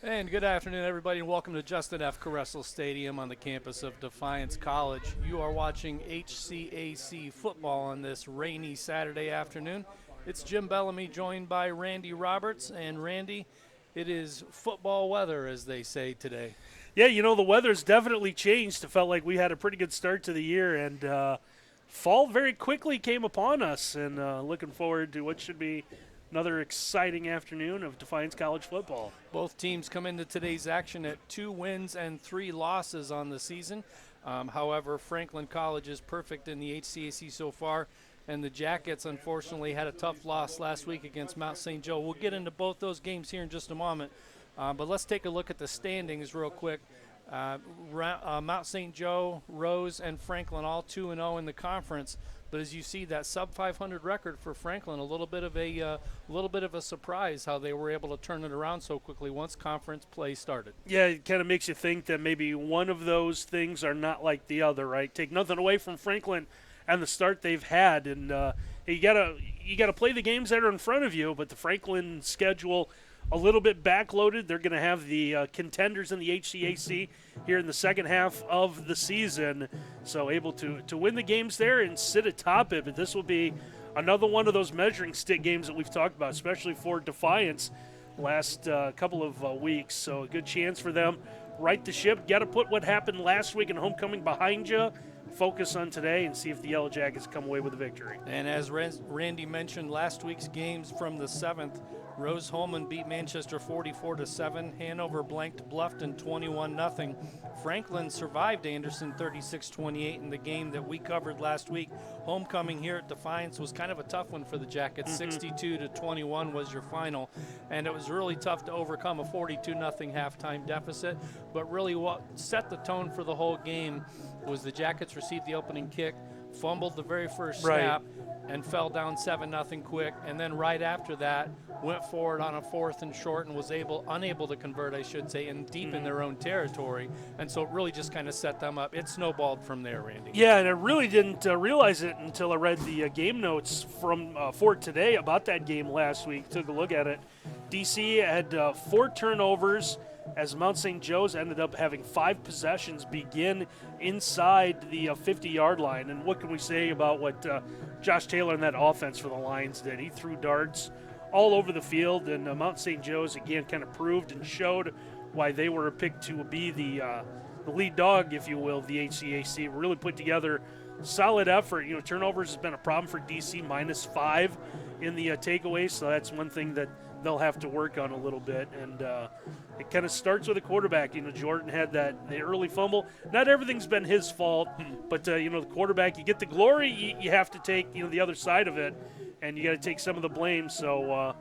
And good afternoon, everybody, and welcome to Justin F. Caressel Stadium on the campus of Defiance College. You are watching HCAC football on this rainy Saturday afternoon. It's Jim Bellamy joined by Randy Roberts. And Randy, it is football weather, as they say today. Yeah, the weather's definitely changed. It felt like we had a pretty good start to the year, and fall very quickly came upon us. And looking forward to what should be another exciting afternoon of Defiance College football. Both teams come into today's action at 2 wins and 3 losses on the season. However, Franklin College is perfect in the HCAC so far, and the Jackets unfortunately had a tough loss last week against Mount St. Joe. We'll get into both those games here in just a moment, but let's take a look at the standings real quick. Mount St. Joe, Rose, and Franklin all 2-0 in the conference. But as you see, that sub 500 record for Franklin, a little bit of a surprise how they were able to turn it around so quickly once conference play started. Yeah, it kind of makes you think that maybe one of those things are not like the other, right? Take nothing away from Franklin and the start they've had, and you gotta play the games that are in front of you. But the Franklin schedule a little bit backloaded. They're going to have the contenders in the HCAC here in the second half of the season, so able to win the games there and sit atop it. But this will be another one of those measuring stick games that we've talked about, especially for Defiance last couple of weeks. So a good chance for them. Right the ship. Got to put what happened last week in homecoming behind you. Focus on today and see if the Yellow Jackets come away with a victory. And as Randy mentioned, last week's games from the 7th, Rose Holman beat Manchester 44-7. Hanover blanked Bluffton 21-0. Franklin survived Anderson 36-28 in the game that we covered last week. Homecoming here at Defiance was kind of a tough one for the Jackets. 62-21 was your final, and it was really tough to overcome a 42-0 halftime deficit. But really what set the tone for the whole game was the Jackets received the opening kick, fumbled the very first snap, and fell down 7-0 quick. And then right after that, went forward on a 4th and short and was unable to convert, I should say, and deep in their own territory. And so it really just kind of set them up. It snowballed from there, Randy. Yeah, and I really didn't realize it until I read the game notes from for today about that game last week. Took a look at it. DC had 4 turnovers, as Mount St. Joe's ended up having 5 possessions begin inside the 50-yard line. And what can we say about what Josh Taylor and that offense for the Lions did? He threw darts all over the field, and Mount St. Joe's, again, kind of proved and showed why they were picked to be the lead dog, if you will, of the HCAC. Really put together solid effort. Turnovers has been a problem for DC, -5 in the takeaways, so that's one thing that they'll have to work on a little bit. And it kind of starts with a quarterback. Jordan had the early fumble. Not everything's been his fault, but the quarterback, you get the glory, you have to take the other side of it, and you got to take some of the blame. So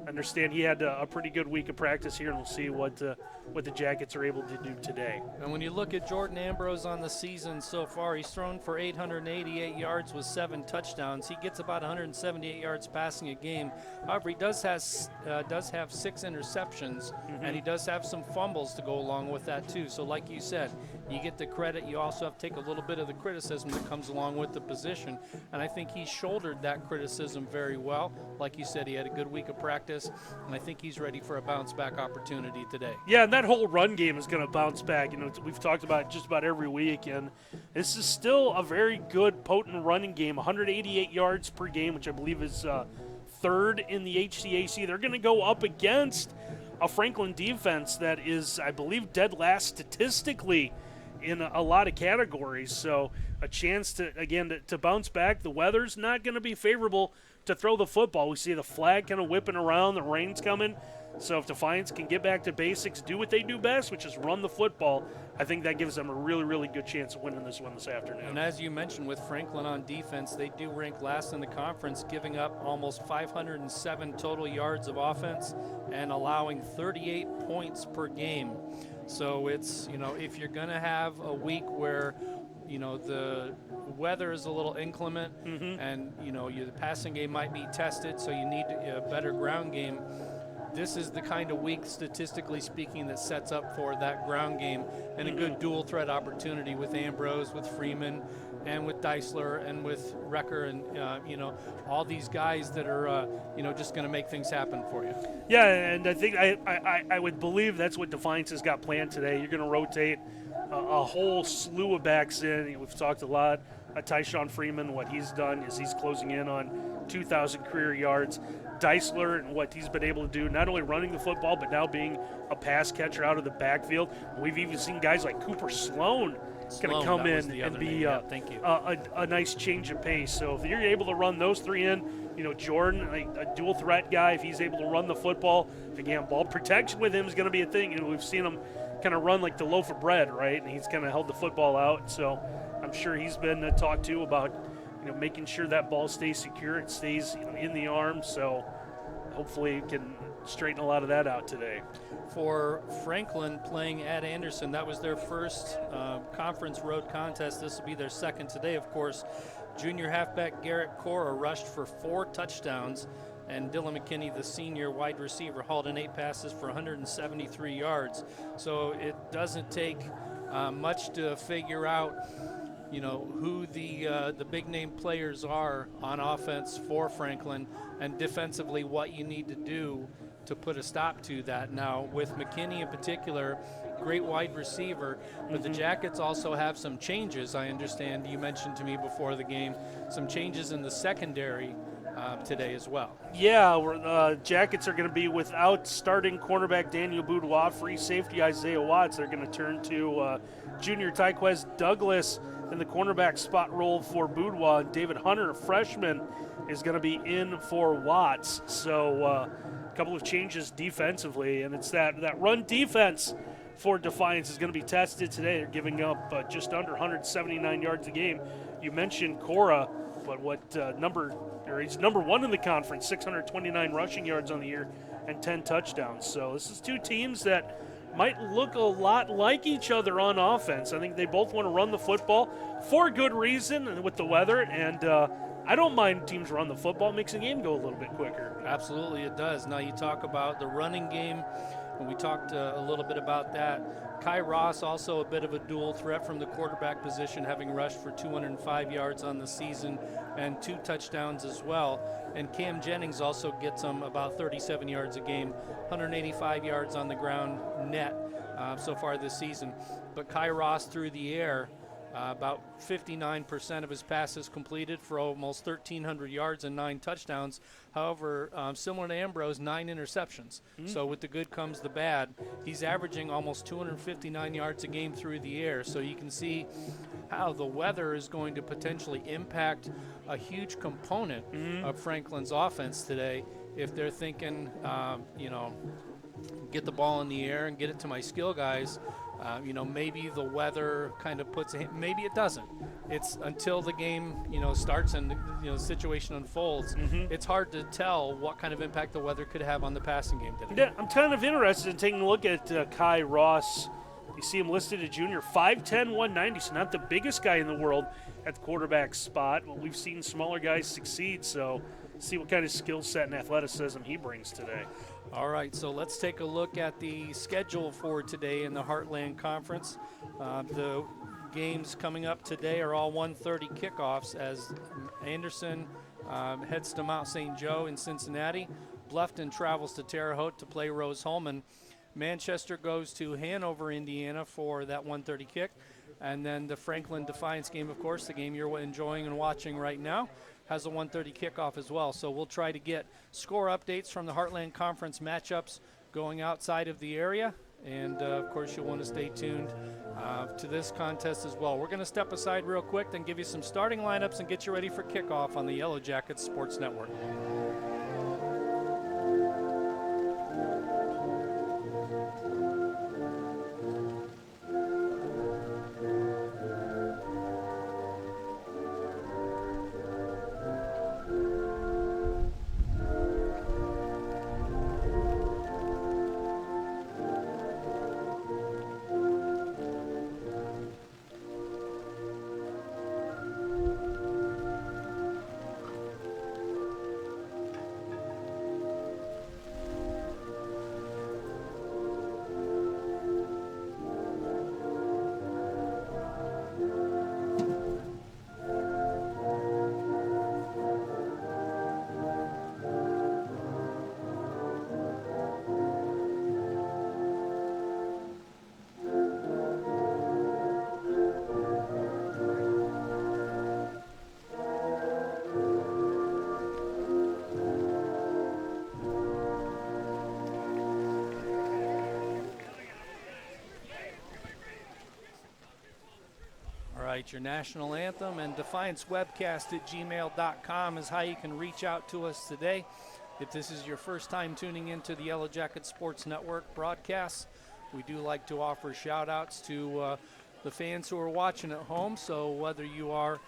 understand he had a pretty good week of practice here, and we'll see what the Jackets are able to do today. And when you look at Jordan Ambrose on the season so far, he's thrown for 888 yards with 7 touchdowns. He gets about 178 yards passing a game. However, he does have 6 interceptions, and he does have some fumbles to go along with that too. So like you said, you get the credit. You also have to take a little bit of the criticism that comes along with the position. And I think he shouldered that criticism very well. Like you said, he had a good week of practice, and I think he's ready for a bounce-back opportunity today. Yeah, and that whole run game is going to bounce back. We've talked about it just about every week, and this is still a very good, potent running game. 188 yards per game, which I believe is third in the HCAC. They're going to go up against a Franklin defense that is, I believe, dead last statistically in a lot of categories. So a chance to bounce back. The weather's not going to be favorable to throw the football. We see the flag kind of whipping around, the rain's coming. So if Defiance can get back to basics, do what they do best, which is run the football, I think that gives them a really, really good chance of winning this one this afternoon. And as you mentioned, with Franklin on defense, they do rank last in the conference, giving up almost 507 total yards of offense and allowing 38 points per game. So it's, if you're going to have a week where the weather is a little inclement, and the passing game might be tested, so you need a better ground game. This is the kind of week, statistically speaking, that sets up for that ground game and a good dual threat opportunity with Ambrose, with Freeman, and with Deisler and with Recker and all these guys that are just going to make things happen for you. Yeah, and I think I would believe that's what Defiance has got planned today. You're going to rotate a whole slew of backs in. We've talked a lot. Tyshawn Freeman, what he's done is he's closing in on 2,000 career yards. Deisler and what he's been able to do, not only running the football, but now being a pass catcher out of the backfield. We've even seen guys like Cooper Sloan going to come in and be a nice change of pace. So if you're able to run those three in, Jordan, a dual threat guy, if he's able to run the football, again, ball protection with him is going to be a thing. And we've seen him kind of run like the loaf of bread, right? And he's kind of held the football out. So I'm sure he's been talked to about making sure that ball stays secure, it stays in the arm. So hopefully you can straighten a lot of that out today. For Franklin playing at Anderson, that was their first conference road contest. This will be their second today, of course. Junior halfback Garrett Cora rushed for 4 touchdowns, and Dylan McKinney, the senior wide receiver, hauled in 8 passes for 173 yards. So it doesn't take much to figure out who the big name players are on offense for Franklin, and defensively what you need to do to put a stop to that. Now with McKinney in particular, great wide receiver, but the Jackets also have some changes. I understand you mentioned to me before the game some changes in the secondary today as well. Yeah, Jackets are going to be without starting cornerback Daniel Boudoir, free safety Isaiah Watts. They're going to turn to junior Tyquez Douglas in the cornerback spot role for Boudoir. David Hunter, a freshman, is going to be in for Watts. So a couple of changes defensively, and it's that run defense for Defiance is going to be tested today. They're giving up just under 179 yards a game. You mentioned Cora, but he's number 1 in the conference, 629 rushing yards on the year and 10 touchdowns. So this is 2 teams that might look a lot like each other on offense. I think they both want to run the football for good reason with the weather, and I don't mind teams run the football. It makes the game go a little bit quicker. Absolutely, it does. Now you talk about the running game, and we talked a little bit about that. Kai Ross, also a bit of a dual threat from the quarterback position, having rushed for 205 yards on the season and 2 touchdowns as well. And Cam Jennings also gets him about 37 yards a game, 185 yards on the ground net so far this season. But Kai Ross through the air, about 59% of his passes completed for almost 1,300 yards and 9 touchdowns. However, similar to Ambrose, 9 interceptions. So with the good comes the bad. He's averaging almost 259 yards a game through the air. So you can see how the weather is going to potentially impact a huge component of Franklin's offense today. If they're thinking, get the ball in the air and get it to my skill guys, maybe the weather kind of puts – maybe it doesn't. It's until the game, starts and, the situation unfolds. It's hard to tell what kind of impact the weather could have on the passing game today. Yeah, I'm kind of interested in taking a look at Kai Ross. You see him listed as junior, 5'10", 190, so not the biggest guy in the world at the quarterback spot. Well, we've seen smaller guys succeed, so see what kind of skill set and athleticism he brings today. All right, so let's take a look at the schedule for today in the Heartland Conference. The games coming up today are all 1:30 kickoffs as Anderson heads to Mount St. Joe in Cincinnati. Bluffton travels to Terre Haute to play Rose-Hulman. Manchester goes to Hanover, Indiana for that 1:30 kick. And then the Franklin Defiance game, of course, the game you're enjoying and watching right now, has a 1:30 kickoff as well. So we'll try to get score updates from the Heartland Conference matchups going outside of the area. And, of course, you'll want to stay tuned to this contest as well. We're going to step aside real quick, then give you some starting lineups and get you ready for kickoff on the Yellow Jackets Sports Network. right, your national anthem and defiancewebcast@gmail.com is how you can reach out to us today. If this is your first time tuning into the Yellow Jacket Sports Network broadcasts, we do like to offer shout-outs to the fans who are watching at home. So whether you are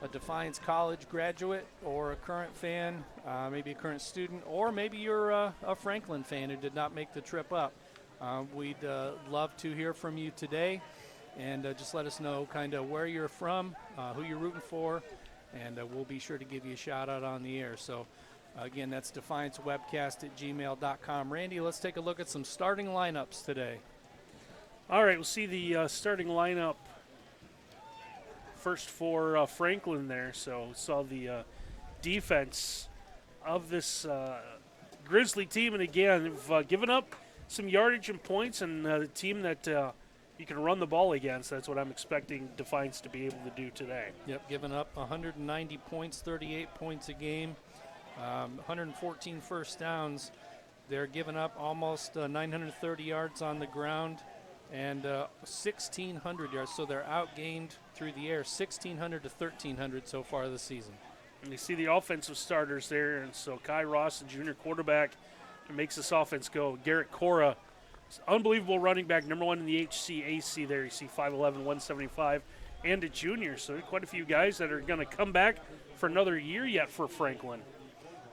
a Defiance College graduate or a current fan, maybe a current student, or maybe you're a Franklin fan who did not make the trip up, we'd love to hear from you today. And just let us know kind of where you're from, who you're rooting for, and we'll be sure to give you a shout-out on the air. So, again, that's defiancewebcast@gmail.com. Randy, let's take a look at some starting lineups today. All right, we'll see the starting lineup first for Franklin there. So we saw the defense of this Grizzly team. And, again, they've given up some yardage and points, and the team that you can run the ball against. That's what I'm expecting Defiance to be able to do today. Yep, giving up 190 points, 38 points a game, 114 first downs. They're giving up almost 930 yards on the ground and 1,600 yards. So they're outgained through the air, 1,600 to 1,300 so far this season. And you see the offensive starters there. And so Kai Ross, the junior quarterback, makes this offense go. Garrett Cora, unbelievable running back, number one in the HCAC there. You see 5'11", 175, and a junior. So quite a few guys that are going to come back for another year yet for Franklin.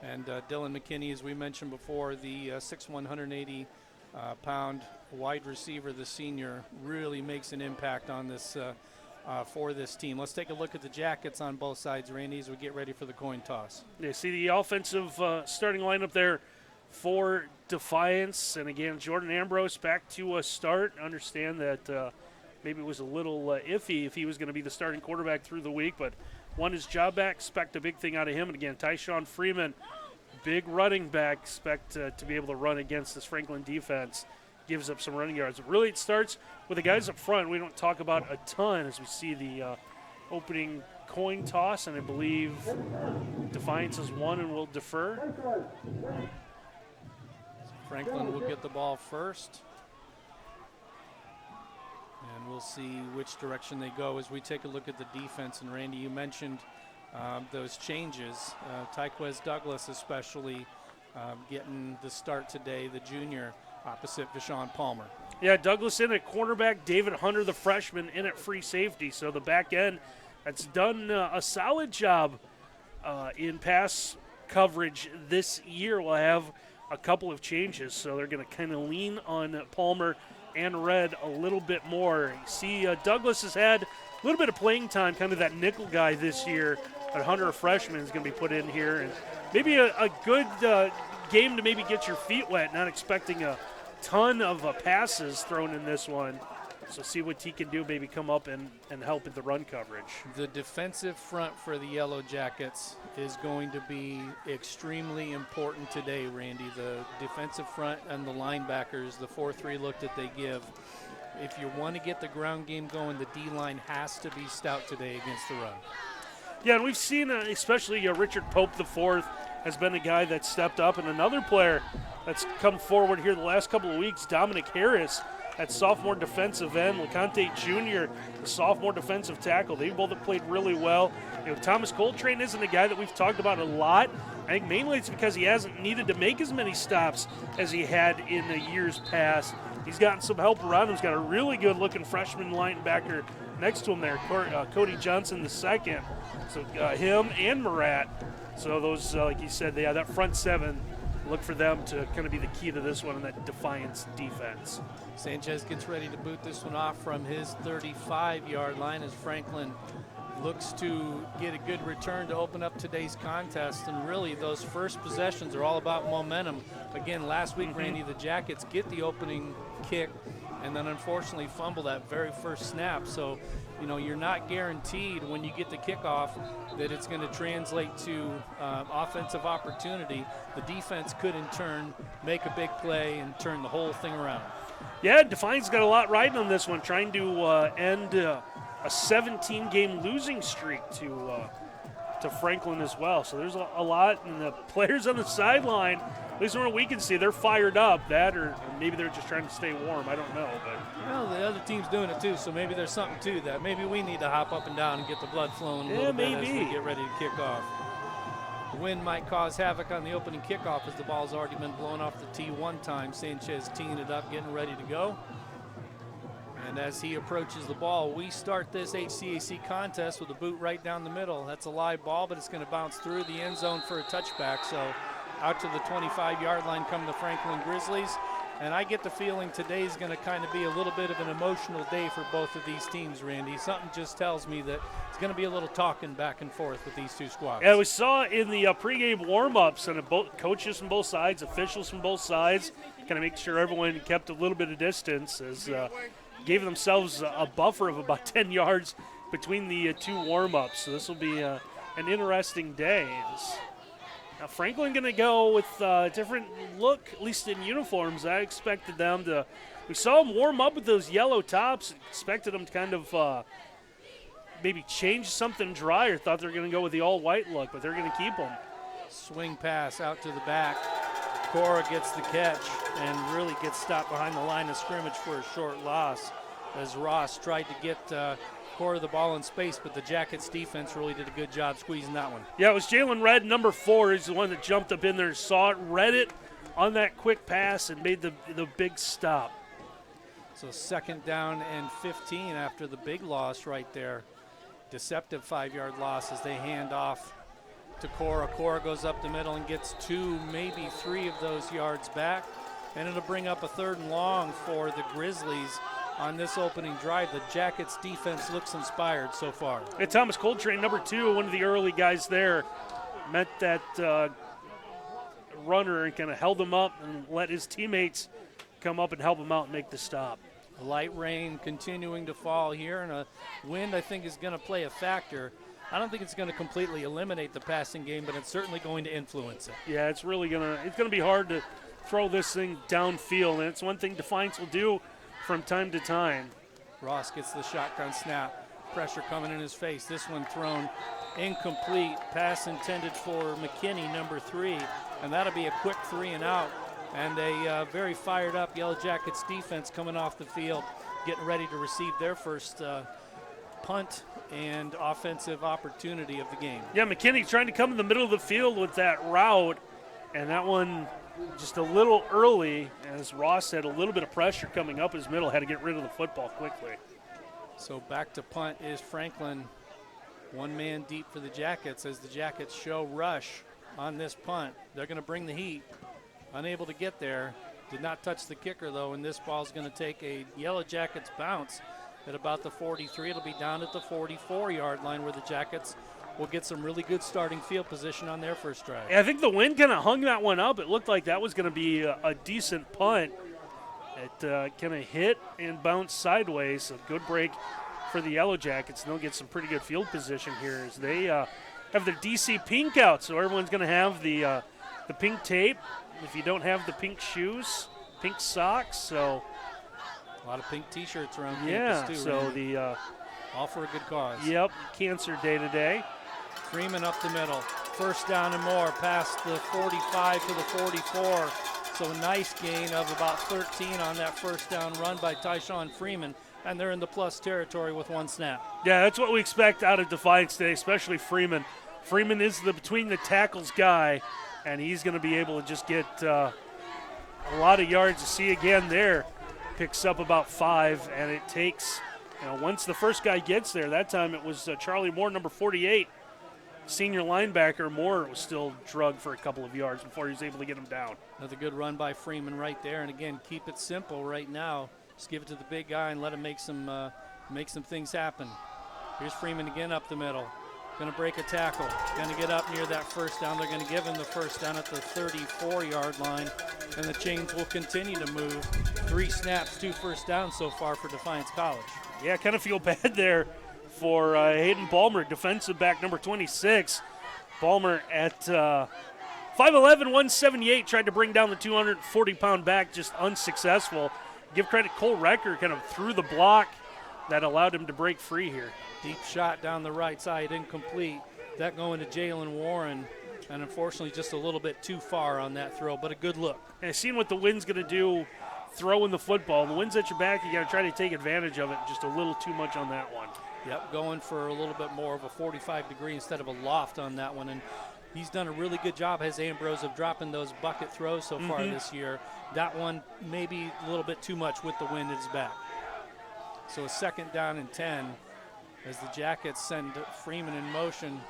And Dylan McKinney, as we mentioned before, the 6'1", 180-pound wide receiver, the senior, really makes an impact on this for this team. Let's take a look at the Jackets on both sides, Randy, as we get ready for the coin toss. You see the offensive starting lineup there for Defiance, and again, Jordan Ambrose back to a start. Understand that maybe it was a little iffy if he was going to be the starting quarterback through the week, but won his job back. Expect a big thing out of him. And again, Tyshawn Freeman, big running back. Expect to be able to run against this Franklin defense. Gives up some running yards. Really, it starts with the guys up front. We don't talk about a ton as we see the opening coin toss, and I believe Defiance has won and will defer. Franklin will get the ball first. And we'll see which direction they go as we take a look at the defense. And, Randy, you mentioned those changes. Tyquez Douglas especially getting the start today, the junior, opposite Vashon Palmer. Yeah, Douglas in at cornerback, David Hunter, the freshman, in at free safety. So the back end that's done a solid job in pass coverage this year will have a couple of changes, so they're going to kind of lean on Palmer and Red a little bit more. You see, Douglas has had a little bit of playing time, kind of that nickel guy this year, but Hunter, a freshman, is going to be put in here. And maybe a good game to maybe get your feet wet, not expecting a ton of passes thrown in this one. So see what he can do, maybe come up and help with the run coverage. The defensive front for the Yellow Jackets is going to be extremely important today, Randy. The defensive front and the linebackers, the 4-3 look that they give. If you want to get the ground game going, the D-line has to be stout today against the run. Yeah, and we've seen especially Richard Pope IV has been a guy that stepped up, and another player that's come forward here the last couple of weeks, Dominic Harris, at sophomore defensive end, LeConte Jr., the sophomore defensive tackle. They both have played really well. Thomas Coltrane isn't a guy that we've talked about a lot. I think mainly it's because he hasn't needed to make as many stops as he had in the years past. He's gotten some help around him. He's got a really good-looking freshman linebacker next to him there, Cody Johnson II. So him and Murat. So those, like you said, that front seven, look for them to kind of be the key to this one in that Defiance defense. Sanchez gets ready to boot this one off from his 35-yard line as Franklin looks to get a good return to open up today's contest. And really, those first possessions are all about momentum. Again, last week, Randy, the Jackets get the opening kick and then unfortunately fumble that very first snap. So, you're not guaranteed when you get the kickoff that it's going to translate to offensive opportunity. The defense could, in turn, make a big play and turn the whole thing around. Yeah, Defiance got a lot riding on this one, trying to end a 17-game losing streak to Franklin as well. So there's a lot, and the players on the sideline at least from what we can see, they're fired up. That or maybe they're just trying to stay warm. I don't know. But Well, the other team's doing it too, so maybe there's something to that. Maybe we need to hop up and down and get the blood flowing a little bit as we get ready to kick off. The wind might cause havoc on the opening kickoff as the ball's already been blown off the tee one time. Sanchez teeing it up, getting ready to go. And as he approaches the ball, we start this HCAC contest with a boot right down the middle. That's a live ball, but it's going to bounce through the end zone for a touchback. So out to the 25-yard line come the Franklin Grizzlies. And I get the feeling today's going to kind of be a little bit of an emotional day for both of these teams, Randy. Something just tells me that it's going to be a little talking back and forth with these two squads. Yeah, we saw in the pregame warm-ups, and both coaches from both sides, officials from both sides, kind of make sure everyone kept a little bit of distance, as gave themselves a buffer of about 10 yards between the two warm-ups. So this will be an interesting day. Now Franklin going to go with a different look, at least in uniforms. I expected them to. We saw them warm up with those yellow tops. Expected them to kind of maybe change something dry, or thought they were going to go with the all-white look, but they're going to keep them. Swing pass out to the back. Cora gets the catch and really gets stopped behind the line of scrimmage for a short loss as Ross tried to get Cora the ball in space, but the Jackets defense really did a good job squeezing that one. Yeah, it was Jalen Red, number 4, is the one that jumped up in there, saw it, read it on that quick pass, and made the big stop. So 2nd down and 15 after the big loss right there. Deceptive 5-yard loss as they hand off to Cora. Cora goes up the middle and gets 2, maybe 3 of those yards back. And it'll bring up a 3rd and long for the Grizzlies on this opening drive. The Jackets defense looks inspired so far. Yeah, Thomas Coltrane, number 2, one of the early guys there, met that runner and kind of held him up and let his teammates come up and help him out and make the stop. A light rain continuing to fall here, and a wind I think is going to play a factor. I don't think it's going to completely eliminate the passing game, but it's certainly going to influence it. Yeah, it's really going to be hard to throw this thing downfield, and it's one thing Defiance will do from time to time. Ross gets the shotgun snap. Pressure coming in his face. This one thrown incomplete. Pass intended for McKinney, number 3, and that'll be a quick 3 and out. And a very fired up Yellow Jackets defense coming off the field, getting ready to receive their first punt and offensive opportunity of the game. Yeah, McKinney trying to come in the middle of the field with that route, and that one just a little early, as Ross had a little bit of pressure coming up his middle, had to get rid of the football quickly. So back to punt is Franklin. 1 man deep for the Jackets as the Jackets show rush on this punt. They're going to bring the heat. Unable to get there. Did not touch the kicker, though, and this ball's going to take a Yellow Jackets bounce at about the 43. It'll be down at the 44-yard line where the Jackets will get some really good starting field position on their first drive. Yeah, I think the wind kind of hung that one up. It looked like that was going to be a decent punt. It kind of hit and bounced sideways. A good break for the Yellow Jackets, and they'll get some pretty good field position here as they have their DC pink out. So everyone's going to have the pink tape. If you don't have the pink shoes, pink socks, so a lot of pink T-shirts around campus too. So Randy. All for a good cause. Yep, Cancer Day today. Freeman up the middle, 1st down and more, past the 45 to the 44. So a nice gain of about 13 on that 1st down run by Tyshawn Freeman, and they're in the plus territory with 1 snap. Yeah, that's what we expect out of Defiance today, especially Freeman. Freeman is the between the tackles guy, and he's going to be able to just get a lot of yards. To see again there, picks up about 5, and it takes, once the first guy gets there, that time it was Charlie Moore, number 48, senior linebacker. Moore was still drugged for a couple of yards before he was able to get him down. Another good run by Freeman right there, and again, keep it simple right now. Just give it to the big guy and let him make some things happen. Here's Freeman again up the middle. Going to break a tackle. Going to get up near that 1st down. They're going to give him the 1st down at the 34-yard line, and the chains will continue to move. 3 snaps, 2 first downs so far for Defiance College. Yeah, kind of feel bad there for Hayden Balmer, defensive back number 26. Balmer at 5'11", 178, tried to bring down the 240-pound back, just unsuccessful. Give credit, Cole Recker kind of threw the block that allowed him to break free here. Deep shot down the right side, incomplete. That going to Jalen Warren. And unfortunately, just a little bit too far on that throw, but a good look. And seeing what the wind's going to do throwing the football. The wind's at your back. You got to try to take advantage of it. Just a little too much on that one. Yep, going for a little bit more of a 45 degree instead of a loft on that one. And he's done a really good job, has Ambrose, of dropping those bucket throws so far this year. That one maybe a little bit too much with the wind at his back. So a 2nd down and 10 as the Jackets send Freeman in motion.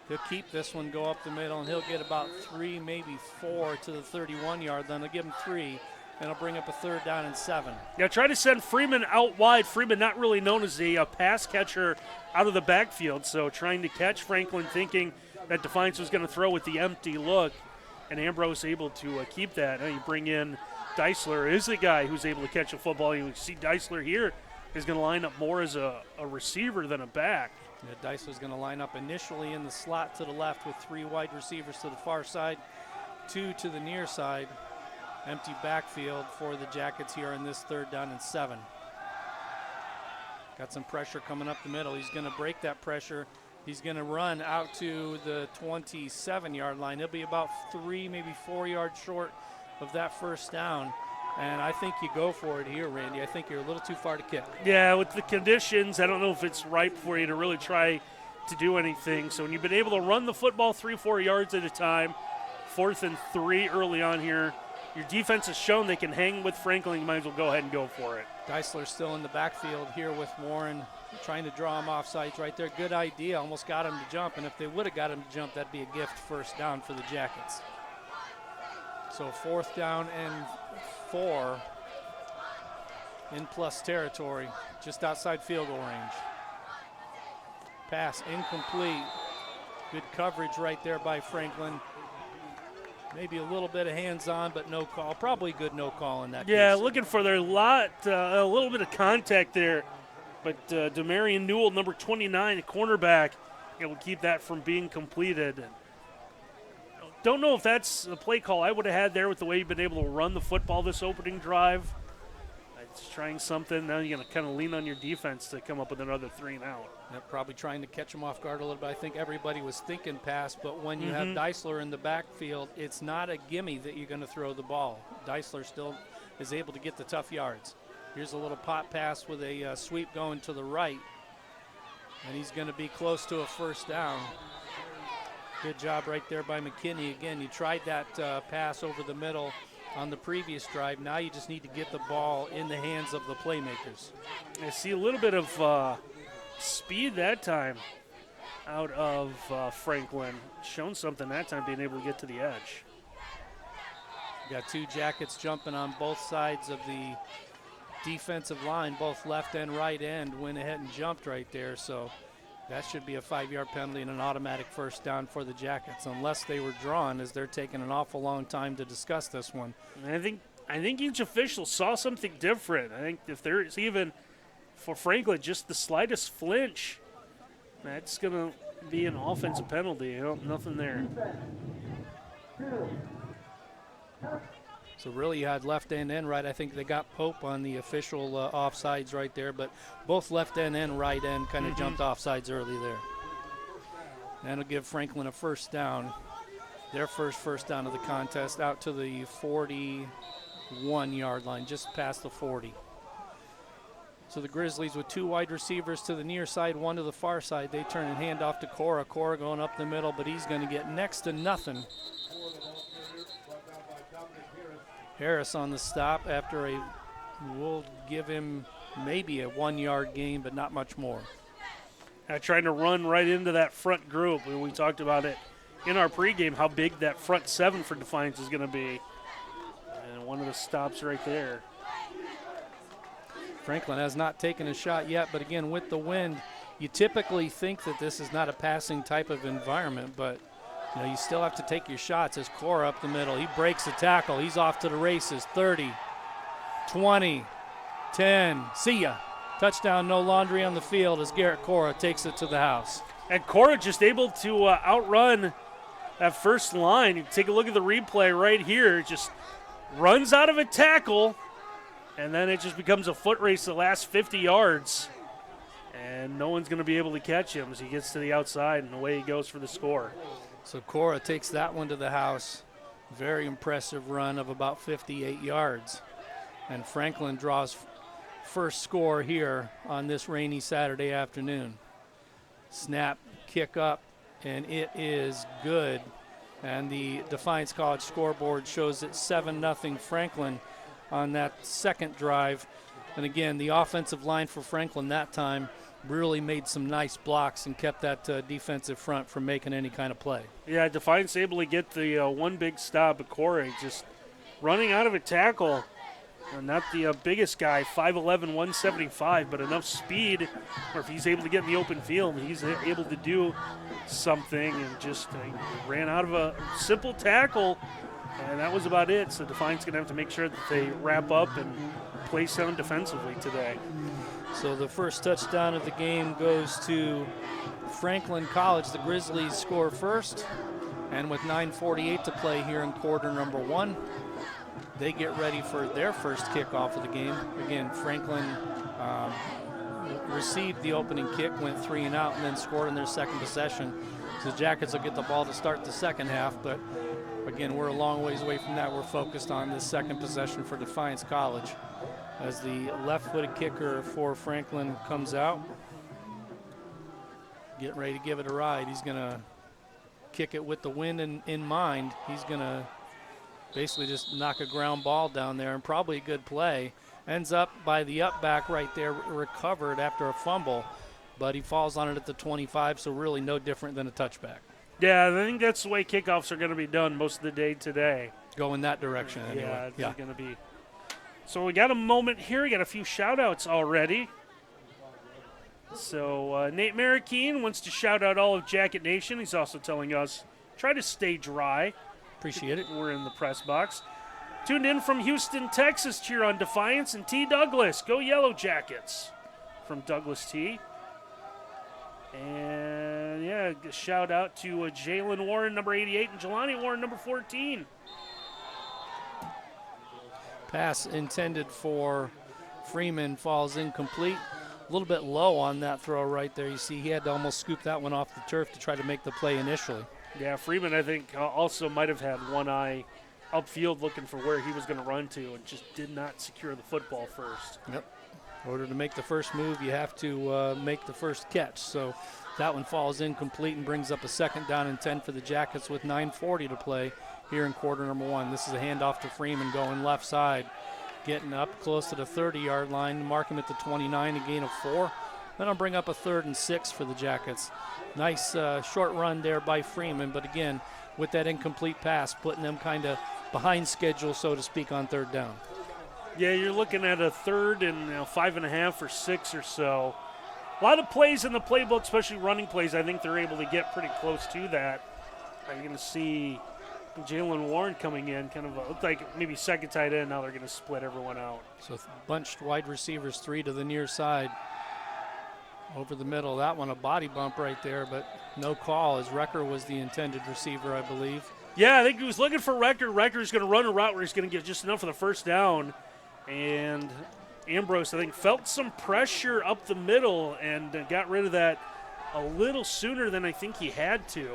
He'll keep this one, go up the middle, and he'll get about 3, maybe 4 to the 31-yard. Then they'll give him 3, and he'll bring up a 3rd down and 7. Yeah, try to send Freeman out wide. Freeman not really known as a pass catcher out of the backfield, so trying to catch Franklin, thinking that Defiance was going to throw with the empty look, and Ambrose able to keep that. And you bring in Deisler, is the guy who's able to catch a football. You see Deisler here is going to line up more as a receiver than a back. Yeah, Deisler's going to line up initially in the slot to the left with 3 wide receivers to the far side, 2 to the near side. Empty backfield for the Jackets here in this 3rd down and 7. Got some pressure coming up the middle. He's going to break that pressure. He's going to run out to the 27-yard line. He'll be about 3, maybe 4 yards short of that 1st down. And I think you go for it here, Randy. I think you're a little too far to kick. Yeah, with the conditions, I don't know if it's ripe for you to really try to do anything. So when you've been able to run the football 3-4 yards at a time, 4th and 3 early on here, your defense has shown they can hang with Franklin. You might as well go ahead and go for it. Deisler still in the backfield here with Warren, trying to draw him off sides right there. Good idea. Almost got him to jump. And if they would have got him to jump, that'd be a gift 1st down for the Jackets. So 4th down and 4 in plus territory, just outside field goal range. Pass incomplete. Good coverage right there by Franklin. Maybe a little bit of hands-on, but no call. Probably good no call in that Yeah, case. looking for a little bit of contact there. But Demarion Newell, number 29, cornerback, will keep that from being completed. Don't know if that's a play call I would have had there with the way you've been able to run the football this opening drive. It's trying something. Now you're going to kind of lean on your defense to come up with another 3 and out. They're probably trying to catch him off guard a little bit. I think everybody was thinking pass, but when you have Deisler in the backfield, it's not a gimme that you're going to throw the ball. Deisler still is able to get the tough yards. Here's a little pop pass with a sweep going to the right, and he's going to be close to a 1st down. Good job right there by McKinney. Again, you tried that pass over the middle on the previous drive. Now you just need to get the ball in the hands of the playmakers. I see a little bit of speed that time out of Franklin. Shown something that time, being able to get to the edge. Got 2 Jackets jumping on both sides of the defensive line, both left and right end. Went ahead and jumped right there, so that should be a 5-yard penalty and an automatic 1st down for the Jackets, unless they were drawn, as they're taking an awful long time to discuss this one. And I think each official saw something different. I think if there is even, for Franklin, just the slightest flinch, that's going to be an offensive penalty. Nothing there. So really you had left end and right. I think they got Pope on the official offsides right there, but both left end and right end kind of jumped offsides early there. And it'll give Franklin a 1st down. Their first down of the contest, out to the 41-yard line, just past the 40. So the Grizzlies with 2 wide receivers to the near side, 1 to the far side. They turn and hand off to Cora. Cora going up the middle, but he's going to get next to nothing. Harris on the stop after we'll give him maybe a 1-yard gain, but not much more. Trying to run right into that front group. We talked about it in our pregame, how big that front 7 for Defiance is going to be. And one of the stops right there. Franklin has not taken a shot yet, but again, with the wind, you typically think that this is not a passing type of environment, but you still have to take your shots. As Cora up the middle, he breaks the tackle. He's off to the races. 30, 20, 10. See ya. Touchdown, no laundry on the field as Garrett Cora takes it to the house. And Cora just able to outrun that first line. You take a look at the replay right here. Just runs out of a tackle, and then it just becomes a foot race the last 50 yards. And no one's going to be able to catch him as he gets to the outside, and away he goes for the score. So Cora takes that one to the house. Very impressive run of about 58 yards. And Franklin draws first score here on this rainy Saturday afternoon. Snap, kick up, and it is good. And the Defiance College scoreboard shows it 7-0 Franklin on that second drive. And again, the offensive line for Franklin that time really made some nice blocks and kept that defensive front from making any kind of play. Yeah, Defiance able to get the one big stop, but Corey just running out of a tackle. Not the biggest guy, 5'11", 175, but enough speed where if he's able to get in the open field, he's able to do something, and just ran out of a simple tackle, and that was about it. So Defiance going to have to make sure that they wrap up and play sound defensively today. So the first touchdown of the game goes to Franklin College. The Grizzlies score first, and with 9:48 to play here in quarter number one, they get ready for their first kickoff of the game. Again, Franklin received the opening kick, went 3 and out, and then scored in their second possession. So the Jackets will get the ball to start the second half, but again, we're a long ways away from that. We're focused on this second possession for Defiance College. As the left-footed kicker for Franklin comes out, getting ready to give it a ride. He's going to kick it with the wind in mind. He's going to basically just knock a ground ball down there, and probably a good play. Ends up by the up back right there, recovered after a fumble, but he falls on it at the 25, so really no different than a touchback. Yeah, I think that's the way kickoffs are going to be done most of the day today. Go in that direction anyway. Yeah, it's going to be. So we got a moment here. We got a few shout-outs already. So Nate Marroquin wants to shout out all of Jacket Nation. He's also telling us, try to stay dry. Appreciate it. We're in the press box. Tuned in from Houston, Texas, cheer on Defiance, and T. Douglas. Go Yellow Jackets from Douglas T. And, yeah, a shout out to Jalen Warren, number 88, and Jelani Warren, number 14. Pass intended for Freeman falls incomplete. A little bit low on that throw right there. You see he had to almost scoop that one off the turf to try to make the play initially. Yeah, Freeman, I think, also might have had one eye upfield looking for where he was going to run to and just did not secure the football first. Yep. In order to make the first move, you have to make the first catch. So that one falls incomplete and brings up a second down and 10 for the Jackets with 9:40 to play here in quarter number one. This is a handoff to Freeman going left side, getting up close to the 30-yard line, mark him at the 29, a gain of 4. Then I'll bring up a 3rd and 6 for the Jackets. Nice short run there by Freeman, but again, with that incomplete pass, putting them kind of behind schedule, so to speak, on 3rd down. Yeah, you're looking at a 3rd and 5.5 or 6 or so. A lot of plays in the playbook, especially running plays. I think they're able to get pretty close to that. You're going to see Jalen Warren coming in, kind of looked like maybe second tight end. Now they're going to split everyone out. So bunched wide receivers, 3 to the near side. Over the middle, that one a body bump right there, but no call as Recker was the intended receiver, I believe. Yeah, I think he was looking for Recker. Recker's going to run a route where he's going to get just enough for the first down. And Ambrose, I think, felt some pressure up the middle and got rid of that a little sooner than I think he had to.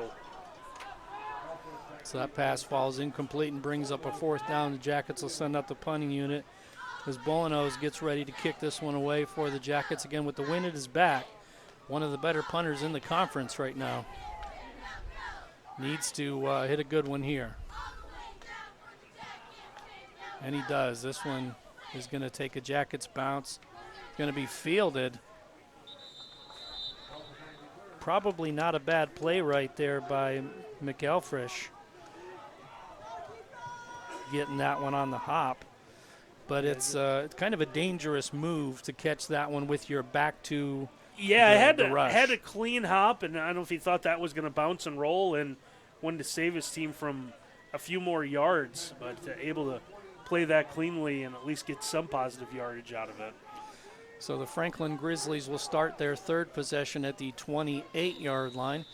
So that pass falls incomplete and brings up a 4th down. The Jackets will send out the punting unit as Bolanos gets ready to kick this one away for the Jackets. Again, with the wind at his back, one of the better punters in the conference right now. Needs to hit a good one here. And he does. This one is going to take a Jackets bounce. Going to be fielded. Probably not a bad play right there by McElfresh. Getting that one on the hop. But it's kind of a dangerous move to catch that one with your back to the rush. Had a clean hop, and I don't know if he thought that was going to bounce and roll and wanted to save his team from a few more yards, but able to play that cleanly and at least get some positive yardage out of it. So the Franklin Grizzlies will start their 3rd possession at the 28-yard line,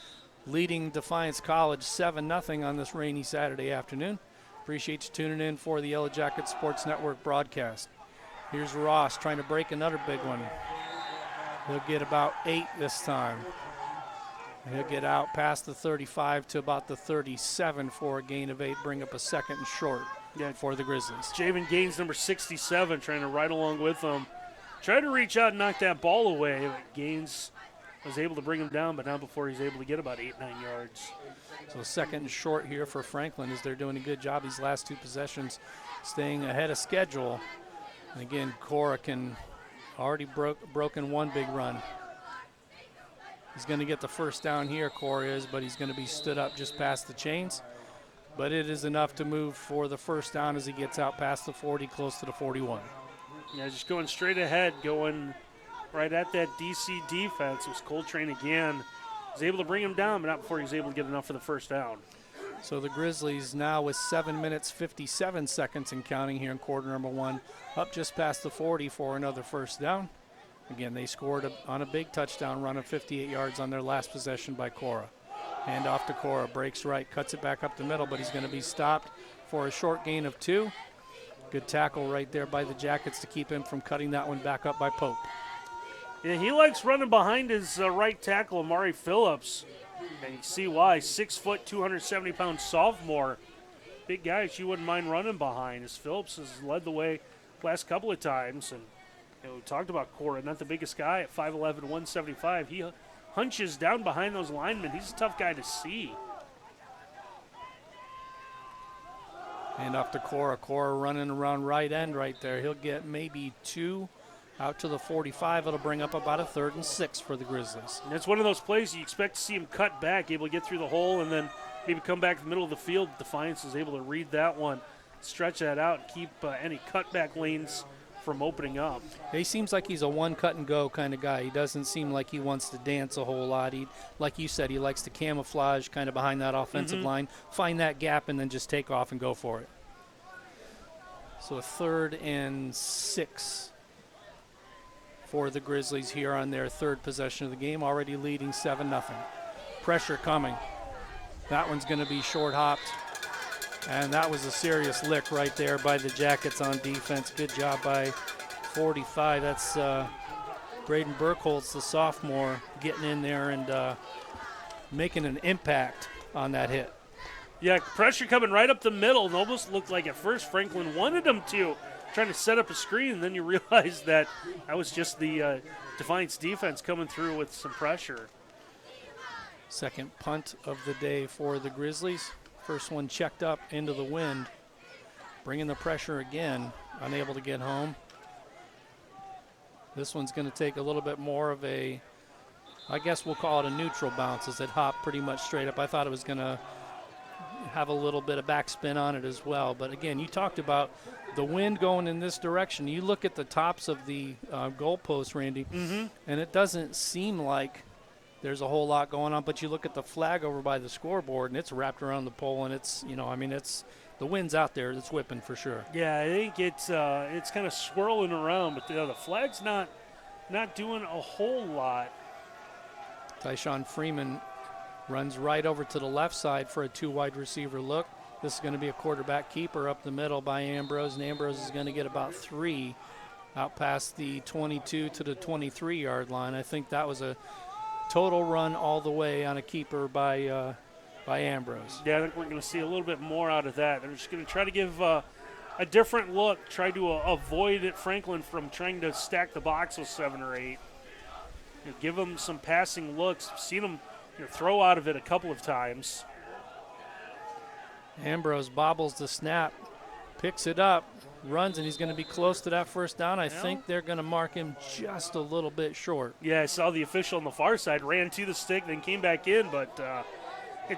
leading Defiance College 7-0 on this rainy Saturday afternoon. Appreciate you tuning in for the Yellow Jackets Sports Network broadcast. Here's Ross trying to break another big one. He'll get about 8 this time. He'll get out past the 35 to about the 37 for a gain of 8, bring up a second and short for the Grizzlies. Javen Gaines, number 67, trying to ride along with him. Tried to reach out and knock that ball away. But Gaines was able to bring him down, but not before he's able to get about 8-9 yards. So second and short here for Franklin as they're doing a good job these last 2 possessions, staying ahead of schedule. And again, Cora can already broken one big run. He's going to get the first down here, Cora is, but he's going to be stood up just past the chains. But it is enough to move for the first down as he gets out past the 40, close to the 41. Yeah, just going straight ahead, going right at that DC defense. It was Coltrane again. Was able to bring him down, but not before he was able to get enough for the first down. So the Grizzlies now with 7 minutes, 57 seconds and counting here in quarter number 1, up just past the 40 for another first down. Again, they scored on a big touchdown run of 58 yards on their last possession by Cora. Hand off to Cora, breaks right, cuts it back up the middle, but he's going to be stopped for a short gain of 2. Good tackle right there by the Jackets to keep him from cutting that one back up by Pope. Yeah, he likes running behind his right tackle, Amari Phillips. And you see why. 6 foot, 270-pound sophomore. Big guy that you wouldn't mind running behind, as Phillips has led the way last couple of times. And we talked about Cora, not the biggest guy at 5'11", 175. He hunches down behind those linemen. He's a tough guy to see. Hand off to Cora. Cora running around right end right there. He'll get maybe 2 out to the 45. It'll bring up about a 3rd and 6 for the Grizzlies. And it's one of those plays you expect to see him cut back, able to get through the hole, and then maybe come back to the middle of the field. Defiance is able to read that one, stretch that out, and keep any cutback lanes from opening up. He seems like he's a one cut and go kind of guy. He doesn't seem like he wants to dance a whole lot. Like you said, he likes to camouflage kind of behind that offensive line, find that gap, and then just take off and go for it. So a 3rd and 6 for the Grizzlies here on their 3rd possession of the game, already leading 7-0. Pressure coming. That one's going to be short hopped. And that was a serious lick right there by the Jackets on defense. Good job by 45. That's Braden Burkholz, the sophomore, getting in there and making an impact on that hit. Yeah, pressure coming right up the middle. And almost looked like at first Franklin wanted him to, trying to set up a screen. And then you realize that was just the Defiance defense coming through with some pressure. Second punt of the day for the Grizzlies. First one checked up into the wind. Bringing the pressure again. Unable to get home. This one's going to take a little bit more of a, I guess we'll call it a neutral bounce as it hopped pretty much straight up. I thought it was going to have a little bit of backspin on it as well. But again, you talked about the wind going in this direction. You look at the tops of the goalposts, Randy, and it doesn't seem like there's a whole lot going on, but you look at the flag over by the scoreboard, and it's wrapped around the pole, and it's, it's the wind's out there. It's whipping for sure. Yeah, I think it's kind of swirling around, but the flag's not doing a whole lot. Tyshawn Freeman runs right over to the left side for a 2 wide receiver look. This is going to be a quarterback keeper up the middle by Ambrose, and Ambrose is going to get about 3 out past the 22 to the 23-yard line. I think that was a total run all the way on a keeper by Ambrose. Yeah, I think we're going to see a little bit more out of that. They're just going to try to give a different look, try to avoid Franklin from trying to stack the box with 7 or 8. Give them some passing looks. Seen them throw out of it a couple of times. Ambrose bobbles the snap, picks it up, runs, and he's going to be close to that first down. I think they're going to mark him just a little bit short. Yeah, I saw the official on the far side ran to the stick, then came back in, but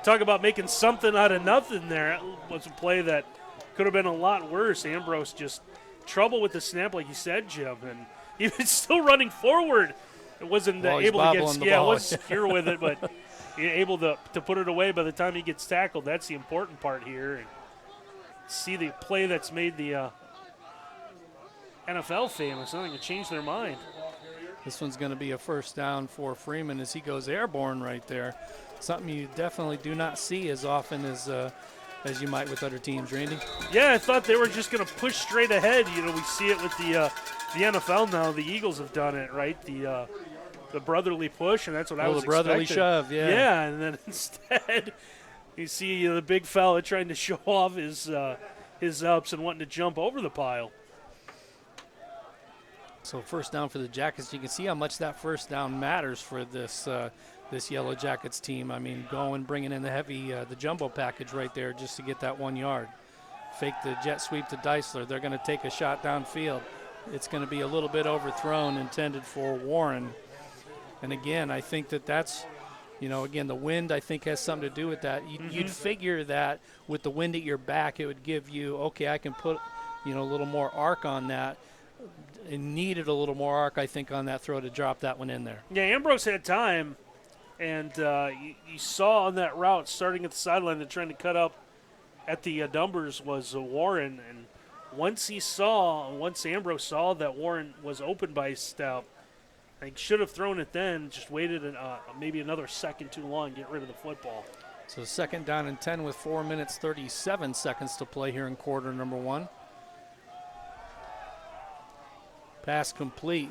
talk about making something out of nothing there. It was a play that could have been a lot worse. Ambrose just trouble with the snap, like you said, Jim, and he was still running forward. It wasn't able to get it wasn't secure with it, but able to put it away by the time he gets tackled. That's the important part here. And see the play that's made the NFL famous. Nothing to change their mind. This one's going to be a first down for Freeman as he goes airborne right there. Something you definitely do not see as often as you might with other teams, Randy. Yeah, I thought they were just going to push straight ahead. We see it with the NFL now. The Eagles have done it, right? The the brotherly push, and that's what I was the brotherly expecting. shove, yeah. Yeah, and then instead you see the big fella trying to show off his ups and wanting to jump over the pile. So first down for the Jackets. You can see how much that first down matters for this Yellow Jackets team. I mean, bringing in the jumbo package right there just to get that 1 yard. Fake the jet sweep to Deisler. They're going to take a shot downfield. It's going to be a little bit overthrown, intended for Warren. And again, I think that's, again, the wind I think has something to do with that. You'd figure that with the wind at your back, it would give you, okay, I can put, a little more arc on that. It needed a little more arc, I think, on that throw to drop that one in there. Yeah, Ambrose had time, and you saw on that route starting at the sideline and trying to cut up at the numbers was Warren. And once Ambrose saw that Warren was open by a step, I think should have thrown it then, just waited maybe another second too long, get rid of the football. So second down and 10 with 4 minutes, 37 seconds to play here in quarter number 1. Pass complete.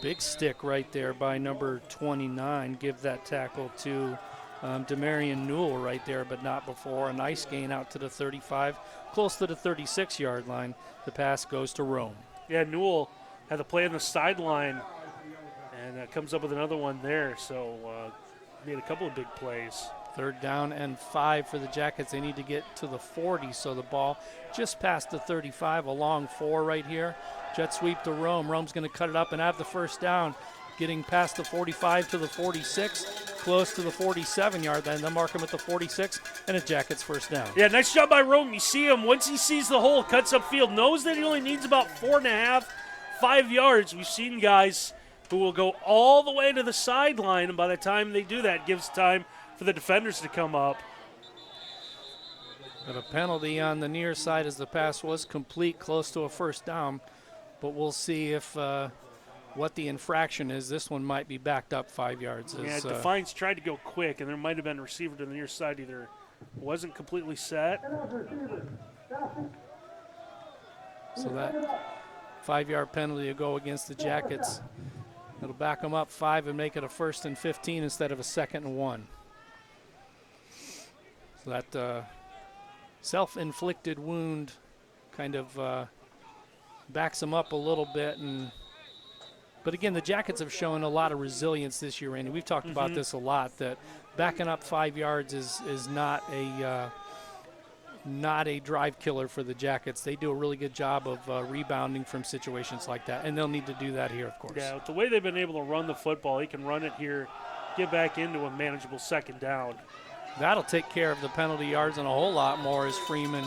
Big stick right there by number 29. Give that tackle to Demarion Newell right there, but not before. A nice gain out to the 35, close to the 36-yard line. The pass goes to Rome. Yeah, Newell had the play on the sideline, and comes up with another one there. So made a couple of big plays. Third down and 5 for the Jackets. They need to get to the 40, so the ball just past the 35, a long 4 right here. Jet sweep to Rome. Rome's going to cut it up and have the first down. Getting past the 45 to the 46, close to the 47-yard line. They'll mark him at the 46, and a Jackets first down. Yeah, nice job by Rome. You see him, once he sees the hole, cuts upfield, knows that he only needs about 4.5, 5 yards. We've seen guys who will go all the way to the sideline, and by the time they do that, it gives time for the defenders to come up. But a penalty on the near side as the pass was complete, close to a first down. But we'll see if what the infraction is. This one might be backed up 5 yards. Yeah, Defiance tried to go quick, and there might have been a receiver to the near side either wasn't completely set. So that 5-yard penalty will go against the Jackets. It'll back them up 5 and make it a 1st and 15 instead of a 2nd and 1. So that self-inflicted wound kind of backs them up a little bit. But again, the Jackets have shown a lot of resilience this year, Randy. We've talked about this a lot, that backing up 5 yards is not a drive killer for the Jackets. They do a really good job of rebounding from situations like that, and they'll need to do that here, of course. Yeah, with the way they've been able to run the football, he can run it here, get back into a manageable second down. That'll take care of the penalty yards and a whole lot more as Freeman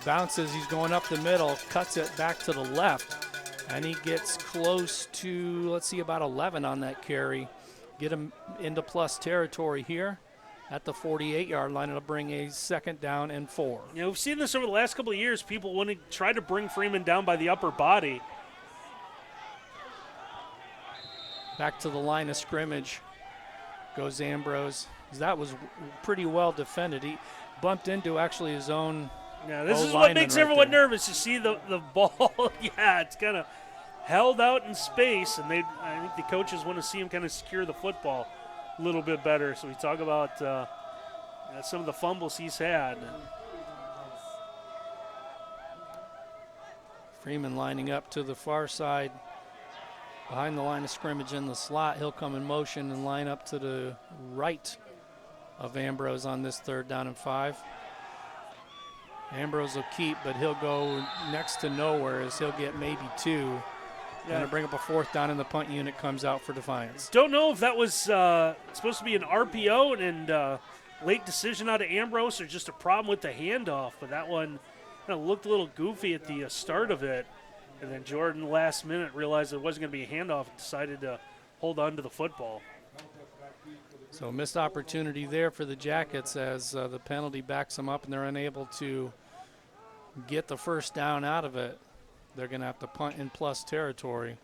bounces. He's going up the middle, cuts it back to the left, and he gets close to, let's see, about 11 on that carry. Get him into plus territory here at the 48-yard line. It'll bring a 2nd down and 4. You know, we've seen this over the last couple of years. People want to try to bring Freeman down by the upper body. Back to the line of scrimmage goes Ambrose. That was pretty well defended. He bumped into actually his own. Yeah, this is what makes everyone nervous. You see the ball, yeah, it's kind of held out in space, and I think the coaches want to see him kind of secure the football a little bit better. So we talk about some of the fumbles he's had. Freeman lining up to the far side, behind the line of scrimmage in the slot. He'll come in motion and line up to the right of Ambrose on this 3rd down and 5. Ambrose will keep, but he'll go next to nowhere as he'll get maybe 2. Going to bring up a 4th down, and the punt unit comes out for Defiance. Don't know if that was supposed to be an RPO and late decision out of Ambrose or just a problem with the handoff, but that one kind of looked a little goofy at the start of it. And then Jordan, last minute, realized it wasn't going to be a handoff and decided to hold on to the football. So missed opportunity there for the Jackets as the penalty backs them up and they're unable to get the first down out of it. They're going to have to punt in plus territory.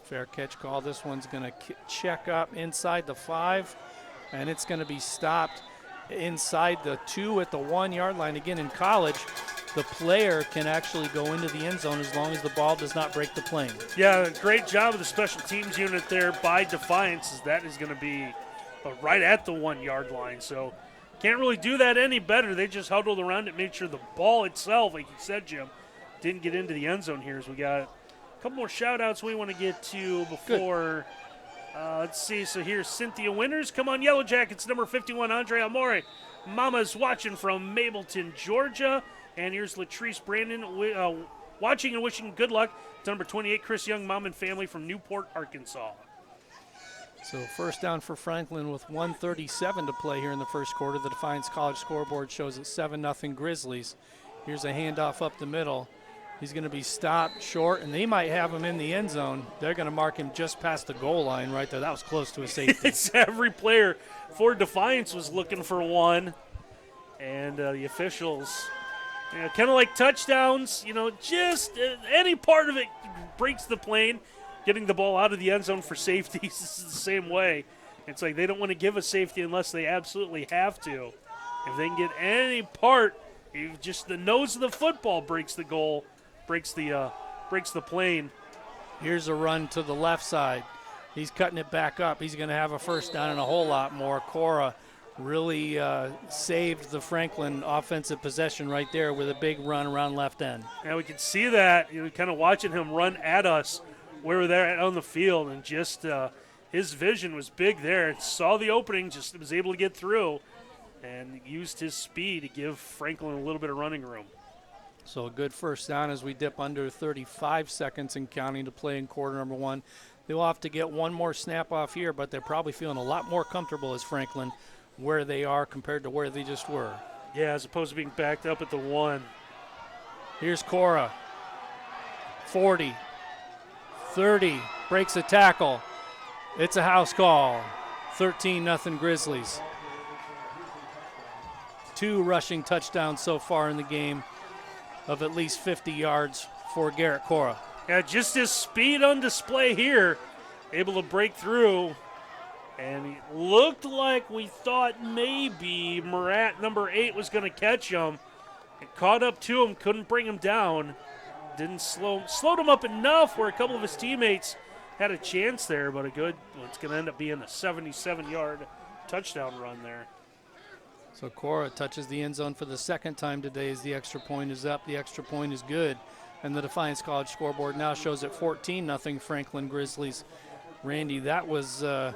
Fair catch call. This one's going to check up inside the 5, and it's going to be stopped inside the 2 at the 1 yard line. Again, in college, the player can actually go into the end zone as long as the ball does not break the plane. Yeah, great job of the special teams unit there by Defiance, as that is going to be right at the 1 yard line. So can't really do that any better. They just huddled around it, made sure the ball itself, like you said, Jim, didn't get into the end zone here. As we got a couple more shout-outs we want to get to before. Let's see. So here's Cynthia Winters. Come on, Yellow Jackets, number 51, Andre Amore. Mama's watching from Mableton, Georgia. And here's Latrice Brandon watching and wishing good luck to number 28, Chris Young, mom and family from Newport, Arkansas. So first down for Franklin with 1:37 to play here in the first quarter. The Defiance College scoreboard shows it 7-0 Grizzlies. Here's a handoff up the middle. He's going to be stopped short, and they might have him in the end zone. They're going to mark him just past the goal line right there. That was close to a safety. It's every player for Defiance was looking for one, and the officials, kind of like touchdowns, just any part of it breaks the plane. Getting the ball out of the end zone for safeties is the same way. It's like they don't want to give a safety unless they absolutely have to. If they can get any part, just the nose of the football breaks the goal, breaks the plane. Here's a run to the left side. He's cutting it back up. He's going to have a first down and a whole lot more. Cora really saved the Franklin offensive possession right there with a big run around left end. And we can see that, kind of watching him run at us where we're there on the field, and just his vision was big there. Saw the opening, just was able to get through, and used his speed to give Franklin a little bit of running room. So a good first down as we dip under 35 seconds and counting to play in quarter number one. They'll have to get one more snap off here, but they're probably feeling a lot more comfortable as Franklin where they are compared to where they just were. Yeah, as opposed to being backed up at the 1. Here's Cora. 40. 30. Breaks a tackle. It's a house call. 13-0 Grizzlies. 2 rushing touchdowns so far in the game of at least 50 yards for Garrett Cora. Yeah, just his speed on display here. Able to break through. And it looked like we thought maybe Murat, number 8, was going to catch him. It caught up to him, couldn't bring him down. Didn't slowed him up enough where a couple of his teammates had a chance there, but it's going to end up being a 77-yard touchdown run there. So Cora touches the end zone for the second time today as the extra point is up. The extra point is good. And the Defiance College scoreboard now shows it 14-0 Franklin Grizzlies. Randy, that was a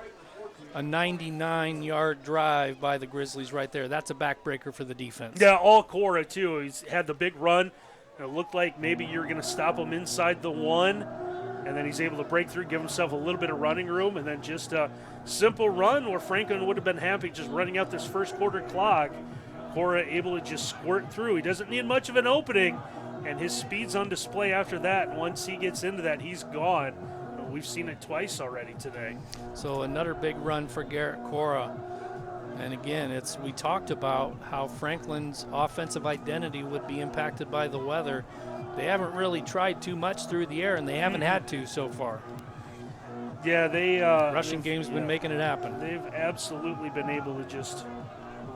99-yard drive by the Grizzlies right there. That's a backbreaker for the defense. Yeah, all Cora, too. He's had the big run. It looked like maybe you're going to stop him inside the 1, and then he's able to break through, give himself a little bit of running room, and then just a simple run where Franklin would have been happy just running out this first quarter clock. Cora able to just squirt through. He doesn't need much of an opening, and his speed's on display after that. Once he gets into that, he's gone. We've seen it twice already today. So another big run for Garrett Cora. And again, we talked about how Franklin's offensive identity would be impacted by the weather. They haven't really tried too much through the air, and they haven't had to so far. Yeah, rushing game's been making it happen. They've absolutely been able to just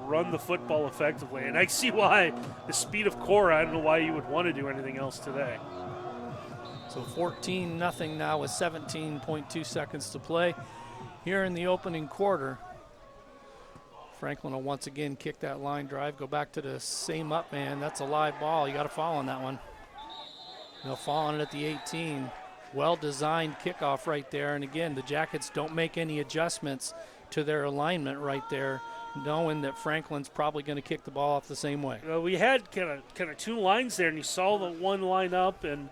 run the football effectively, and I see why. The speed of Cora, I don't know why you would want to do anything else today. So 14-0 now with 17.2 seconds to play here in the opening quarter. Franklin will once again kick that line drive, go back to the same up man. That's a live ball. You got to fall on that one. They'll fall on it at the 18. Well-designed kickoff right there. And again, the Jackets don't make any adjustments to their alignment right there, knowing that Franklin's probably going to kick the ball off the same way. We had kind of 2 lines there, and you saw the one line up, and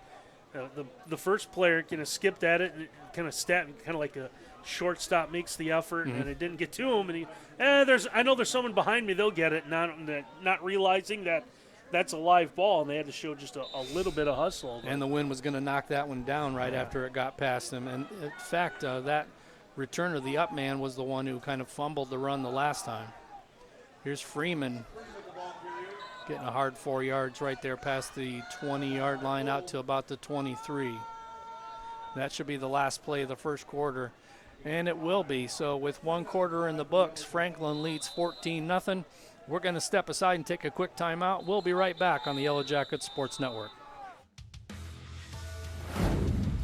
the first player kind of skipped at it and kind of like a shortstop makes the effort, and it didn't get to him. And I know there's someone behind me, they'll get it, not realizing that that's a live ball, and they had to show just a little bit of hustle. And the wind was going to knock that one down right after it got past him. And in fact, that returner, the up man, was the one who kind of fumbled the run the last time. Here's Freeman getting a hard 4 yards right there past the 20-yard line out to about the 23. That should be the last play of the first quarter. And it will be. So with 1 quarter in the books, Franklin leads 14-0. We're going to step aside and take a quick timeout. We'll be right back on the Yellow Jackets Sports Network.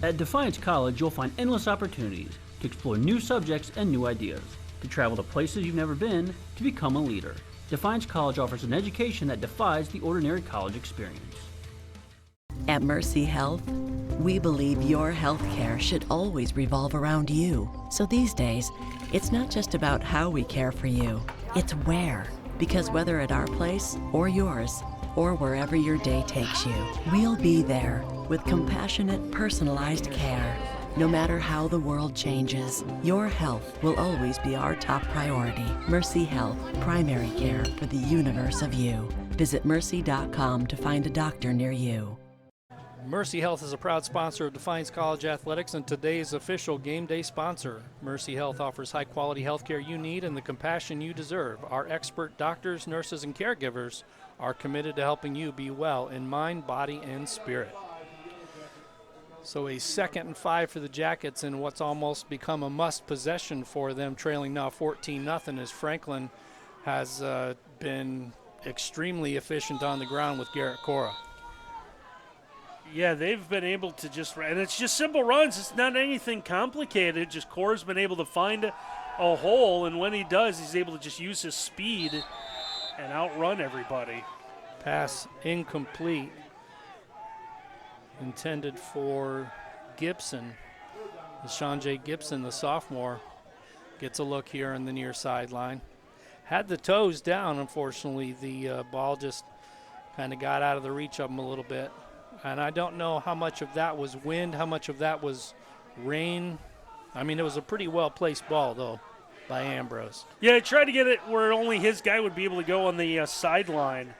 At Defiance College, you'll find endless opportunities to explore new subjects and new ideas, to travel to places you've never been, to become a leader. Defiance College offers an education that defies the ordinary college experience. At Mercy Health, we believe your health care should always revolve around you. So these days, it's not just about how we care for you, it's where. Because whether at our place or yours, or wherever your day takes you, we'll be there with compassionate, personalized care. No matter how the world changes, your health will always be our top priority. Mercy Health, primary care for the universe of you. Visit mercy.com to find a doctor near you. Mercy Health is a proud sponsor of Defiance College Athletics and today's official game day sponsor. Mercy Health offers high-quality health care you need and the compassion you deserve. Our expert doctors, nurses, and caregivers are committed to helping you be well in mind, body, and spirit. So a 2nd and 5 for the Jackets in what's almost become a must possession for them, trailing now 14-0 as Franklin has been extremely efficient on the ground with Garrett Cora. Yeah, they've been able to and it's just simple runs. It's not anything complicated. Just Cora's been able to find a hole, and when he does, he's able to just use his speed and outrun everybody. Pass incomplete. Intended for Gibson. Sean J. Gibson, the sophomore, gets a look here on the near sideline. Had the toes down, unfortunately. The ball just kind of got out of the reach of him a little bit. And I don't know how much of that was wind, how much of that was rain. I mean, it was a pretty well-placed ball, though, by Ambrose. Yeah, he tried to get it where only his guy would be able to go on the sideline.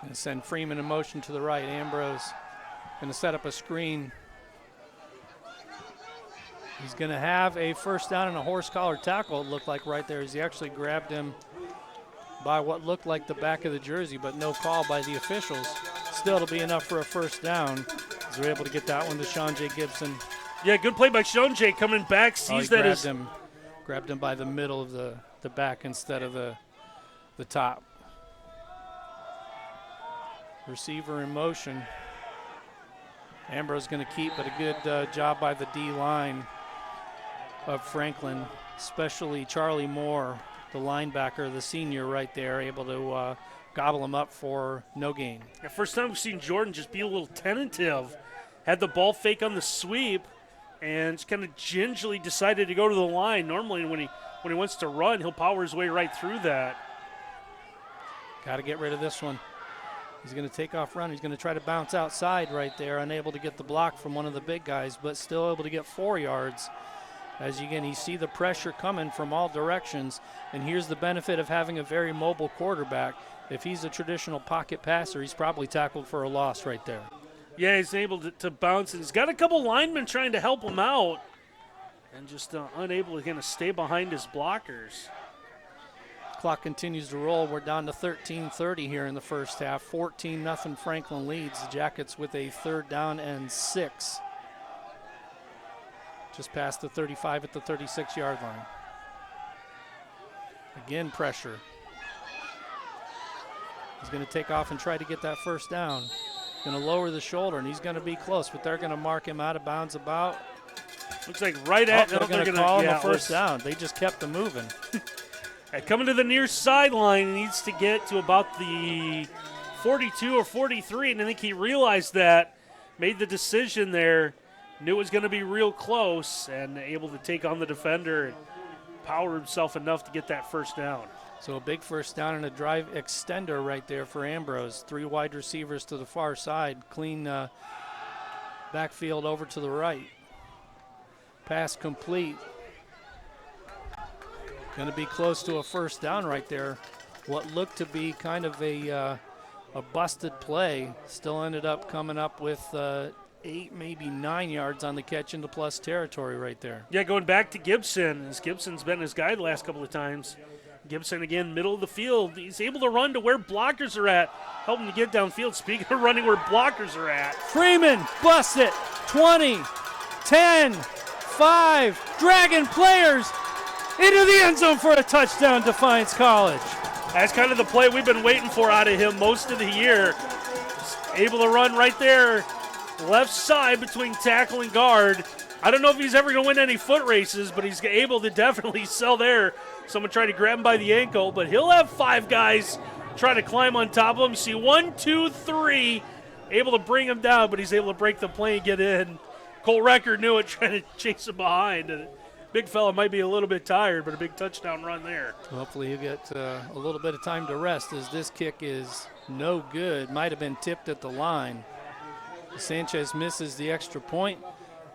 And send Freeman in motion to the right. Ambrose going to set up a screen. He's going to have a first down and a horse collar tackle, it looked like right there, as he actually grabbed him by what looked like the back of the jersey, but no call by the officials. Still, it'll be enough for a first down, as we're able to get that one to Sean J. Gibson. Yeah, good play by Sean J. coming back, sees that grabbed him by the middle of the back instead of the top. Receiver in motion. Ambrose going to keep, but a good job by the D-line of Franklin, especially Charlie Moore, the linebacker, the senior right there, able to gobble him up for no gain. The first time we've seen Jordan just be a little tentative. Had the ball fake on the sweep and just kind of gingerly decided to go to the line. Normally when he wants to run, he'll power his way right through that. Got to get rid of this one. He's going to take off run. He's going to try to bounce outside right there, unable to get the block from one of the big guys, but still able to get 4 yards. As you see the pressure coming from all directions, and here's the benefit of having a very mobile quarterback. If he's a traditional pocket passer, he's probably tackled for a loss right there. Yeah, he's able to bounce, and he's got a couple linemen trying to help him out, and just unable to kind of stay behind his blockers. Clock continues to roll. We're down to 13:30 here in the first half. 14-0 Franklin leads. The Jackets with a 3rd down and 6. Just past the 35 at the 36-yard line. Again, pressure. He's going to take off and try to get that first down. Going to lower the shoulder, and he's going to be close, but they're going to mark him out of bounds about. Looks like right at. They're going to call him a first down. They just kept him moving. Coming to the near sideline, he needs to get to about the 42 or 43, and I think he realized that, made the decision there, knew it was going to be real close, and able to take on the defender and power himself enough to get that first down. So a big first down and a drive extender right there for Ambrose. 3 wide receivers to the far side. Clean backfield over to the right. Pass complete. Going to be close to a first down right there. What looked to be kind of a busted play still ended up coming up with 8, maybe 9 yards on the catch into plus territory right there. Yeah, going back to Gibson, as Gibson's been his guy the last couple of times. Gibson again, middle of the field. He's able to run to where blockers are at, help him to get downfield. Speaking of running where blockers are at. Freeman busts it. 20, 10, 5. Dragon players into the end zone for a touchdown, Defiance College. That's kind of the play we've been waiting for out of him most of the year. Just able to run right there, left side between tackle and guard. I don't know if he's ever going to win any foot races, but he's able to definitely sell there. Someone tried to grab him by the ankle, but he'll have 5 guys trying to climb on top of him. You see 1, 2, 3, able to bring him down, but he's able to break the play and get in. Cole Recker knew it, trying to chase him behind. Big fella might be a little bit tired, but a big touchdown run there. Hopefully he'll get a little bit of time to rest, as this kick is no good. Might have been tipped at the line. Sanchez misses the extra point,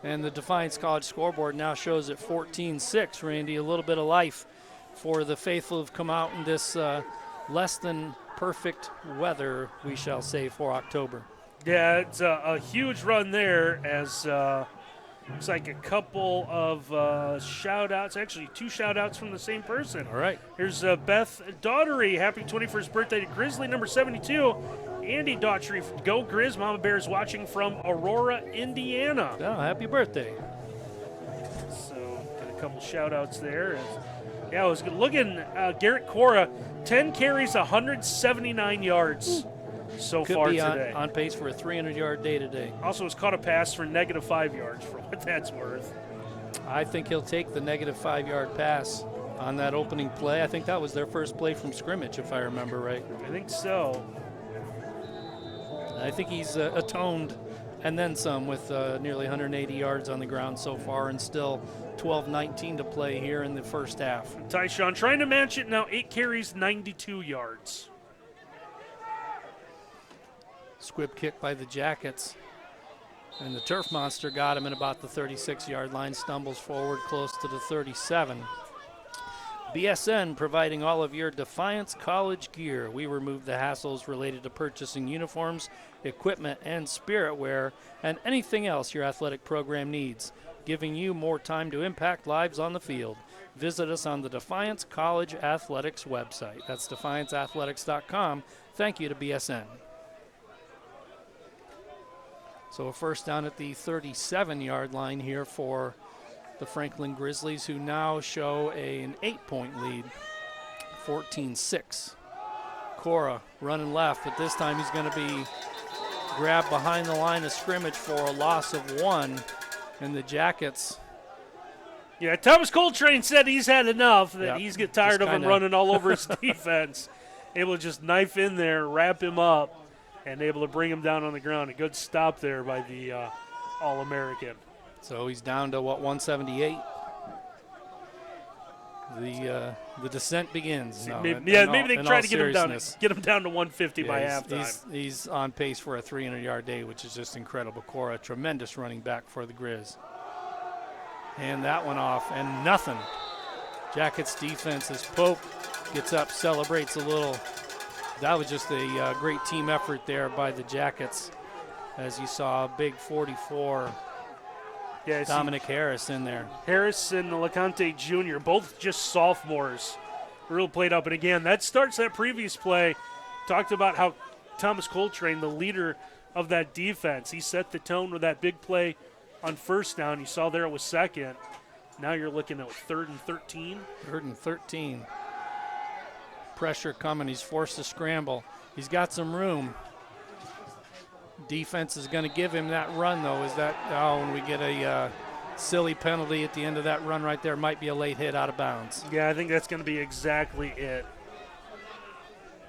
and the Defiance College scoreboard now shows it 14-6. Randy, a little bit of life for the faithful who've come out in this less than perfect weather, we shall say, for October. Yeah, it's a huge run there, as looks like a couple of shout-outs, actually 2 shout-outs from the same person. All right. Here's Beth Daughtery. Happy 21st birthday to Grizzly number 72. Andy Daughtery, go Grizz. Mama Bear's watching from Aurora, Indiana. Oh, happy birthday. So, got a couple shout-outs there. Yeah, I was looking, Garrett Cora, 10 carries, 179 yards so Could far be today. on pace for a 300-yard day today. Also has caught a pass for -5 yards, for what that's worth. I think he'll take the -5-yard pass on that opening play. I think that was their first play from scrimmage, if I remember right. I think so. I think he's atoned and then some with nearly 180 yards on the ground so far, and still 12-19 to play here in the first half. Tyshawn trying to match it now, 8 carries, 92 yards. Squib kick by the Jackets. And the Turf Monster got him at about the 36-yard line, stumbles forward close to the 37. BSN providing all of your Defiance College gear. We remove the hassles related to purchasing uniforms, equipment, and spirit wear, and anything else your athletic program needs, giving you more time to impact lives on the field. Visit us on the Defiance College Athletics website. That's defianceathletics.com. Thank you to BSN. So a first down at the 37-yard line here for the Franklin Grizzlies, who now show an 8-point lead, 14-6. Cora running left, but this time he's going to be grabbed behind the line of scrimmage for a loss of 1. And the Jackets. Yeah, Thomas Coltrane said he's had enough, that Yep. he's get tired Just of him kinda running all over his defense. Able to just knife in there, wrap him up, and able to bring him down on the ground. A good stop there by the All-American. So he's down to, 178? The descent begins. No, Maybe they in try all to get him seriousness. down to 150 by Yeah, halftime. he's on pace for a 300-yard day, which is just incredible. Cora, tremendous running back for the Grizz. Hand that one off, and nothing. Jackets defense as Pope gets up, celebrates a little. That was just a great team effort there by the Jackets, as you saw a big 44 Yeah, Dominic Harris in there. Harris and LeConte Jr., both just sophomores, real played up. And again, that starts that previous play. Talked about how Thomas Coltrane, the leader of that defense, he set the tone with that big play on first down. You saw there it was second. Now you're looking at 3rd and 13. 3rd and 13. Pressure coming. He's forced to scramble. He's got some room. Defense is going to give him that run, though. When we get a silly penalty at the end of that run right there, might be a late hit out of bounds. Yeah, I think that's going to be exactly it.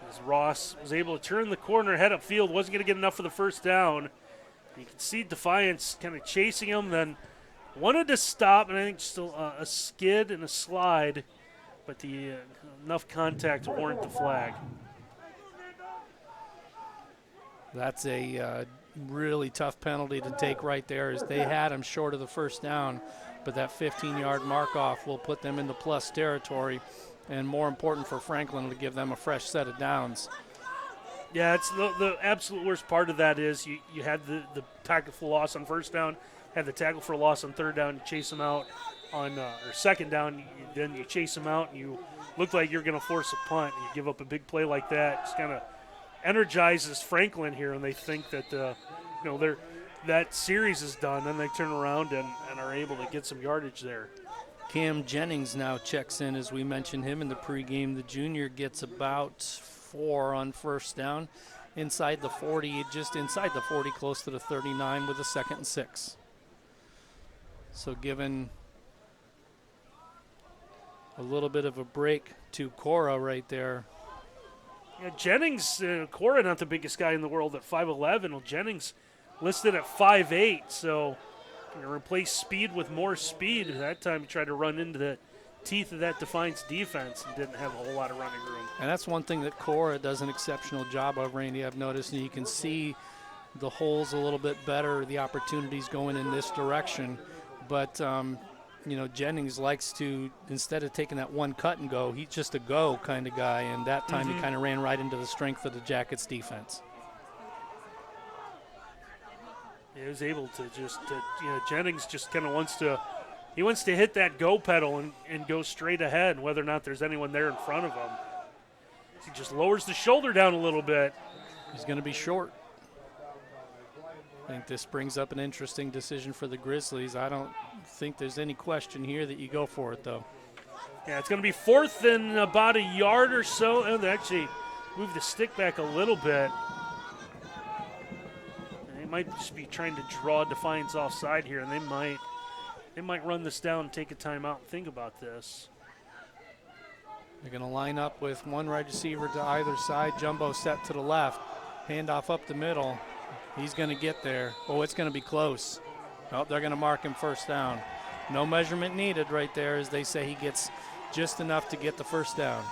As Ross was able to turn the corner, head upfield, wasn't going to get enough for the first down. You can see Defiance kind of chasing him, then wanted to stop, and I think still a skid and a slide, but enough contact to warrant the flag. That's a really tough penalty to take right there, as they had him short of the first down, but that 15-yard mark-off will put them into plus territory, and more important for Franklin, to give them a fresh set of downs. Yeah, it's the absolute worst part of that is you had the tackle for loss on first down, had the tackle for loss on third down, you chase them out on or second down, then you chase them out, and you look like you're going to force a punt, and you give up a big play like that. Just kind of energizes Franklin here, and they think that that series is done, and they turn around and are able to get some yardage there. Cam Jennings now checks in, as we mentioned him in the pregame. The junior gets about 4 on first down. Inside the 40, just inside the 40, close to the 39 with a 2nd and 6. So given a little bit of a break to Cora right there. Yeah, Jennings, Cora not the biggest guy in the world at 5'11". Well, Jennings listed at 5'8", so going to replace speed with more speed. That time he tried to run into the teeth of that Defiance defense and didn't have a whole lot of running room. And that's one thing that Cora does an exceptional job of, Randy, I've noticed. And you can see the holes a little bit better, the opportunities going in this direction. But, Jennings likes to, instead of taking that one cut and go, he's just a go kind of guy. And that time he kind of ran right into the strength of the Jackets defense. He was able to just, Jennings just kind of wants to hit that go pedal and go straight ahead, whether or not there's anyone there in front of him. He just lowers the shoulder down a little bit. He's going to be short. I think this brings up an interesting decision for the Grizzlies. I don't think there's any question here that you go for it, though. Yeah, it's going to be 4th and about a yard or so. And they actually move the stick back a little bit. They might just be trying to draw Defiance offside here, and they might run this down and take a timeout and think about this. They're going to line up with one wide receiver to either side. Jumbo set to the left. Handoff up the middle. He's going to get there. Oh, it's going to be close. Oh, they're going to mark him first down. No measurement needed right there, as they say he gets just enough to get the first down.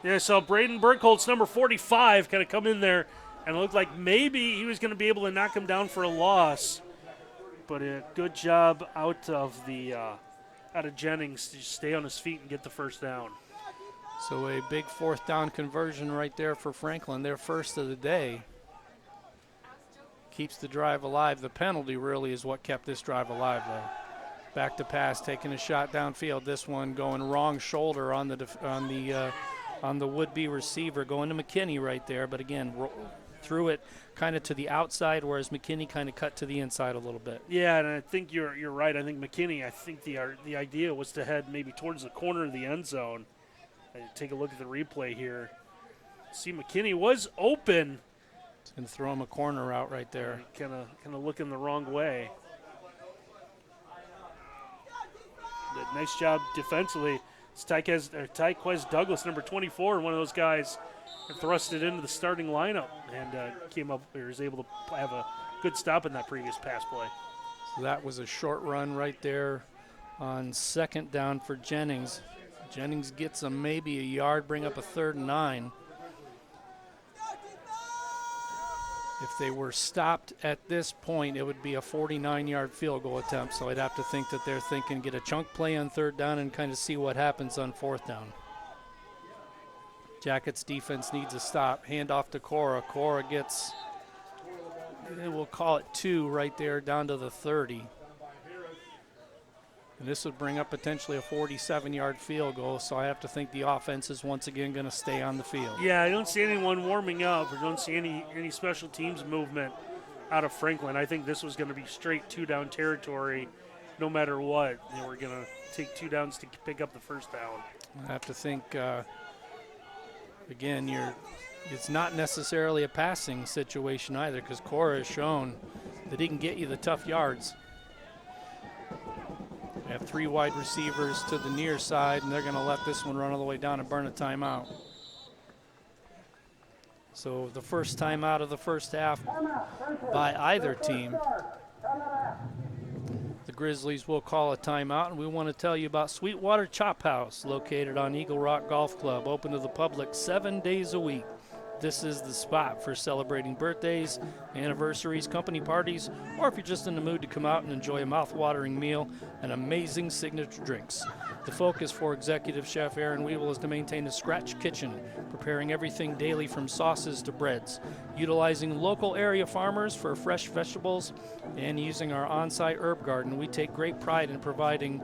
Yeah, so Braden Burkholtz, number 45, kind of come in there, and it looked like maybe he was going to be able to knock him down for a loss. But a good job out of Jennings to stay on his feet and get the first down. So a big 4th down conversion right there for Franklin, their first of the day. Keeps the drive alive. The penalty really is what kept this drive alive, though. Back to pass, taking a shot downfield. This one going wrong shoulder on the would-be receiver, going to McKinney right there. But again, threw it kind of to the outside, whereas McKinney kind of cut to the inside a little bit. Yeah, and I think you're right. I think McKinney. I think the idea was to head maybe towards the corner of the end zone. Take a look at the replay here. See, McKinney was open. It's going to throw him a corner route right there. Kind of looking the wrong way. Nice job defensively. It's Tyquez Douglas, number 24, and one of those guys thrust it into the starting lineup and was able to have a good stop in that previous pass play. So that was a short run right there on 2nd down for Jennings. Jennings gets him maybe a yard, bring up a 3rd and 9. If they were stopped at this point, it would be a 49-yard field goal attempt. So I'd have to think that they're thinking get a chunk play on 3rd down and kind of see what happens on 4th down. Jackets defense needs a stop. Hand off to Cora. Cora gets, we'll call it 2 right there down to the 30. And this would bring up potentially a 47-yard field goal, so I have to think the offense is once again going to stay on the field. Yeah, I don't see anyone warming up or don't see any special teams movement out of Franklin. I think this was going to be straight 2-down territory no matter what. They were going to take 2 downs to pick up the first down. I have to think, again, it's not necessarily a passing situation either, because Cora has shown that he can get you the tough yards. They have 3 wide receivers to the near side, and they're going to let this one run all the way down and burn a timeout. So the first timeout of the first half by either team. The Grizzlies will call a timeout, and we want to tell you about Sweetwater Chop House, located on Eagle Rock Golf Club, open to the public 7 days a week. This is the spot for celebrating birthdays, anniversaries, company parties, or if you're just in the mood to come out and enjoy a mouth-watering meal and amazing signature drinks. The focus for Executive Chef Aaron Weevil is to maintain a scratch kitchen, preparing everything daily from sauces to breads, utilizing local area farmers for fresh vegetables, and using our on-site herb garden. We take great pride in providing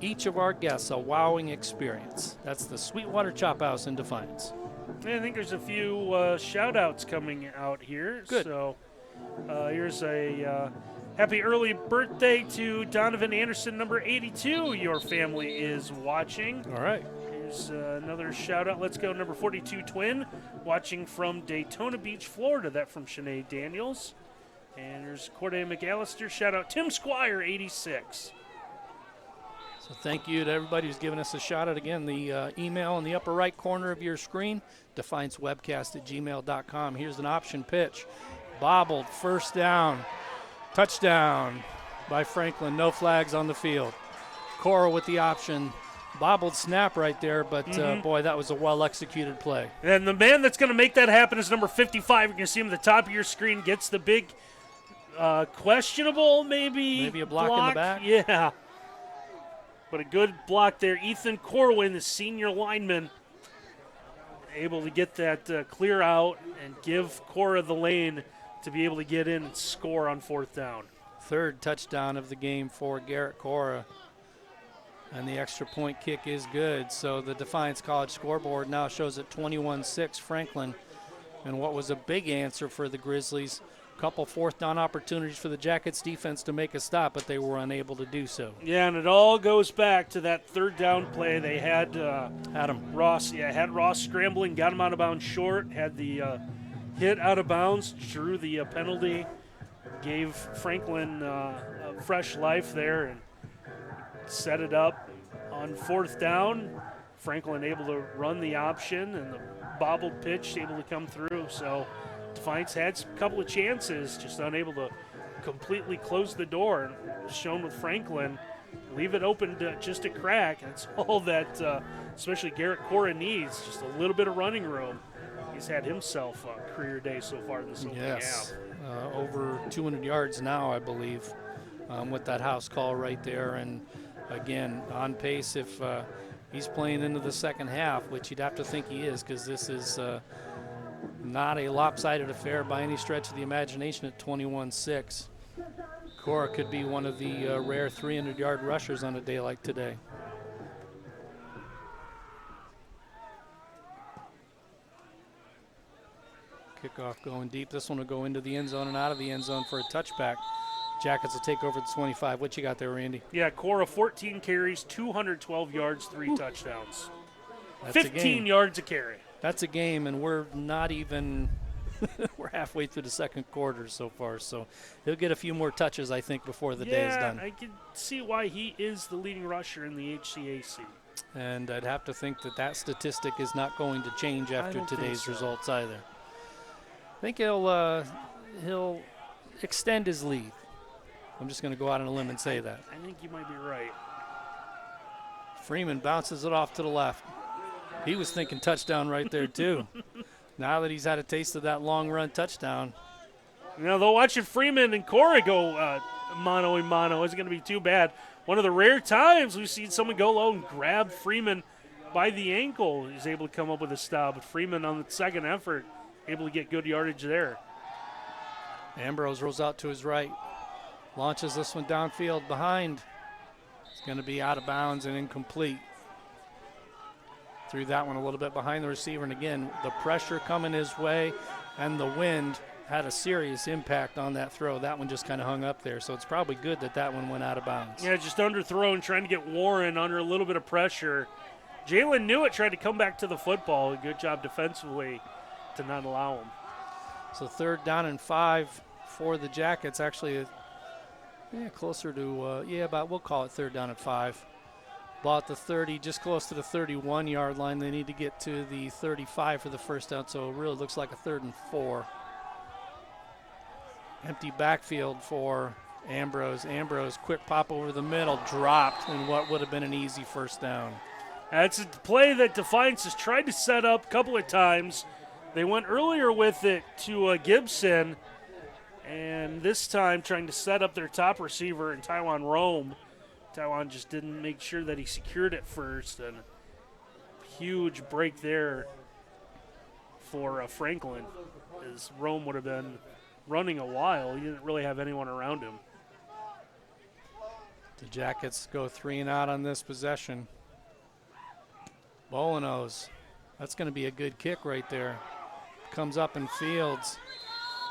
each of our guests a wowing experience. That's the Sweetwater Chop House in Defiance. I think there's a few shout-outs coming out here. Good. So here's a Happy early birthday to Donovan Anderson, number 82. Your family is watching. All right. Here's another shout out. Let's go, number 42 twin, watching from Daytona Beach, Florida. That from Shanae Daniels. And there's Corday McAllister. Shout out Tim Squire, 86. So thank you to everybody who's given us a shout out. Again, the email in the upper right corner of your screen, defiancewebcast@gmail.com. Here's an option pitch. Bobbled, first down. Touchdown by Franklin. No flags on the field. Cora with the option. Bobbled snap right there, but boy, that was a well-executed play. And the man that's going to make that happen is number 55. You can see him at the top of your screen. Gets the big questionable, maybe a block in the back? Yeah. But a good block there. Ethan Corwin, the senior lineman, able to get that clear out and give Cora the lane to be able to get in and score on fourth down. Third touchdown of the game for Garrett Cora. And the extra point kick is good. So the Defiance College scoreboard now shows it 21-6 Franklin. And what was a big answer for the Grizzlies, a couple fourth down opportunities for the Jackets defense to make a stop, but they were unable to do so. Yeah, and it all goes back to that third down play. They had Ross scrambling, got him out of bounds short, had the hit out of bounds, drew the penalty, gave Franklin a fresh life there, and set it up on fourth down. Franklin able to run the option, and the bobbled pitch able to come through. So Defiance had a couple of chances, just unable to completely close the door. And shown with Franklin, leave it open to just a crack. That's all that especially Garrett Cora needs, just a little bit of running room. He's had himself a career day so far this opening half. Over 200 yards now, I believe, with that house call right there. And again, on pace if he's playing into the second half, which you'd have to think he is, because this is not a lopsided affair by any stretch of the imagination at 21-6. Cora could be one of the rare 300-yard rushers on a day like today. Kickoff going deep. This one will go into the end zone and out of the end zone for a touchback. Jackets will take over the 25. What you got there, Randy? Yeah, Cora 14 carries, 212 yards, 3 touchdowns. That's 15 yards a carry. That's a game, and we're not even we're halfway through the second quarter so far. So he'll get a few more touches, I think, before the day is done. I can see why he is the leading rusher in the HCAC. And I'd have to think that statistic is not going to change after today's results either. I think he'll extend his lead. I'm just going to go out on a limb and say that. I think you might be right. Freeman bounces it off to the left. He was thinking touchdown right there, too. Now that he's had a taste of that long run touchdown. Now, though, watching Freeman and Cora go mano-a-mano isn't going to be too bad. One of the rare times we've seen someone go low and grab Freeman by the ankle. He's able to come up with a stop. But Freeman on the second effort, able to get good yardage there. Ambrose rolls out to his right. Launches this one downfield behind. It's going to be out of bounds and incomplete. Threw that one a little bit behind the receiver. And again, the pressure coming his way and the wind had a serious impact on that throw. That one just kind of hung up there. So it's probably good that one went out of bounds. Yeah, just underthrown, trying to get Warren under a little bit of pressure. Jalen Newitt tried to come back to the football. Good job defensively to not allow him. So 3rd down and 5 for the Jackets. Actually, closer to, we'll call it 3rd down and 5. About the 30, just close to the 31-yard line. They need to get to the 35 for the first down, so it really looks like a 3rd and 4. Empty backfield for Ambrose. Ambrose, quick pop over the middle, dropped in what would have been an easy first down. That's a play that Defiance has tried to set up a couple of times. They went earlier with it to Gibson, and this time trying to set up their top receiver in Taiwan Rome. Taiwan just didn't make sure that he secured it first, and huge break there for Franklin, as Rome would have been running a while. He didn't really have anyone around him. The Jackets go 3 and out on this possession. Bolanos, that's going to be a good kick right there. Comes up and fields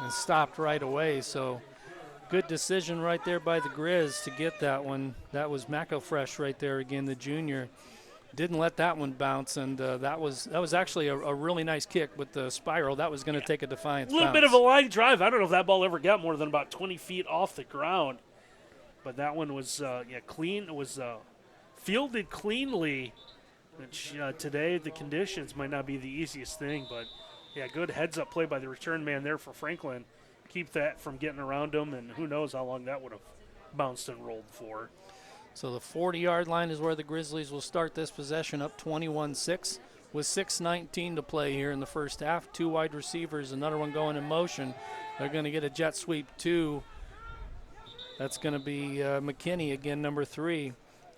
and stopped right away. So Good decision right there by the Grizz to get that one. That was McElfresh right there again, the junior. Didn't let that one bounce, and that was actually a really nice kick with the spiral. That was going to take a Defiance A little bounce. bit of a line drive. I don't know if that ball ever got more than about 20 feet off the ground. But that one was clean. It was fielded cleanly, which today the conditions might not be the easiest thing. But, yeah, good heads-up play by the return man there for Franklin. Keep that from getting around him, and who knows how long that would have bounced and rolled for. So the 40-yard line is where the Grizzlies will start this possession, up 21-6 with 6:19 to play here in the first half. 2 wide receivers, another one going in motion. They're going to get a jet sweep 2. That's going to be McKinney again, number 3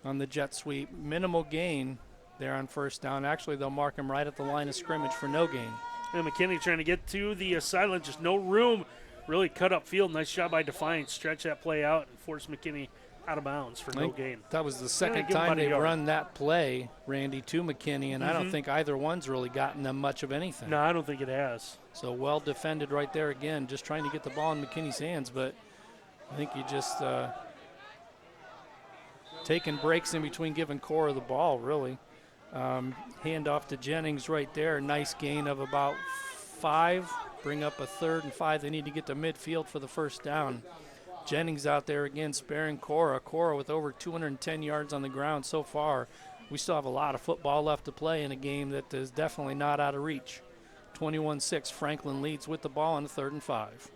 on the jet sweep. Minimal gain there on first down. Actually, they'll mark him right at the line of scrimmage for no gain. And McKinney trying to get to the sideline, just no room. Really cut up field. Nice job by Defiance. Stretch that play out and force McKinney out of bounds for no gain. That was the second give him time about a they've yard. run that play, Randy, to McKinney, and I don't think either one's really gotten them much of anything. No, I don't think it has. So well defended right there again, just trying to get the ball in McKinney's hands, but I think you just taking breaks in between giving Cora the ball, really. Hand off to Jennings right there. Nice gain of about 5. Bring up a 3rd and 5. They need to get to midfield for the first down. Jennings out there again sparing Cora. Cora with over 210 yards on the ground so far. We still have a lot of football left to play in a game that is definitely not out of reach. 21-6, Franklin leads with the ball on the 3rd and 5.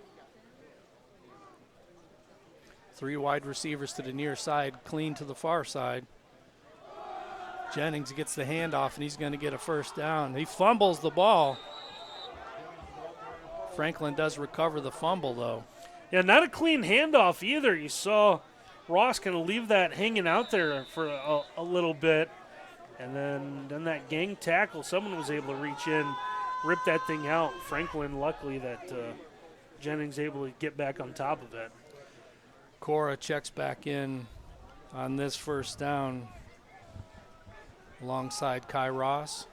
3 wide receivers to the near side, clean to the far side. Jennings gets the handoff, and he's going to get a first down. He fumbles the ball. Franklin does recover the fumble, though. Yeah, not a clean handoff either. You saw Ross kind of leave that hanging out there for a little bit. And then that gang tackle, someone was able to reach in, rip that thing out. Franklin, luckily that Jennings able to get back on top of it. Cora checks back in on this first down alongside Kai Ross.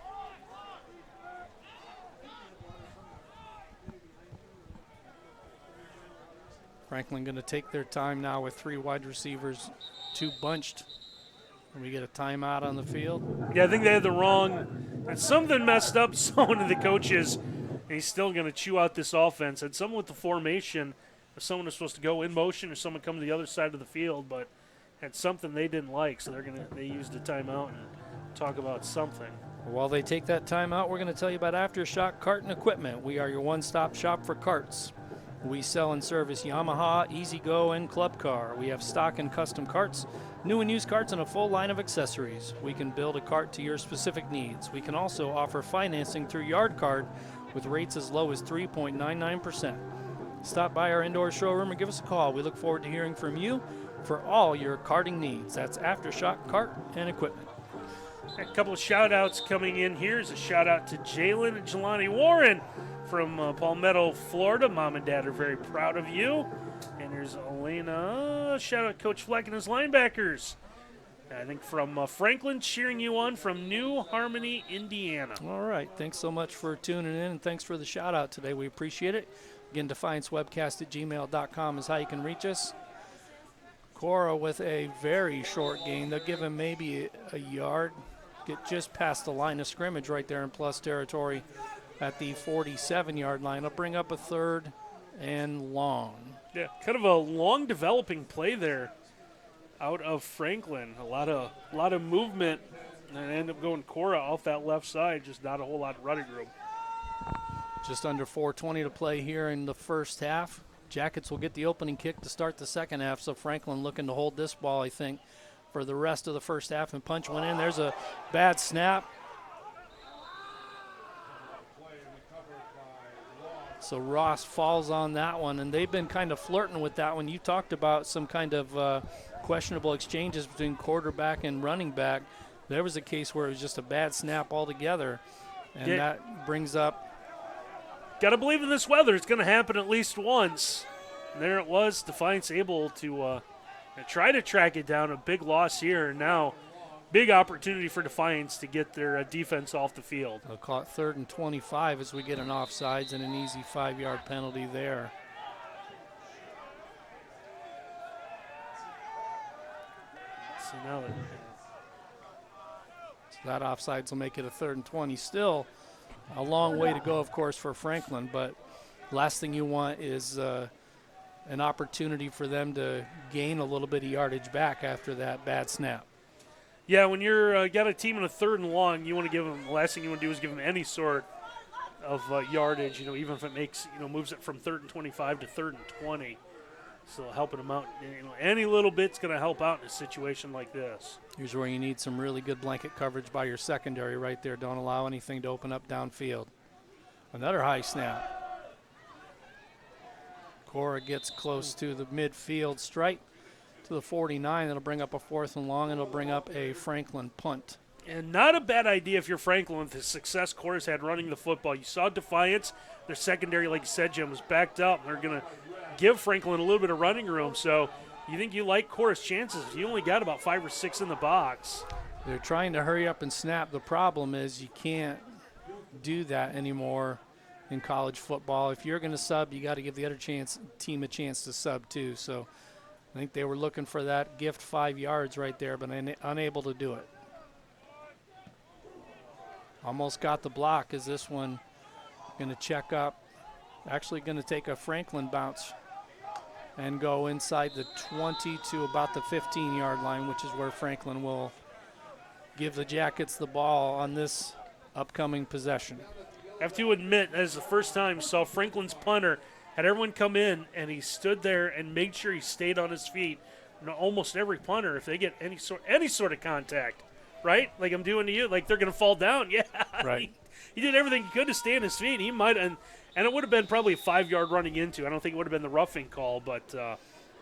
Franklin going to take their time now with 3 wide receivers, 2 bunched. And we get a timeout on the field. Yeah, I think they had the wrong. And something messed up. Someone of the coaches, and he's still going to chew out this offense. And someone with the formation, if someone is supposed to go in motion or someone come to the other side of the field, but had something they didn't like, so they used a timeout and talk about something. While they take that timeout, we're going to tell you about Aftershock Cart and Equipment. We are your one-stop shop for carts. We sell and service Yamaha, E-Z-Go, and Club Car. We have stock and custom carts, new and used carts, and a full line of accessories. We can build a cart to your specific needs. We can also offer financing through Yard Card with rates as low as 3.99%. Stop by our indoor showroom or give us a call. We look forward to hearing from you for all your karting needs. That's Aftershock Cart and Equipment. A couple of shout-outs coming in here. Here's a shout-out to Jalen and Jelani Warren from Palmetto, Florida. Mom and Dad are very proud of you. And there's Elena. Shout-out Coach Fleck and his linebackers. I think from Franklin, cheering you on from New Harmony, Indiana. All right. Thanks so much for tuning in, and thanks for the shout-out today. We appreciate it. Again, defiancewebcast@gmail.com is how you can reach us. Cora with a very short gain. They'll give him maybe a yard. Get just past the line of scrimmage right there in plus territory at the 47-yard line. It'll bring up a 3rd and long. Yeah, kind of a long developing play there out of Franklin. A lot of movement, and end up going Cora off that left side. Just not a whole lot of running room. Just under 4:20 to play here in the first half. Jackets will get the opening kick to start the second half, so Franklin looking to hold this ball, I think, for the rest of the first half, and punch went in. There's a bad snap. So Ross falls on that one, and they've been kind of flirting with that one. You talked about some kind of questionable exchanges between quarterback and running back. There was a case where it was just a bad snap altogether, and that brings up. Got to believe in this weather. It's going to happen at least once. And there it was. Defiance able to try to track it down. A big loss here. And now big opportunity for Defiance to get their defense off the field. They'll call it 3rd and 25 as we get an offsides and an easy 5-yard penalty there. So now that, So that offsides will make it a 3rd and 20. Still a long way to go, of course, for Franklin, but last thing you want is an opportunity for them to gain a little bit of yardage back after that bad snap. yeah, when you're got a team in a 3rd and long, you want to give them, the last thing you want to do is give them any sort of yardage, even if it makes, moves it from 3rd and 25 to 3rd and 20. So helping them out, any little bit's going to help out in a situation like this. Here's where you need some really good blanket coverage by your secondary right there. Don't allow anything to open up downfield. Another high snap. Cora gets close to the midfield stripe to the 49. It'll bring up a 4th and long, and it'll bring up a Franklin punt. And not a bad idea if you're Franklin with the success Cora's had running the football. You saw Defiance, their secondary, like you said, Jim, was backed up. They're going to give Franklin a little bit of running room. So you think you like Cora's chances. You only got about 5 or 6 in the box. They're trying to hurry up and snap. The problem is you can't do that anymore in college football. If you're going to sub, you got to give the other team a chance to sub too. So I think they were looking for that gift 5 yards right there, but unable to do it. Almost got the block. Is this one going to check up? Actually going to take a Franklin bounce and go inside the 20 to about the 15-yard line, which is where Franklin will give the Jackets the ball on this upcoming possession. I have to admit, as the first time saw Franklin's punter, had everyone come in and he stood there and made sure he stayed on his feet. Almost every punter, if they get any sort of contact, right? Like I'm doing to you, like they're going to fall down. Yeah, Right. He did everything he could to stay on his feet. He might, and it would have been probably a 5-yard running into. I don't think it would have been the roughing call, but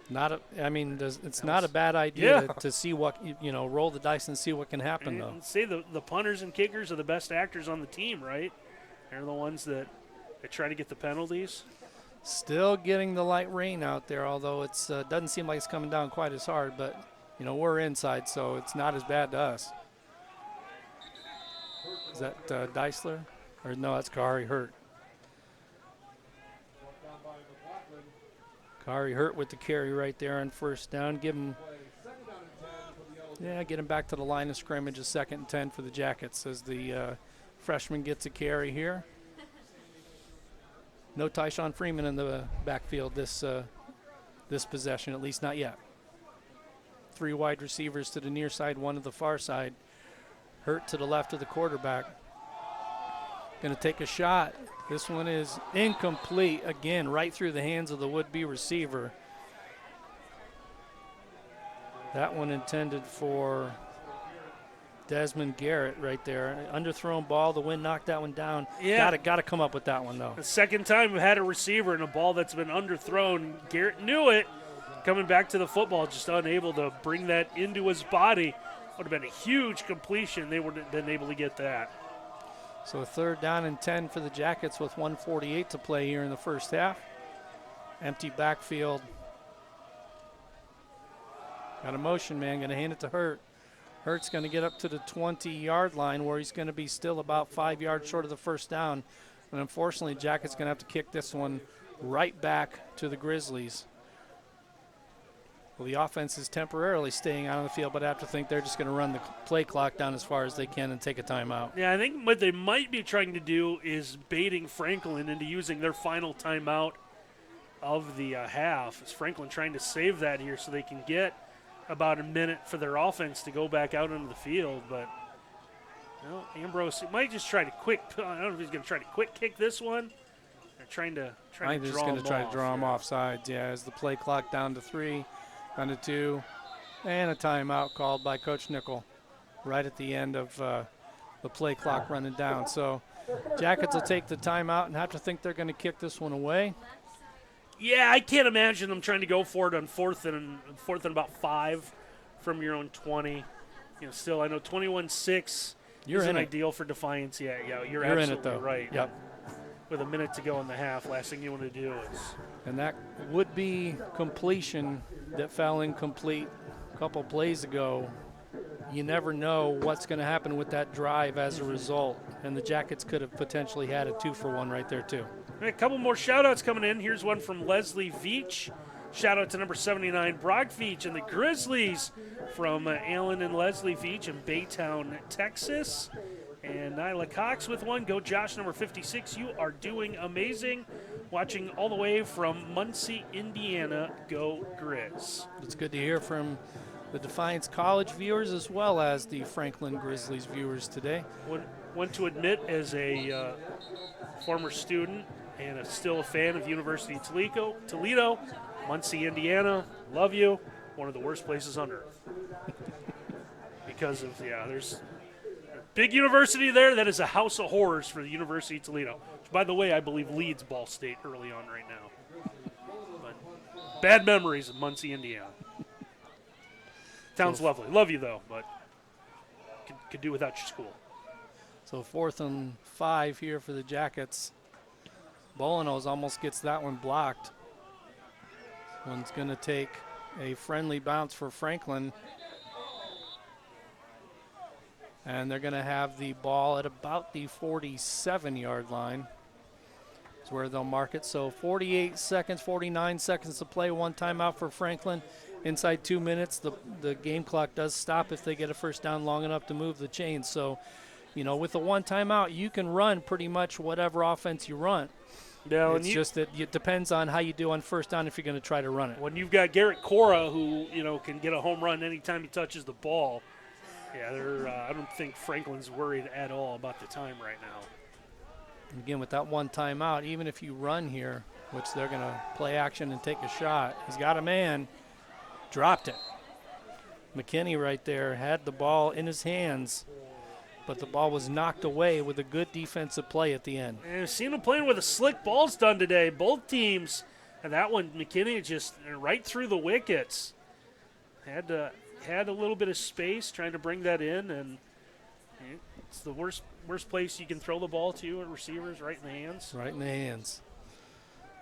it's not a bad idea to see what roll the dice and see what can happen though. Say the punters and kickers are the best actors on the team, right? They're the ones that try to get the penalties. Still getting the light rain out there, although it doesn't seem like it's coming down quite as hard. But we're inside, so it's not as bad to us. Is that Deisler? Or no, that's Kari Hurt. Kari Hurt with the carry right there on 1st down. Get him back to the line of scrimmage. A 2nd and 10 for the Jackets as the freshman gets a carry here. No Tyshawn Freeman in the backfield this possession, at least not yet. 3 wide receivers to the near side, 1 to the far side. Hurt to the left of the quarterback. Going to take a shot. This one is incomplete. Again, right through the hands of the would-be receiver. That one intended for Desmond Garrett right there. Underthrown ball. The wind knocked that one down. Yeah. Got to come up with that one, though. The second time we've had a receiver and a ball that's been underthrown. Garrett knew it. Coming back to the football, just unable to bring that into his body. Would have been a huge completion. They would have been able to get that. So 3rd down and 10 for the Jackets with 1:48 to play here in the first half. Empty backfield. Got a motion man. Going to hand it to Hurt. Hurt's going to get up to the 20-yard line where he's going to be still about 5 yards short of the 1st down. And unfortunately, Jackets going to have to kick this one right back to the Grizzlies. Well, the offense is temporarily staying out on the field, but I have to think they're just going to run the play clock down as far as they can and take a timeout. Yeah, I think what they might be trying to do is baiting Franklin into using their final timeout of the half. Is Franklin trying to save that here so they can get about a minute for their offense to go back out into the field? But Ambrose might just try to I don't know if he's going to try to quick kick this one. They're trying to I think they're just going to try to draw him off sides. Yeah, as the play clock down to 3. Down to 2, and a timeout called by Coach Nickel right at the end of the play clock running down. So Jackets will take the timeout and have to think they're going to kick this one away. Yeah, I can't imagine them trying to go for it on 4th and about 5 from your own 20. Still, I know 21-6 isn't ideal for Defiance. Yeah, you're absolutely in it, though. Right. Yep. With a minute to go in the half, last thing you want to do is. And that would be completion that fell incomplete a couple plays ago. You never know what's going to happen with that drive as a result. And the Jackets could have potentially had a 2-for-1 right there, too. A couple more shout-outs coming in. Here's one from Leslie Veach. Shout out to number 79, Brock Veach and the Grizzlies from Alan and Leslie Veach in Baytown, Texas. And Nyla Cox with one. Go Josh, number 56. You are doing amazing. Watching all the way from Muncie, Indiana. Go Grizz. It's good to hear from the Defiance College viewers as well as the Franklin Grizzlies viewers today. Want to admit, as a former student and still a fan of University of Toledo, Muncie, Indiana, love you. One of the worst places on earth. Because of, there's a big university there that is a house of horrors for the University of Toledo. Which, by the way, I believe leads Ball State early on right now. But bad memories of Muncie, Indiana. Town's lovely. Love you, though, but could do without your school. So 4th and 5 here for the Jackets. Bolanos almost gets that one blocked. One's going to take a friendly bounce for Franklin. And they're going to have the ball at about the 47-yard line. That's where they'll mark it. So 48 seconds, 49 seconds to play. One timeout for Franklin. Inside 2 minutes, the game clock does stop if they get a first down long enough to move the chains. So, with the one timeout, you can run pretty much whatever offense you run. No, it's just that it depends on how you do on first down if you're going to try to run it. When you've got Garrett Cora, who can get a home run anytime he touches the ball, I don't think Franklin's worried at all about the time right now. Again, with that one timeout, even if you run here, which they're going to play action and take a shot, he's got a man, dropped it. McKinney right there had the ball in his hands, but the ball was knocked away with a good defensive play at the end. And I've seen him playing with a slick ball's done today. Both teams, and that one, McKinney just right through the wickets. Had a little bit of space trying to bring that in, and it's the worst place you can throw the ball to at receivers, right in the hands. Right in the hands.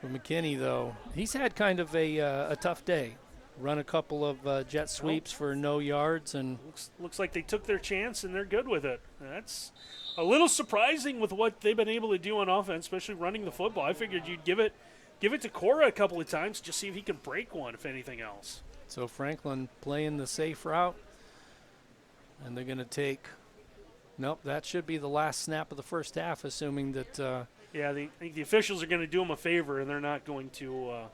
For McKinney, though, he's had kind of a tough day. Run a couple of jet sweeps for no yards, and looks like they took their chance and they're good with it. That's a little surprising with what they've been able to do on offense, especially running the football. I figured you'd give it to Cora a couple of times, just see if he can break one, if anything else. So Franklin playing the safe route, and they're going to take. Nope, that should be the last snap of the first half, assuming that. I think the officials are going to do them a favor, and they're not going to.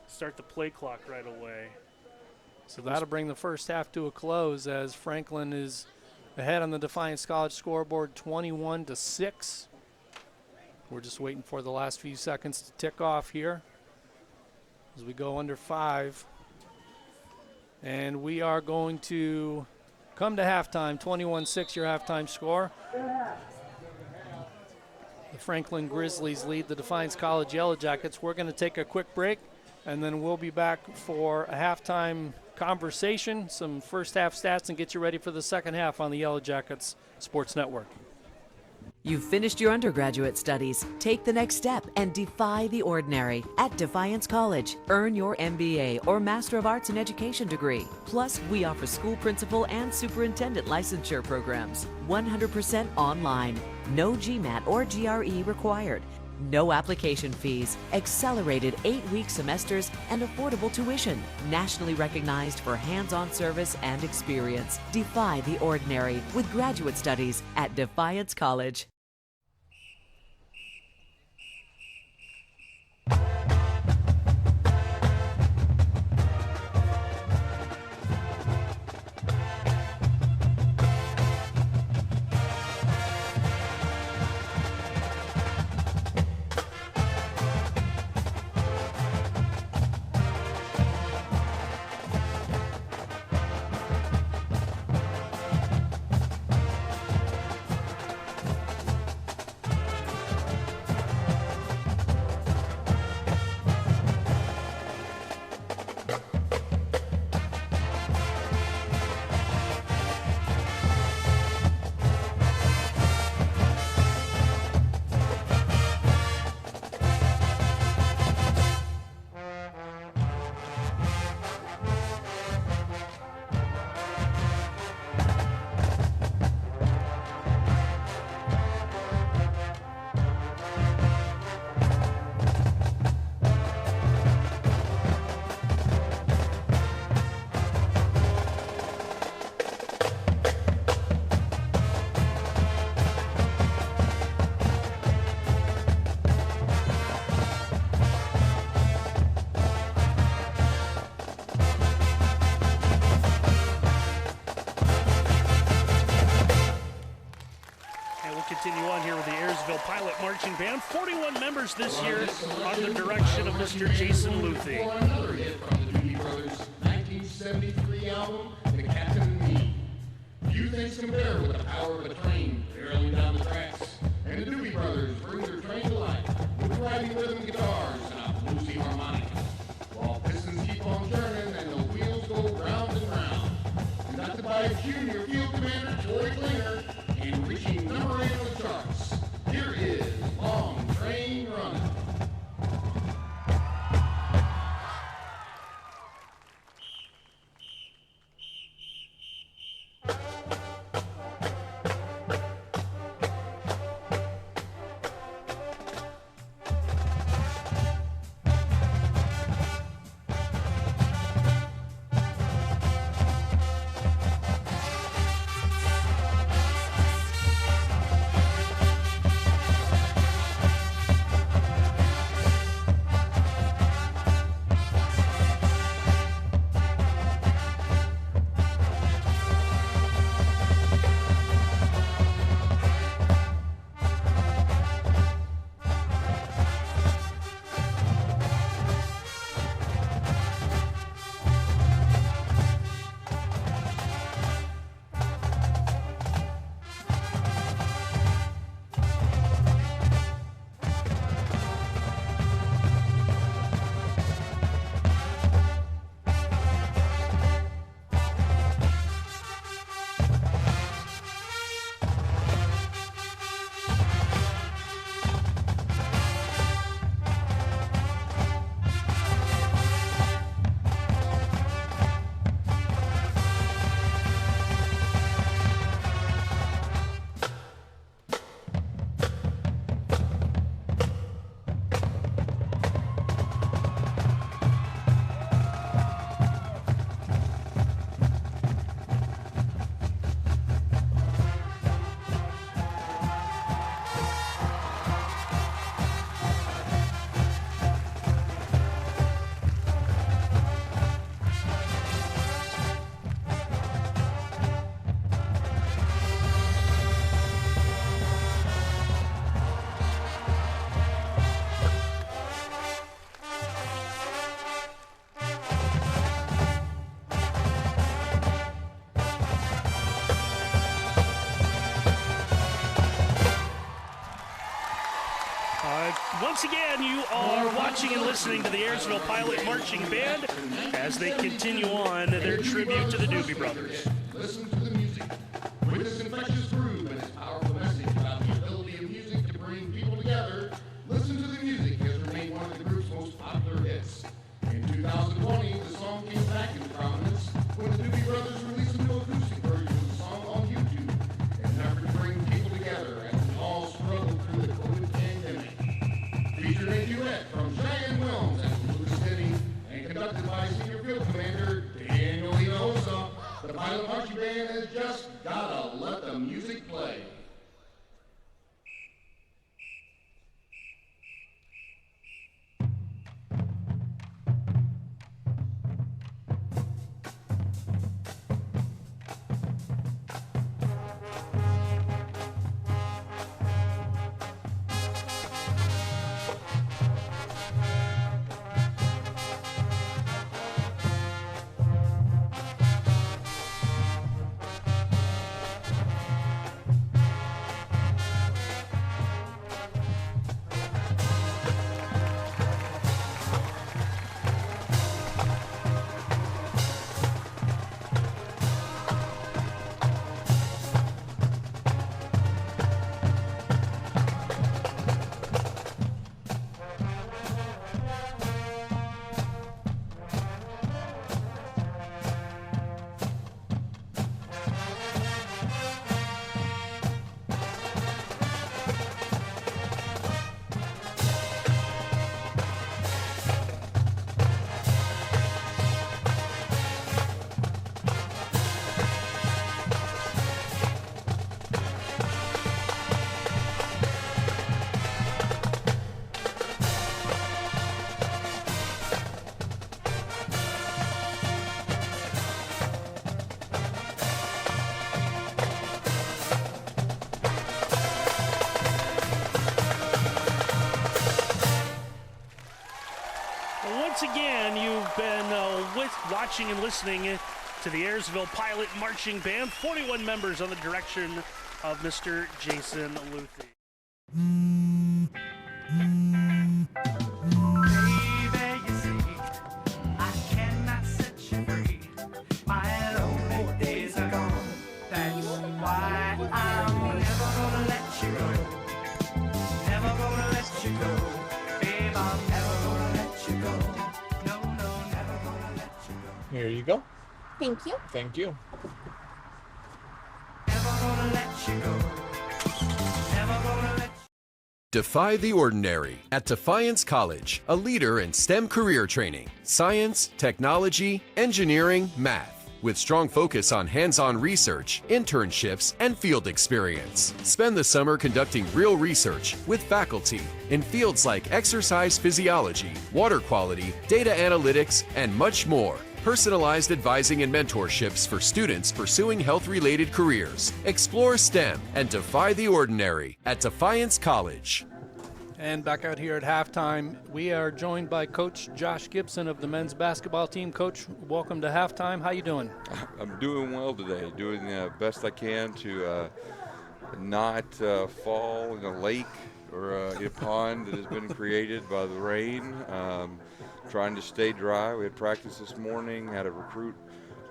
Start the play clock right away. So that'll bring the first half to a close as Franklin is ahead on the Defiance College scoreboard 21-6. We're just waiting for the last few seconds to tick off here as we go under 5. And we are going to come to halftime, 21-6 your halftime score. The Franklin Grizzlies lead the Defiance College Yellow Jackets. We're going to take a quick break, and then we'll be back for a halftime conversation, some first half stats, and get you ready for the second half on the Yellow Jackets Sports Network. You've finished your undergraduate studies. Take the next step and defy the ordinary at Defiance College. Earn your MBA or Master of Arts in Education degree. Plus, we offer school principal and superintendent licensure programs. 100% online. No GMAT or GRE required. No application fees, accelerated 8-week semesters, and affordable tuition. Nationally recognized for hands-on service and experience. Defy the ordinary with graduate studies at Defiance College. Airsville Pilot Marching Band, 41 members this year under the direction of Mr. Jason Luthi. Another hit from the Doobie Brothers' 1973 album, The Captain and Me. Few things compare with the power of a train barreling down the tracks. And the Doobie Brothers bring their train to life with riding rhythm guitars and a bluesy harmonica. While pistons keep on turning and the wheels go round and round. Conducted by Junior Field Commander Troy Klinger and reaching number 8 on the charts. Here is Long Train Running. Once again, you are watching and listening to the Airsville Pilot Marching Band as they continue on their tribute to the Doobie Brothers. Listen to the music. With its infectious groove and its powerful message about the ability of music to bring people together, Listen to the Music has remained one of the group's most popular hits. In 2020, the song came back into prominence when the Doobie Brothers released a new acoustic version of the song on YouTube in an effort to bring people together as we all struggled through the COVID pandemic. Featured a duet from Cheyenne Wilms and Lucas Denny and conducted by Senior Field Commander Daniel Hinojosa, the Pilot Marching Band has Once again, you've been watching and listening to the Ayersville Pilot Marching Band, 41 members on the direction of Mr. Jason Luthi. Baby, you see, I cannot set you free. My lonely days are gone. That's why I'm never gonna let you go. Never gonna let you go. Babe, I'm never gonna let you go. No, no, never gonna let you go. Here you go. Thank you. Thank you. Never gonna let you go. Never gonna let you go. Defy the ordinary at Defiance College, a leader in STEM career training, science, technology, engineering, math, with strong focus on hands-on research, internships, and field experience. Spend the summer conducting real research with faculty in fields like exercise physiology, water quality, data analytics, and much more. Personalized advising and mentorships for students pursuing health-related careers. Explore STEM and defy the ordinary at Defiance College. And back out here at halftime, we are joined by Coach Josh Gibson of the men's basketball team. Coach, welcome to halftime. How you doing? I'm doing well today, doing the best I can to not fall in a lake or a pond that has been created by the rain. Trying to stay dry. We had practice this morning, had a recruit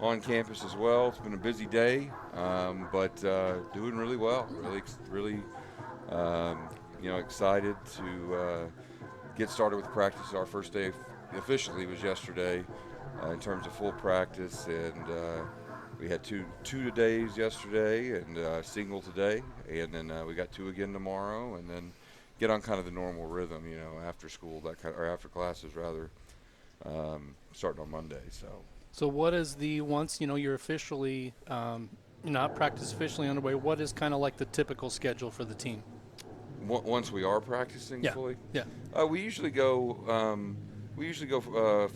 on campus as well. It's been a busy day, but doing really well. Really, excited to get started with practice. Our first day officially was yesterday in terms of full practice, and we had two days yesterday and a single today, and then we got two again tomorrow, and then get on kind of the normal rhythm, after school, or after classes rather. Starting on Monday. So what is once you're officially not practice officially underway, what is kind of like the typical schedule for the team? Once we are practicing fully, we usually go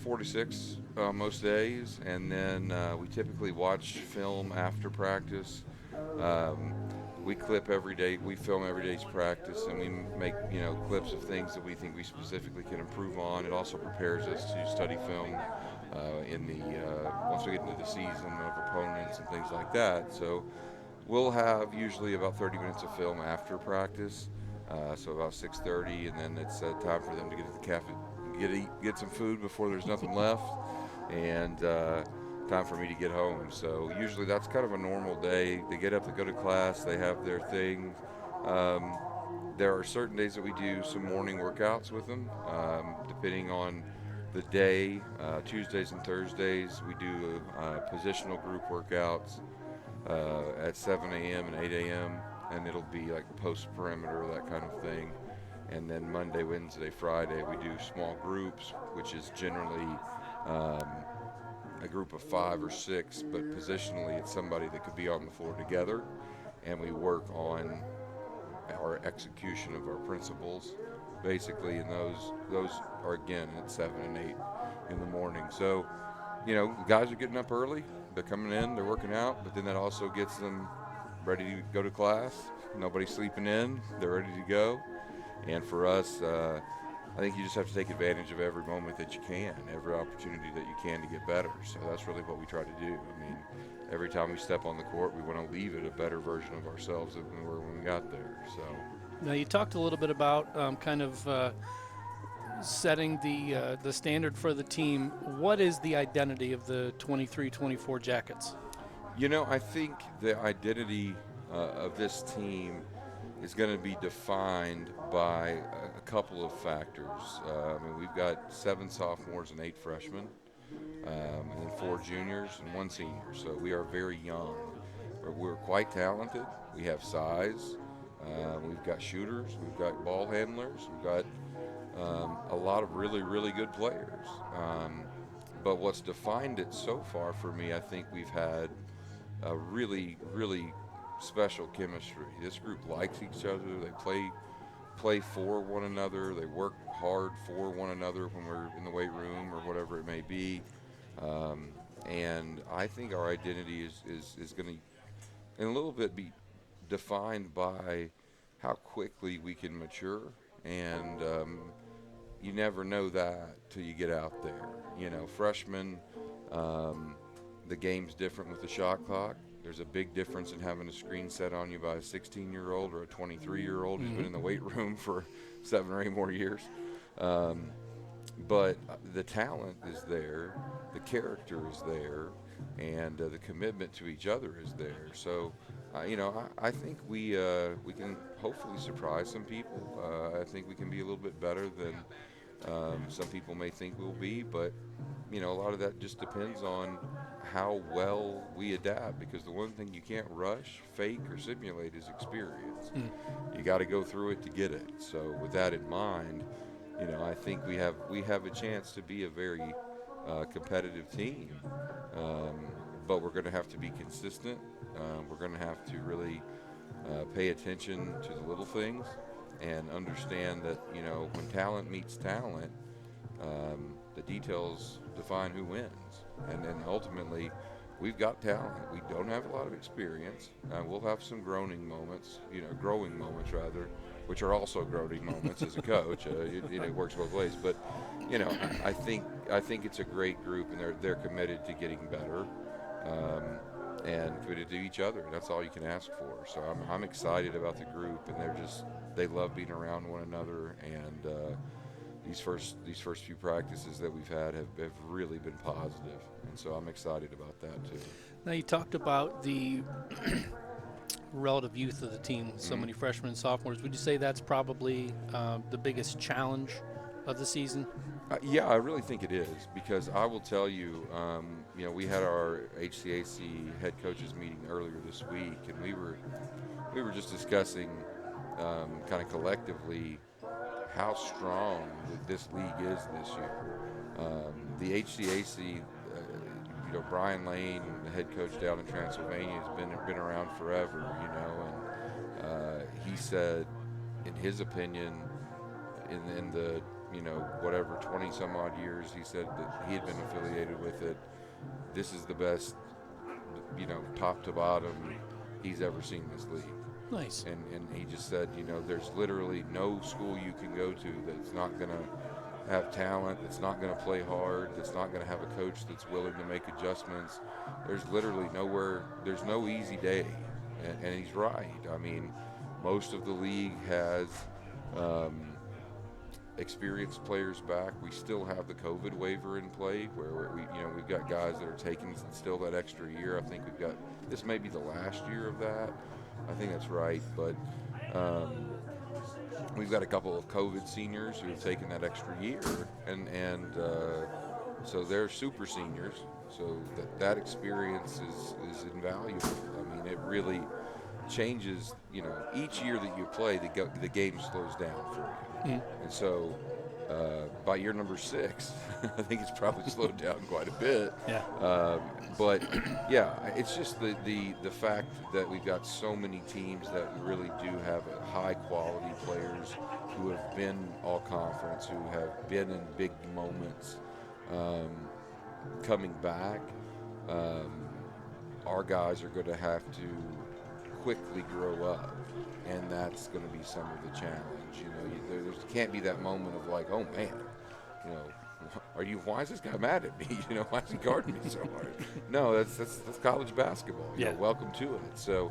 4 to 6 most days, and then we typically watch film after practice. We clip every day. We film every day's practice, and we make clips of things that we think we specifically can improve on. It also prepares us to study film once we get into the season of opponents and things like that. So we'll have usually about 30 minutes of film after practice, so about 6:30, and then it's time for them to get to the cafe, get some food before there's nothing left, and time for me to get home. So usually that's kind of a normal day. They get up, they go to class, they have their thing. There are certain days that we do some morning workouts with them, depending on the day. Tuesdays and Thursdays we do positional group workouts at 7 a.m. and 8 a.m. and it'll be like post perimeter, that kind of thing. And then Monday, Wednesday, Friday we do small groups, which is generally a group of 5 or 6, but positionally it's somebody that could be on the floor together, and we work on our execution of our principles basically, and those are again at 7 and 8 in the morning. So the guys are getting up early, they're coming in, they're working out, but then that also gets them ready to go to class. Nobody's sleeping in, they're ready to go. And for us, I think you just have to take advantage of every moment that you can, every opportunity that you can to get better. So that's really what we try to do. I mean, every time we step on the court, we want to leave it a better version of ourselves than we were when we got there. So now you talked a little bit about setting the standard for the team. What is the identity of the 23-24 Jackets? I think the identity of this team is going to be defined by a couple of factors. We've got 7 sophomores and 8 freshmen, and then 4 juniors and 1 senior. So we are very young. We're quite talented. We have size. We've got shooters. We've got ball handlers. We've got a lot of really, really good players. But what's defined it so far for me, I think we've had a really, really special chemistry. This group likes each other. They play for one another. They work hard for one another when we're in the weight room or whatever it may be. And I think our identity is going to, in a little bit, be defined by how quickly we can mature and you never know that till you get out there. You know, freshmen, the game's different with the shot clock. There's a big difference in having a screen set on you by a 16-year-old or a 23-year-old who's been in the weight room for 7 or 8 more years. But the talent is there, the character is there, and the commitment to each other is there. So, you know, I think we can hopefully surprise some people. I think we can be a little bit better than some people may think we'll be, but you know, a lot of that just depends on how well we adapt, because the one thing you can't rush, fake, or simulate is experience. You got to go through it to get it. So with that in mind, you know, I think we have a chance to be a very competitive team, but we're going to have to be consistent. We're going to have to really pay attention to the little things and understand that, you know, when talent meets talent, the details define who wins. And then ultimately, we've got talent. We don't have a lot of experience. We'll have some growing moments rather, which are also growing moments as a coach. It works both ways. But, you know, I think it's a great group, and they're committed to getting better, and committed to each other. And that's all you can ask for. So I'm excited about the group, and they love being around one another. And these first few practices that we've had have really been positive, and so I'm excited about that too. Now, you talked about the relative youth of the team, so many freshmen and sophomores. Would you say that's probably the biggest challenge of the season? Yeah, I really think it is, because I will tell you, you know, we had our HCAC head coaches meeting earlier this week, and we were just discussing kind of collectively how strong this league is this year. The HCAC, you know, Brian Lane, the head coach down in Transylvania, has been around forever, you know, and he said, in his opinion, in the, you know, whatever 20 some odd years he said that he had been affiliated with it, this is the best, you know, top to bottom he's ever seen this league. Nice. And he just said, you know, there's literally no school you can go to that's not going to have talent, that's not going to play hard, that's not going to have a coach that's willing to make adjustments. There's literally there's no easy day. And he's right. I mean, most of the league has experienced players back. We still have the COVID waiver in play, where we've got guys that are taking still that extra year. I think this may be the last year of that. I think that's right, but we've got a couple of COVID seniors who have taken that extra year, and so they're super seniors. So that experience is invaluable. I mean, it really changes. You know, each year that you play, the game slows down for you, and so by year number 6, I think it's probably slowed down quite a bit. Yeah. But yeah, it's just the fact that we've got so many teams that really do have high quality players who have been all conference, who have been in big moments, coming back. Our guys are going to have to quickly grow up, and that's going to be some of the challenge. You know, there can't be that moment of like, oh man, you know, why is this guy mad at me? You know, why is he guarding me so hard? No, that's college basketball. You know, welcome to it. So,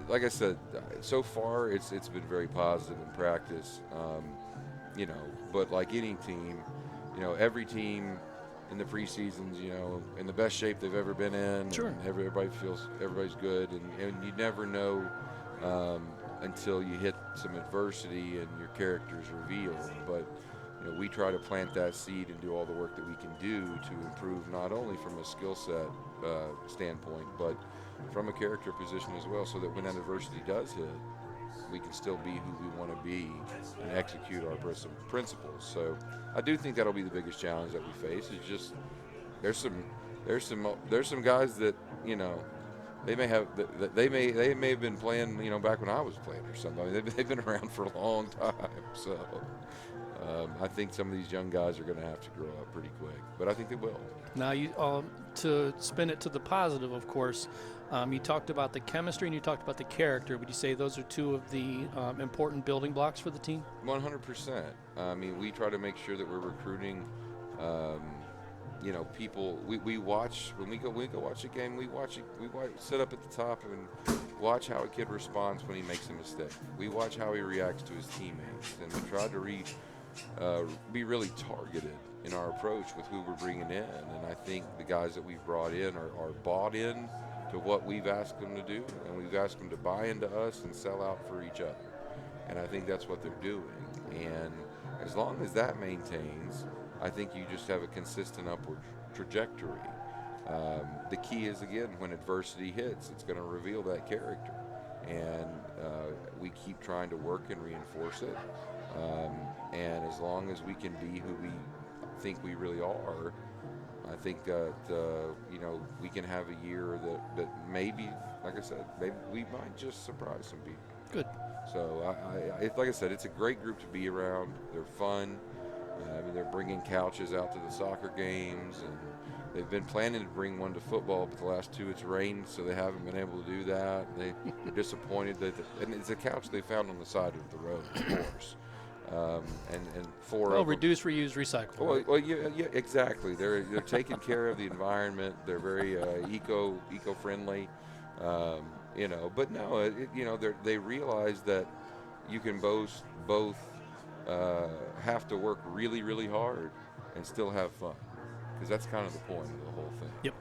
like I said, so far it's been very positive in practice. You know, but like any team, you know, every team in the preseasons, you know, in the best shape they've ever been in. Sure. And everybody's good, and you never know until you hit some adversity and your character's revealed. But you know, we try to plant that seed and do all the work that we can do to improve, not only from a skill set standpoint, but from a character position as well, so that when adversity does hit, we can still be who we want to be and execute our principles. So I do think that'll be the biggest challenge that we face. Is just there's some guys that, you know, they may have been playing, you know, back when I was playing or something. I mean, they've been around for a long time. So I think some of these young guys are going to have to grow up pretty quick, but I think they will. Now, you to spin it to the positive, of course, you talked about the chemistry and you talked about the character. Would you say those are two of the important building blocks for the team? 100%. I mean, we try to make sure that we're recruiting, people. We watch when we go watch a game. We sit up at the top and watch how a kid responds when he makes a mistake. We watch how he reacts to his teammates, and we try to be really targeted in our approach with who we're bringing in. And I think the guys that we've brought in are bought in to what we've asked them to do, and we've asked them to buy into us and sell out for each other. And I think that's what they're doing. And as long as that maintains, I think you just have a consistent upward trajectory. The key is, again, when adversity hits, it's going to reveal that character. And we keep trying to work and reinforce it. And as long as we can be who we think we really are, I think that we can have a year that maybe, like I said, maybe we might just surprise some people. Good. So like I said, it's a great group to be around. They're fun. They're bringing couches out to the soccer games, and they've been planning to bring one to football, but the last two it's rained, so they haven't been able to do that. They're disappointed and it's a couch they found on the side of the road, of course. And four of them. Reduce, reuse, recycle. Well, yeah, exactly. They're taking care of the environment. They're very eco-friendly, But no, they realize that you can both have to work really, really hard and still have fun, because that's kind of the point of the whole thing. Yep.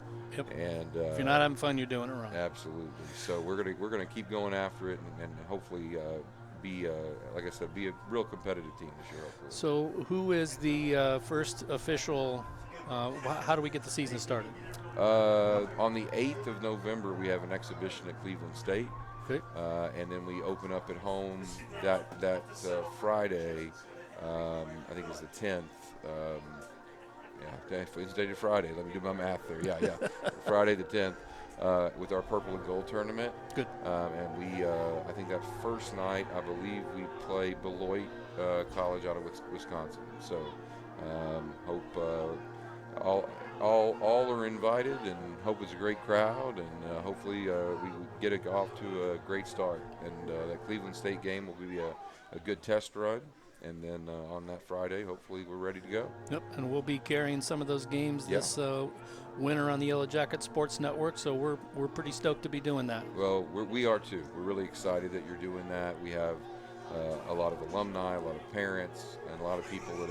And if you're not having fun, you're doing it wrong. Absolutely. So we're gonna keep going after it and hopefully. Like I said, be a real competitive team this year, hopefully. So who is the first official, how do we get the season started? On the 8th of November, we have an exhibition at Cleveland State. Okay. And then we open up at home that Friday, I think it's the 10th. Wednesday to Friday. Let me do my math there. Yeah. Friday the 10th. With our Purple and Gold tournament. Good. And we, I think that first night, I believe we play Beloit College out of Wisconsin. So hope all are invited, and hope it's a great crowd, and hopefully we get it off to a great start. And that Cleveland State game will be a good test run. And then on that Friday, hopefully we're ready to go. Yep, and we'll be carrying some of those games this winter on the Yellow Jacket Sports Network, so we're pretty stoked to be doing that. Well, we are too. We're really excited that you're doing that. We have a lot of alumni, a lot of parents, and a lot of people that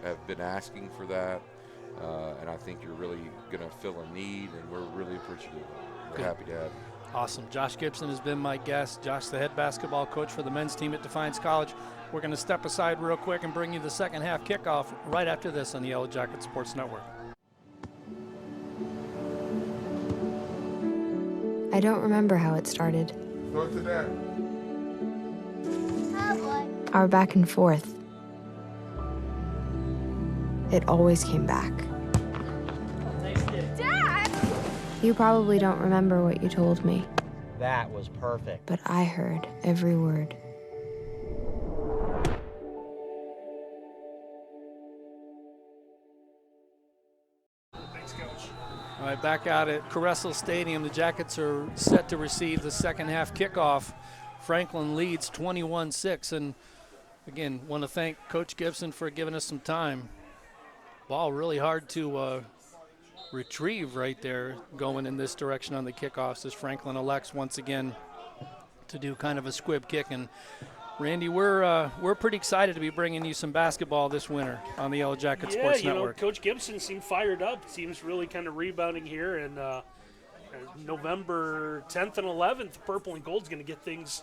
have been asking for that. And I think you're really going to fill a need, and we're really appreciative. We're happy to have you. Awesome. Josh Gibson has been my guest. Josh, the head basketball coach for the men's team at Defiance College. We're going to step aside real quick and bring you the second half kickoff right after this on the Yellow Jacket Sports Network. I don't remember how it started. Go to that. Our back and forth. It always came back. Dad! You probably don't remember what you told me. That was perfect. But I heard every word. All right, back out at Caressel Stadium, the Jackets are set to receive the second half kickoff. Franklin leads 21-6, and again, want to thank Coach Gibson for giving us some time. Ball really hard to retrieve right there, going in this direction on the kickoffs as Franklin elects once again to do kind of a squib kick. And Randy, we're pretty excited to be bringing you some basketball this winter on the Yellow Jacket Sports Network. Coach Gibson seemed fired up. Seems really kind of rebounding here, and November 10th and 11th, Purple and Gold's going to get things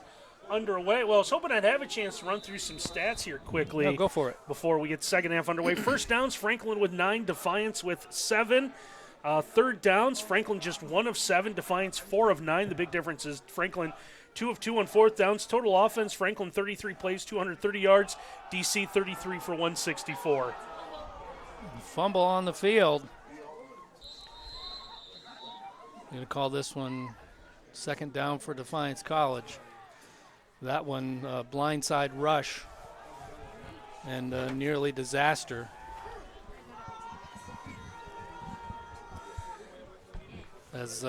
underway. Well, I was hoping I'd have a chance to run through some stats here quickly. No, go for it. Before we get second half underway. First downs, Franklin with 9, Defiance with 7. Third downs, Franklin just 1 of 7, Defiance 4 of 9. The big difference is Franklin 2 of 2 on fourth downs. Total offense, Franklin 33 plays, 230 yards. DC 33 for 164. Fumble on the field. I'm going to call this one second down for Defiance College. That one, blindside rush. and nearly disaster. As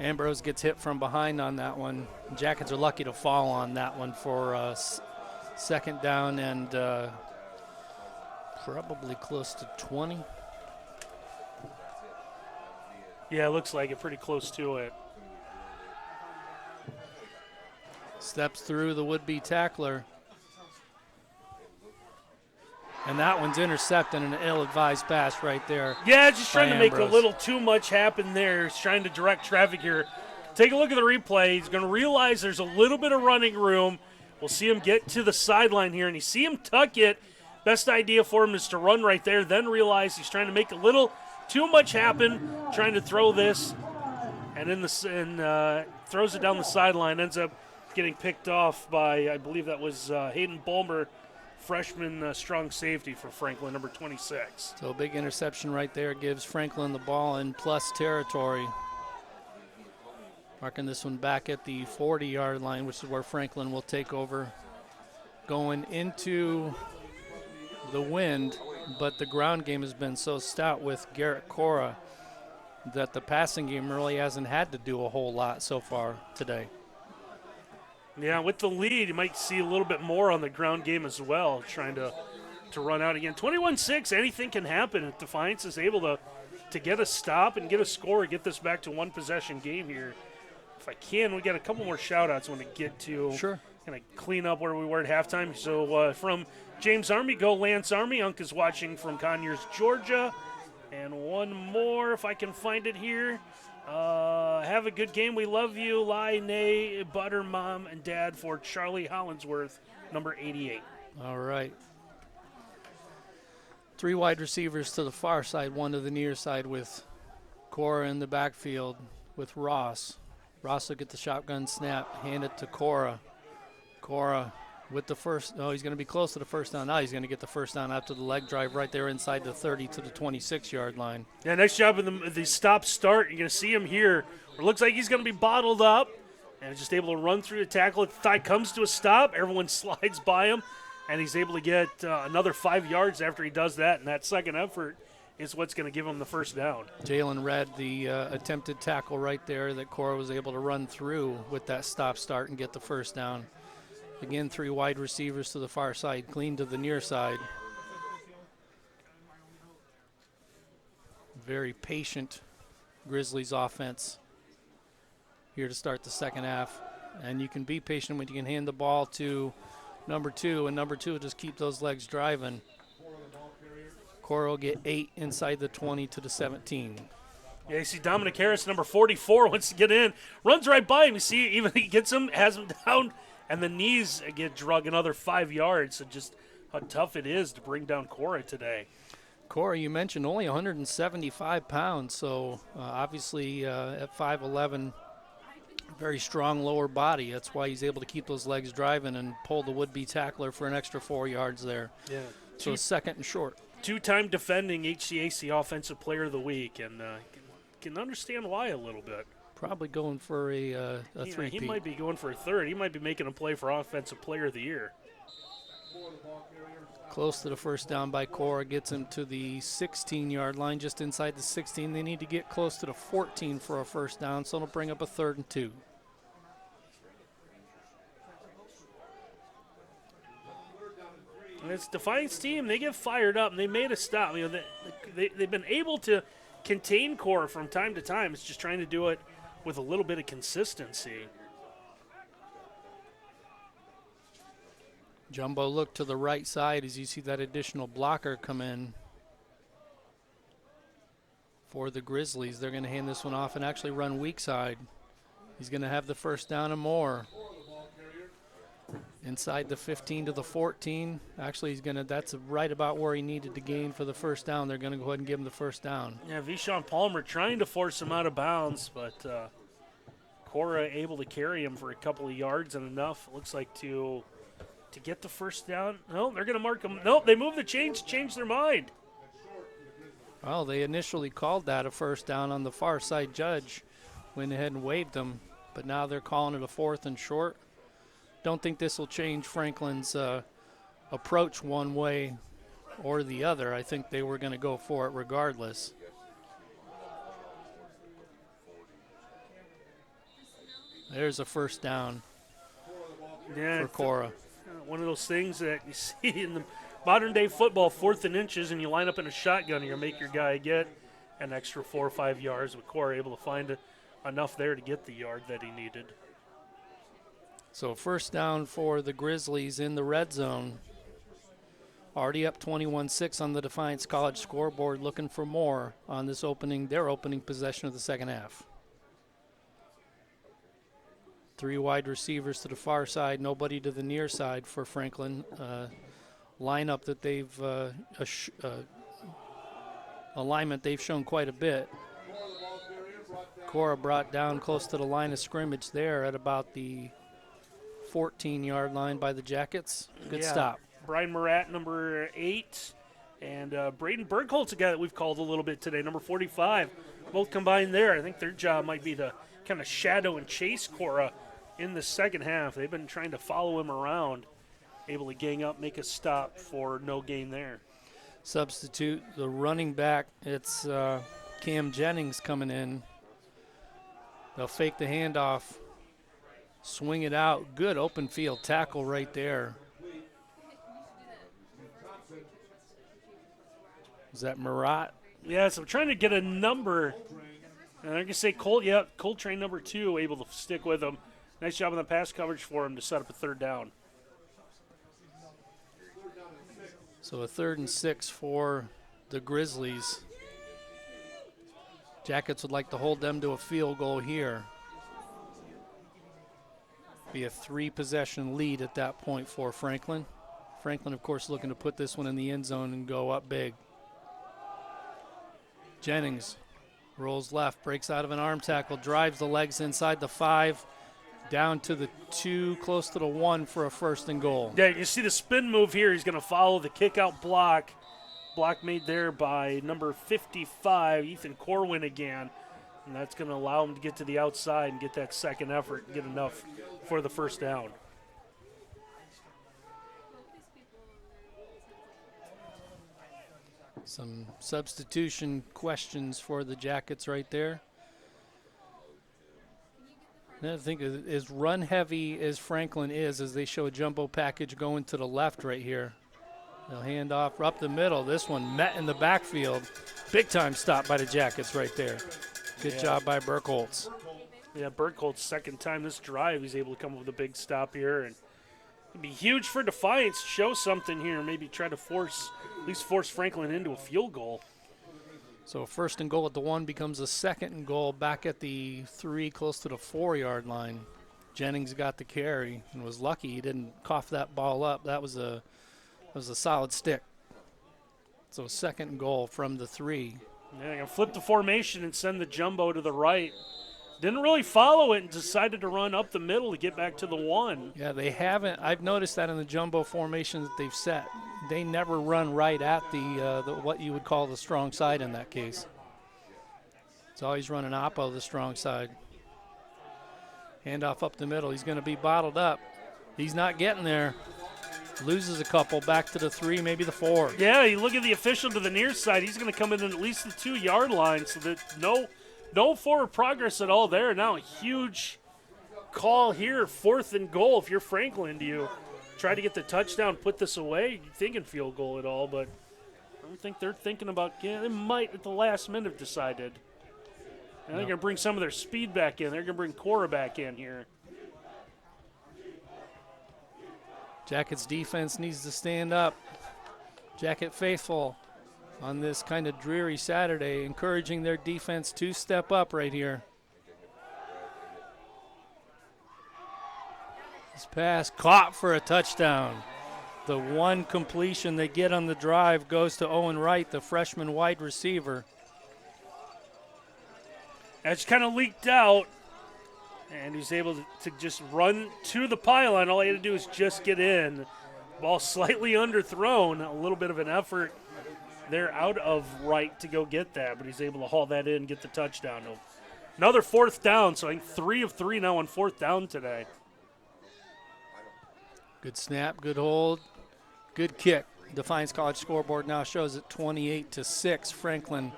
Ambrose gets hit from behind on that one. Jackets are lucky to fall on that one for second down and probably close to 20. Yeah, it looks like it, pretty close to it. Steps through the would-be tackler. And that one's intercepted, an ill-advised pass right there. Yeah, just trying to make a Ambrose. little too much happen there. He's trying to direct traffic here. Take a look at the replay. He's going to realize there's a little bit of running room. We'll see him get to the sideline here, and you see him tuck it. Best idea for him is to run right there, then realize he's trying to make a little too much happen, trying to throw this, and throws it down the sideline. Ends up getting picked off by, I believe that was Hayden Bulmer, freshman strong safety for Franklin, number 26. So a big interception right there gives Franklin the ball in plus territory. Marking this one back at the 40-yard line, which is where Franklin will take over. Going into the wind, but the ground game has been so stout with Garrett Cora that the passing game really hasn't had to do a whole lot so far today. Yeah, with the lead, you might see a little bit more on the ground game as well, trying to run out again. 21-6, anything can happen if Defiance is able to get a stop and get a score, get this back to one-possession game here. If I can, we got a couple more shout-outs I want to get to. Sure. Kind of clean up where we were at halftime. So from James Army, go Lance Army. Unk is watching from Conyers, Georgia. And one more, if I can find it here. Have a good game. We love you. Lie, nay, butter, mom, and dad for Charlie Hollinsworth, number 88. All right. 3 wide receivers to the far side, 1 to the near side with Cora in the backfield with Ross. Ross will get the shotgun snap, hand it to Cora. Cora with the first, he's going to be close to the first down. Now he's going to get the first down after the leg drive right there inside the 30 to the 26-yard line. Yeah, nice job in the stop-start. You're going to see him here. It looks like he's going to be bottled up and just able to run through the tackle. The thigh comes to a stop. Everyone slides by him, and he's able to get another 5 yards after he does that, and that second effort is what's going to give him the first down. Jalen read the attempted tackle right there that Cora was able to run through with that stop-start and get the first down. Again, 3 wide receivers to the far side, clean to the near side. Very patient Grizzlies offense here to start the second half. And you can be patient when you can hand the ball to number 2, and number 2 will just keep those legs driving. Cora will get 8 inside the 20 to the 17. Yeah, you see Dominic Harris, number 44, wants to get in. Runs right by him. You see, even he gets him, has him down, and the knees get drug another 5 yards. So just how tough it is to bring down Cora today. Cora, you mentioned only 175 pounds, so obviously at 5'11", very strong lower body. That's why he's able to keep those legs driving and pull the would-be tackler for an extra 4 yards there. Yeah. So second and short. 2-time defending HCAC Offensive Player of the Week, and can understand why a little bit. Probably going for a three-peat. He might be going for a third. He might be making a play for Offensive Player of the Year. Close to the first down by Cora, gets him to the 16-yard line, just inside the 16. They need to get close to the 14 for a first down, so it'll bring up a 3rd and 2. And it's Defiance team. They get fired up, and they made a stop. They've been able to contain Cora from time to time. It's just trying to do it with a little bit of consistency. Jumbo look to the right side as you see that additional blocker come in for the Grizzlies. They're going to hand this one off and actually run weak side. He's going to have the first down and more. Inside the 15 to the 14. Actually, that's right about where he needed to gain for the first down. They're going to go ahead and give him the first down. Yeah, Vishon Palmer trying to force him out of bounds, but Cora able to carry him for a couple of yards and enough, it looks like, to get the first down. No, they're going to mark him. No, they move the chains, change their mind. Well, they initially called that a first down on the far side. Judge went ahead and waved them, but now they're calling it a 4th and short. Don't think this will change Franklin's approach one way or the other. I think they were going to go for it regardless. There's a first down for Cora. One of those things that you see in the modern day football, 4th and inches, and you line up in a shotgun and you make your guy get an extra 4 or 5 yards. With Cora able to find enough there to get the yard that he needed. So first down for the Grizzlies in the red zone. Already up 21-6 on the Defiance College scoreboard, looking for more on this their opening possession of the second half. 3 wide receivers to the far side, nobody to the near side for Franklin. Lineup that they've alignment they've shown quite a bit. Cora brought down close to the line of scrimmage there at about the 14-yard line by the Jackets. Good stop. Brian Murat, number 8, and Braden Bergholtz, a guy that we've called a little bit today, number 45. Both combined there. I think their job might be to kind of shadow and chase Cora in the second half. They've been trying to follow him around, able to gang up, make a stop for no gain there. Substitute the running back. It's Cam Jennings coming in. They'll fake the handoff, swing it out. Good open field tackle right there. Is that Murat? Yeah, so I'm trying to get a number. And I can say Coltrane number 2 able to stick with him. Nice job on the pass coverage for him to set up a third down. So a 3rd and 6 for the Grizzlies. Jackets would like to hold them to a field goal here. Be a 3-possession lead at that point for Franklin. Franklin, of course, looking to put this one in the end zone and go up big. Jennings rolls left, breaks out of an arm tackle, drives the legs inside the 5, down to the 2, close to the 1 for a 1st and goal. Yeah, you see the spin move here. He's going to follow the kick-out block. Block made there by number 55, Ethan Corwin again. And that's going to allow him to get to the outside and get that second effort and get enough for the first down. Some substitution questions for the Jackets right there. I think as run heavy as Franklin is, as they show a jumbo package going to the left right here. They'll hand off up the middle. This one met in the backfield. Big time stop by the Jackets right there. Good job by Bergholtz. Yeah, Bergholtz, second time this drive, he's able to come up with a big stop here. And it'd be huge for Defiance to show something here, maybe try to at least force Franklin into a field goal. So 1st and goal at the 1 becomes a 2nd and goal back at the 3, close to the 4-yard line. Jennings got the carry and was lucky he didn't cough that ball up. That was a solid stick. So 2nd and goal from the 3. Yeah, they're going to flip the formation and send the jumbo to the right. Didn't really follow it and decided to run up the middle to get back to the 1. Yeah, they haven't. I've noticed that in the jumbo formation that they've set. They never run right at the what you would call the strong side in that case. It's always running oppo the strong side. Handoff up the middle. He's going to be bottled up. He's not getting there. Loses a couple, back to the 3, maybe the 4. Yeah, you look at the official to the near side. He's going to come in at least the 2-yard line, so that no forward progress at all there. Now a huge call here, 4th and goal. If you're Franklin, do you try to get the touchdown, put this away? You're thinking field goal at all, but I don't think they're thinking about, they might at the last minute have decided. And they're going to bring some of their speed back in. They're going to bring Cora back in here. Jackets defense needs to stand up. Jacket faithful on this kind of dreary Saturday, encouraging their defense to step up right here. This pass caught for a touchdown. The one completion they get on the drive goes to Owen Wright, the freshman wide receiver. That's kind of leaked out, and he's able to just run to the pylon. All he had to do is just get in. Ball slightly underthrown, a little bit of an effort there out of Wright to go get that, but he's able to haul that in and get the touchdown. Another 4th down, so I think 3 of 3 now on 4th down today. Good snap, good hold. Good kick. Defiance College scoreboard now shows it 28-6. Franklin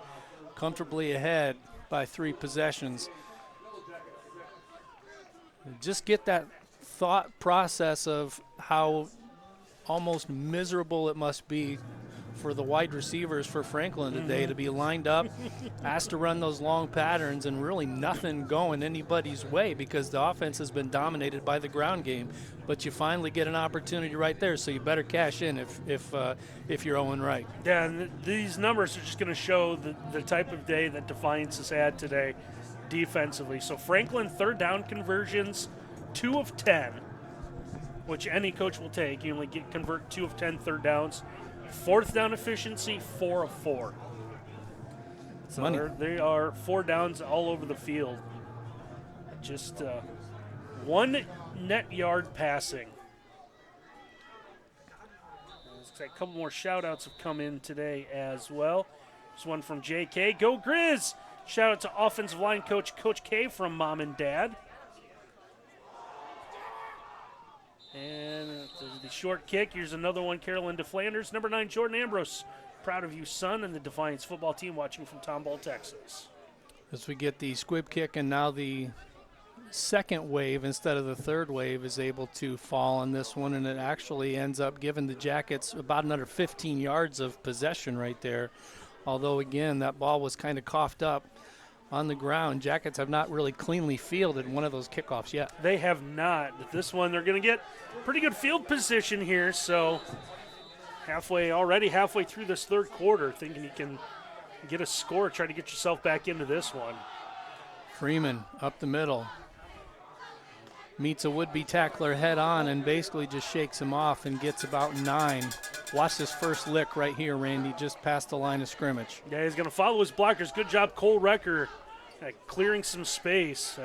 comfortably ahead by 3 possessions. Just get that thought process of how almost miserable it must be for the wide receivers for Franklin today to be lined up, asked to run those long patterns, and really nothing going anybody's way because the offense has been dominated by the ground game. But you finally get an opportunity right there, so you better cash in if you're Owen right. Yeah, and these numbers are just going to show the type of day that Defiance has had today defensively. So Franklin third down conversions, 2 of 10, which any coach will take. You only convert 2 of 10 third downs. Fourth down efficiency, 4 of 4. So they are 4 downs all over the field. Just 1 net yard passing. Looks like a couple more shout-outs have come in today as well. There's one from JK. Go Grizz! Shout out to offensive line coach, Coach K from Mom and Dad. And the short kick. Here's another one, Carolyn DeFlanders. Number 9, Jordan Ambrose. Proud of you, son, and the Defiance football team watching from Tomball, Texas. As we get the squib kick, and now the second wave instead of the third wave is able to fall on this one, and it actually ends up giving the Jackets about another 15 yards of possession right there. Although, again, that ball was kind of coughed up on the ground. Jackets have not really cleanly fielded one of those kickoffs yet. They have not. But this one, they're going to get pretty good field position here. So already halfway through this third quarter, thinking you can get a score, try to get yourself back into this one. Freeman up the middle. Meets a would-be tackler head on and basically just shakes him off and gets about 9. Watch this first lick right here, Randy, just past the line of scrimmage. Yeah, he's going to follow his blockers. Good job, Cole Recker, clearing some space.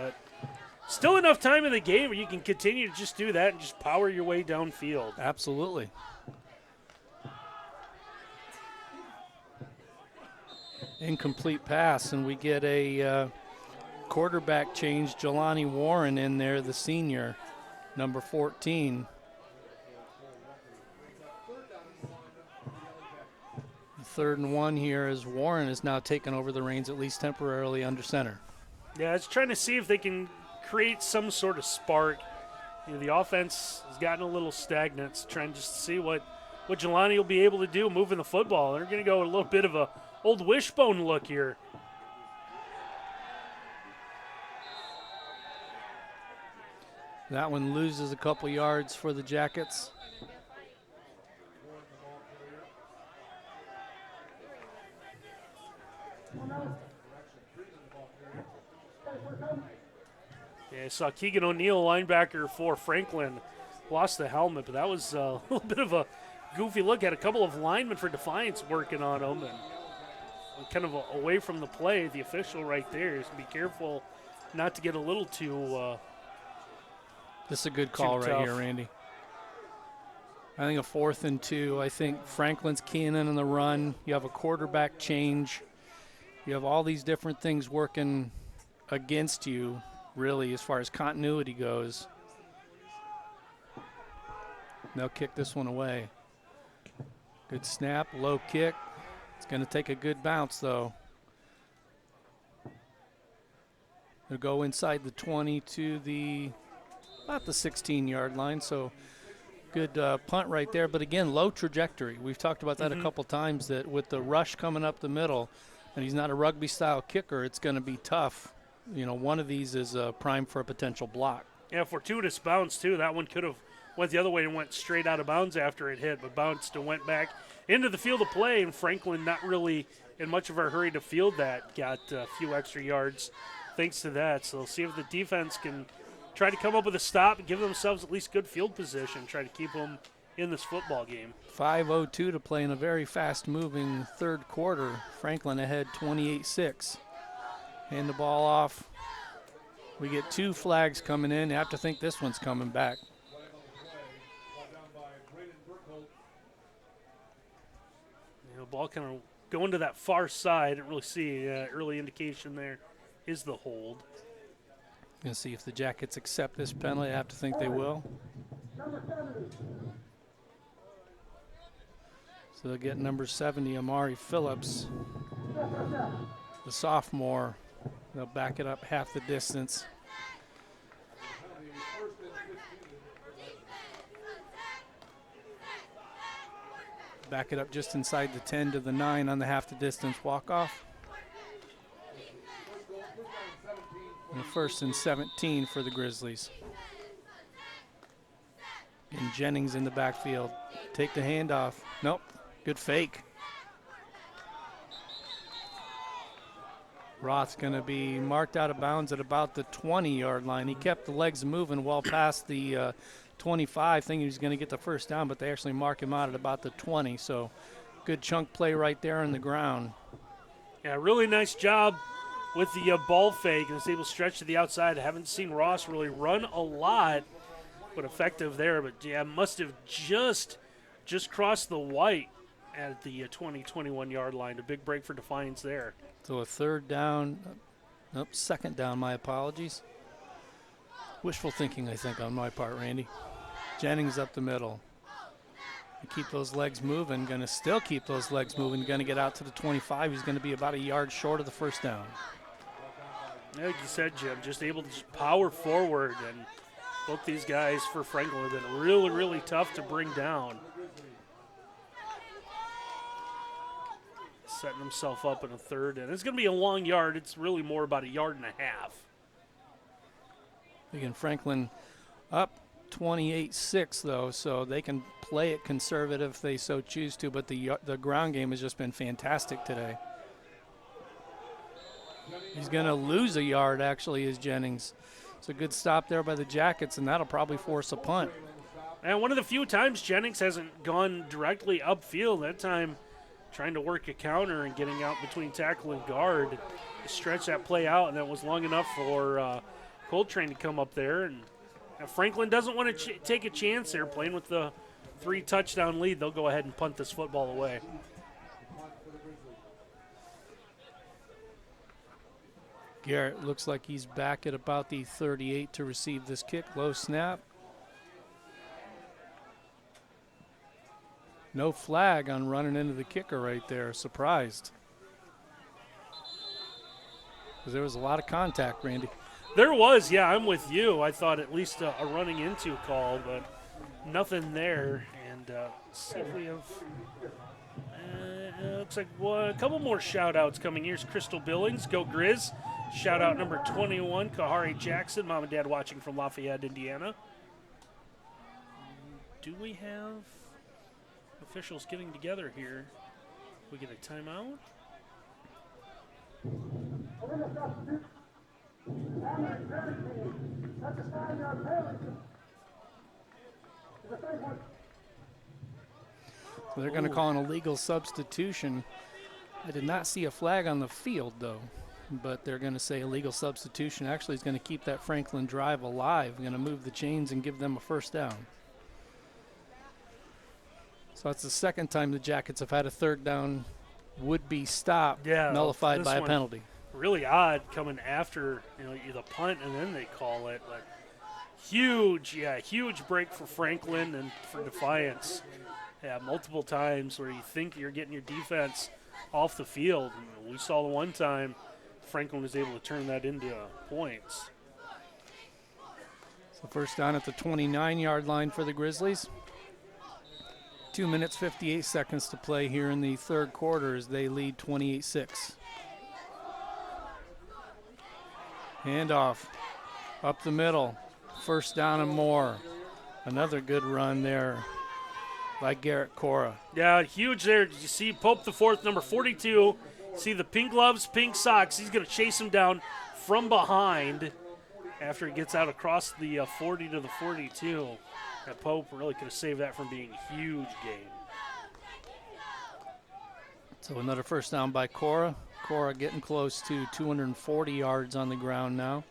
Still enough time in the game where you can continue to just do that and just power your way downfield. Absolutely. Incomplete pass, and we get a quarterback change. Jelani Warren in there, the senior, number 14. Third and 1 here as Warren is now taking over the reins, at least temporarily, under center. Yeah, it's trying to see if they can create some sort of spark. You know, the offense has gotten a little stagnant. It's trying just to see what Jelani will be able to do moving the football. They're going to go a little bit of a old wishbone look here. That one loses a couple yards for the Jackets. Yeah, I saw Keegan O'Neill, linebacker for Franklin, lost the helmet, but that was a little bit of a goofy look. Had a couple of linemen for Defiance working on him, and kind of away from the play. The official right there is to be careful not to get a little too this is a good call right here, Randy. I think a 4th and 2. I think Franklin's keying in on the run. You have a quarterback change. You have all these different things working against you, really, as far as continuity goes. They'll kick this one away. Good snap, low kick. It's going to take a good bounce, though. They'll go inside the 20 to about the 16-yard line, so good punt right there. But again, low trajectory. We've talked about that a couple times, that with the rush coming up the middle, and he's not a rugby-style kicker, it's going to be tough. You know, one of these is prime for a potential block. Yeah, fortuitous bounce, too. That one could have went the other way and went straight out of bounds after it hit, but bounced and went back into the field of play, and Franklin not really in much of a hurry to field that. Got a few extra yards thanks to that. So we'll see if the defense can try to come up with a stop and give themselves at least good field position, try to keep them in this football game. 5:02 to play in a very fast-moving third quarter. Franklin ahead 28-6. Hand the ball off. We get 2 flags coming in. You have to think this one's coming back. The ball kind of going to that far side. I didn't really see early indication there is the hold. Going to see if the Jackets accept this penalty. I have to think they will. So they'll get number 70, Amari Phillips, the sophomore. They'll back it up half the distance. Back it up just inside the 10 to the 9 on the half the distance walk-off. And the 1st and 17 for the Grizzlies. And Jennings in the backfield. Take the handoff. Nope. Good fake. Roth's going to be marked out of bounds at about the 20-yard line. He kept the legs moving well past the 25, thinking he was going to get the first down, but they actually mark him out at about the 20. So good chunk play right there on the ground. Yeah, really nice job with the ball fake and was able to stretch to the outside. I haven't seen Ross really run a lot, but effective there. But, yeah, must have just crossed the white at the 21-yard line. A big break for Defiance there. So a third down. Nope, second down, my apologies. Wishful thinking, I think, on my part, Randy. Jennings up the middle. Keep those legs moving. Going to still keep those legs moving. Going to get out to the 25. He's going to be about a yard short of the first down. Like you said, Jim, just able to just power forward. And both these guys for Franklin have been really, really tough to bring down. Setting himself up in a third. And it's going to be a long yard. It's really more about a yard and a half. Again, Franklin up 28-6, though, so they can play it conservative if they so choose to, but the ground game has just been fantastic today. He's going to lose a yard, actually, is Jennings. It's a good stop there by the Jackets, and that'll probably force a punt. And one of the few times Jennings hasn't gone directly upfield. That time trying to work a counter and getting out between tackle and guard to stretch that play out, and that was long enough for Coltrane to come up there. And Franklin doesn't want to take a chance there, playing with the 3-touchdown lead. They'll go ahead and punt this football away. Garrett looks like he's back at about the 38 to receive this kick. Low snap. No flag on running into the kicker right there. Surprised. Because there was a lot of contact, Randy. There was, yeah, I'm with you. I thought at least a running into call, but nothing there. And see if we have, looks like a couple more shout-outs coming. Here's Crystal Billings, go Grizz. Shout-out number 21, Kahari Jackson, mom and dad watching from Lafayette, Indiana. Do we have officials getting together here? We get a timeout? So they're going to call an illegal substitution. I did not see a flag on the field, though, but they're going to say illegal substitution. Actually, is going to keep that Franklin drive alive. Going to move the chains and give them a first down. So that's the second time the Jackets have had a third down would-be stop nullified by a penalty. Really odd coming after the punt and then they call it. But huge break for Franklin and for Defiance. Yeah, multiple times where you think you're getting your defense off the field. We saw the one time Franklin was able to turn that into points. So first down at the 29-yard line for the Grizzlies. 2 minutes, 58 seconds to play here in the third quarter as they lead 28-6. Handoff up the middle. First down and more. Another good run there by Garrett Cora. Yeah, huge there. Did you see Pope the fourth, number 42? See the pink gloves, pink socks. He's going to chase him down from behind after he gets out across the 40 to the 42. That Pope really could have saved that from being a huge game. So another first down by Cora. Cora getting close to 240 yards on the ground now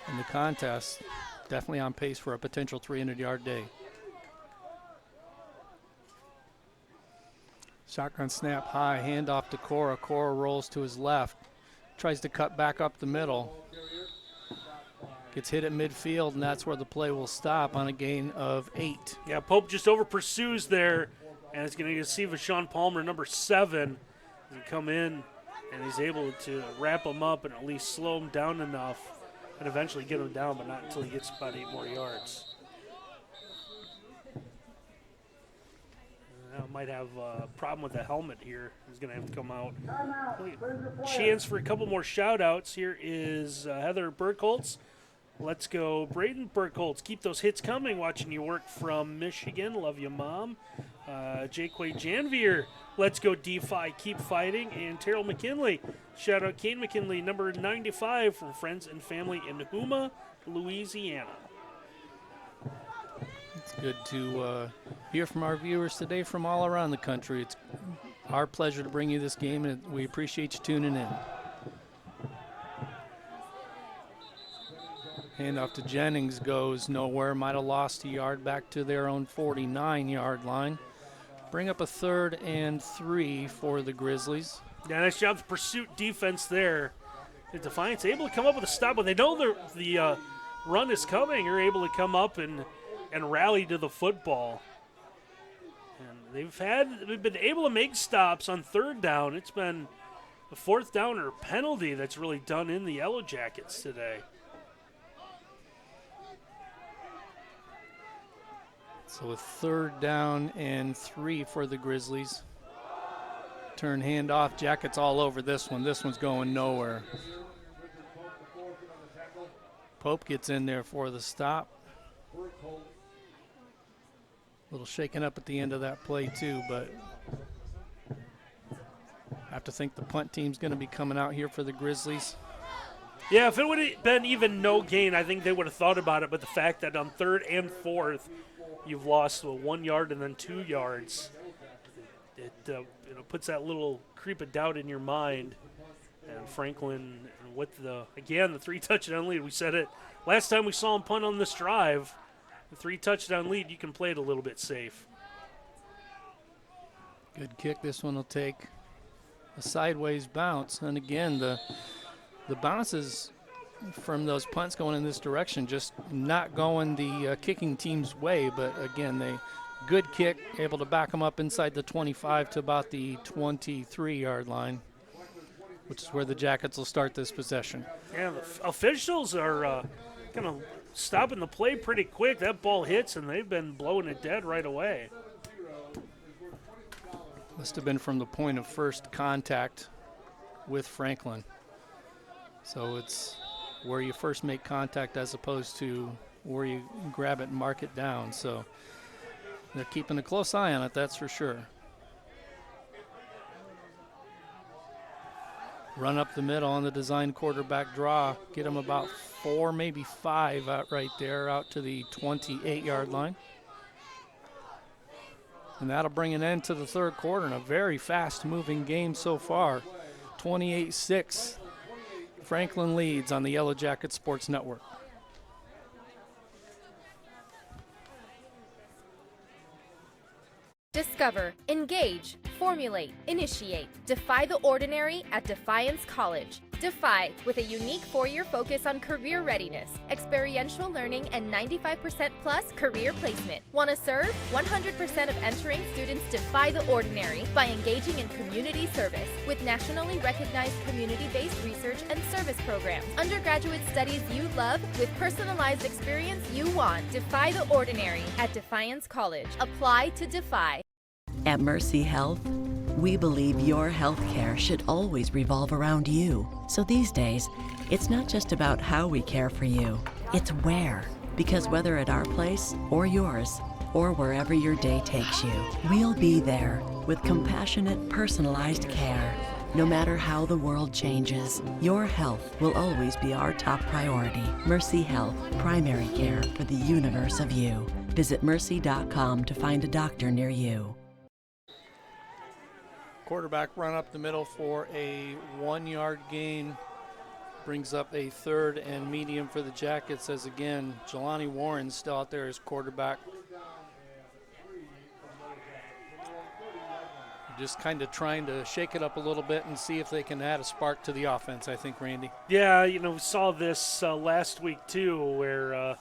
in the contest. Definitely on pace for a potential 300-yard day. Shotgun snap high, handoff to Cora. Cora rolls to his left, tries to cut back up the middle. Gets hit at midfield, and that's where the play will stop on a gain of 8. Yeah, Pope just over pursues there And it's going to see Vashawn Palmer, number 7, come in, and he's able to wrap him up and at least slow him down enough and eventually get him down, but not until he gets about 8 more yards. Might have a problem with the helmet here. He's going to have to come out. Chance for a couple more shout-outs. Here is Heather Burkholtz. Let's go, Braden Burkholtz. Keep those hits coming. Watching you work from Michigan. Love you, Mom. Jaquay Janvier. Let's go, Defy. Keep fighting. And Terrell McKinley. Shout out Kane McKinley, number 95, from friends and family in Houma, Louisiana. It's good to hear from our viewers today from all around the country. It's our pleasure to bring you this game, and we appreciate you tuning in. Handoff to Jennings goes nowhere. Might have lost a yard back to their own 49-yard line. Bring up a 3rd and 3 for the Grizzlies. Yeah, nice job of pursuit defense there. The Defiance able to come up with a stop, but they know the run is coming. They're able to come up and rally to the football. And they've been able to make stops on 3rd down. It's been a 4th downer penalty that's really done in the Yellow Jackets today. So a 3rd down and 3 for the Grizzlies. Turn handoff. Jackets all over this one. This one's going nowhere. Pope gets in there for the stop. A little shaken up at the end of that play too, but I have to think the punt team's going to be coming out here for the Grizzlies. Yeah, if it would have been even no gain, I think they would have thought about it, but the fact that on 3rd and 4th, you've lost 1 yard and then 2 yards, it puts that little creep of doubt in your mind. And Franklin, with the 3 touchdown lead, we said it last time we saw him punt on this drive. The 3 touchdown lead, you can play it a little bit safe. Good kick. This one will take a sideways bounce. And again, the bounces from those punts going in this direction just not going the kicking team's way. But again, good kick, able to back them up inside the 25 to about the 23-yard line, which is where the Jackets will start this possession. Yeah, the officials are kind of stopping the play pretty quick. That ball hits, and they've been blowing it dead right away. Must have been from the point of first contact with Franklin. So it's where you first make contact as opposed to where you grab it and mark it down. So they're keeping a close eye on it, that's for sure. Run up the middle on the design quarterback draw. Get them about 4, maybe 5 out right there, out to the 28-yard line. And that'll bring an end to the 3rd quarter in a very fast-moving game so far. 28-6. Franklin leads on the Yellow Jacket Sports Network. Discover, engage, formulate, initiate, defy the ordinary at Defiance College. Defy, with a unique 4-year focus on career readiness, experiential learning, and 95% plus career placement. Want to serve? 100% of entering students defy the ordinary by engaging in community service with nationally recognized community-based research and service programs. Undergraduate studies you love with personalized experience you want. Defy the ordinary at Defiance College. Apply to Defy. At Mercy Health, we believe your health care should always revolve around you. So these days, it's not just about how we care for you, it's where. Because whether at our place or yours, or wherever your day takes you, we'll be there with compassionate, personalized care. No matter how the world changes, your health will always be our top priority. Mercy Health, primary care for the universe of you. Visit mercy.com to find a doctor near you. Quarterback run up the middle for a 1-yard gain. Brings up a 3rd and medium for the Jackets as, again, Jelani Warren's still out there as quarterback. Just kind of trying to shake it up a little bit and see if they can add a spark to the offense, I think, Randy. Yeah, we saw this last week, too, where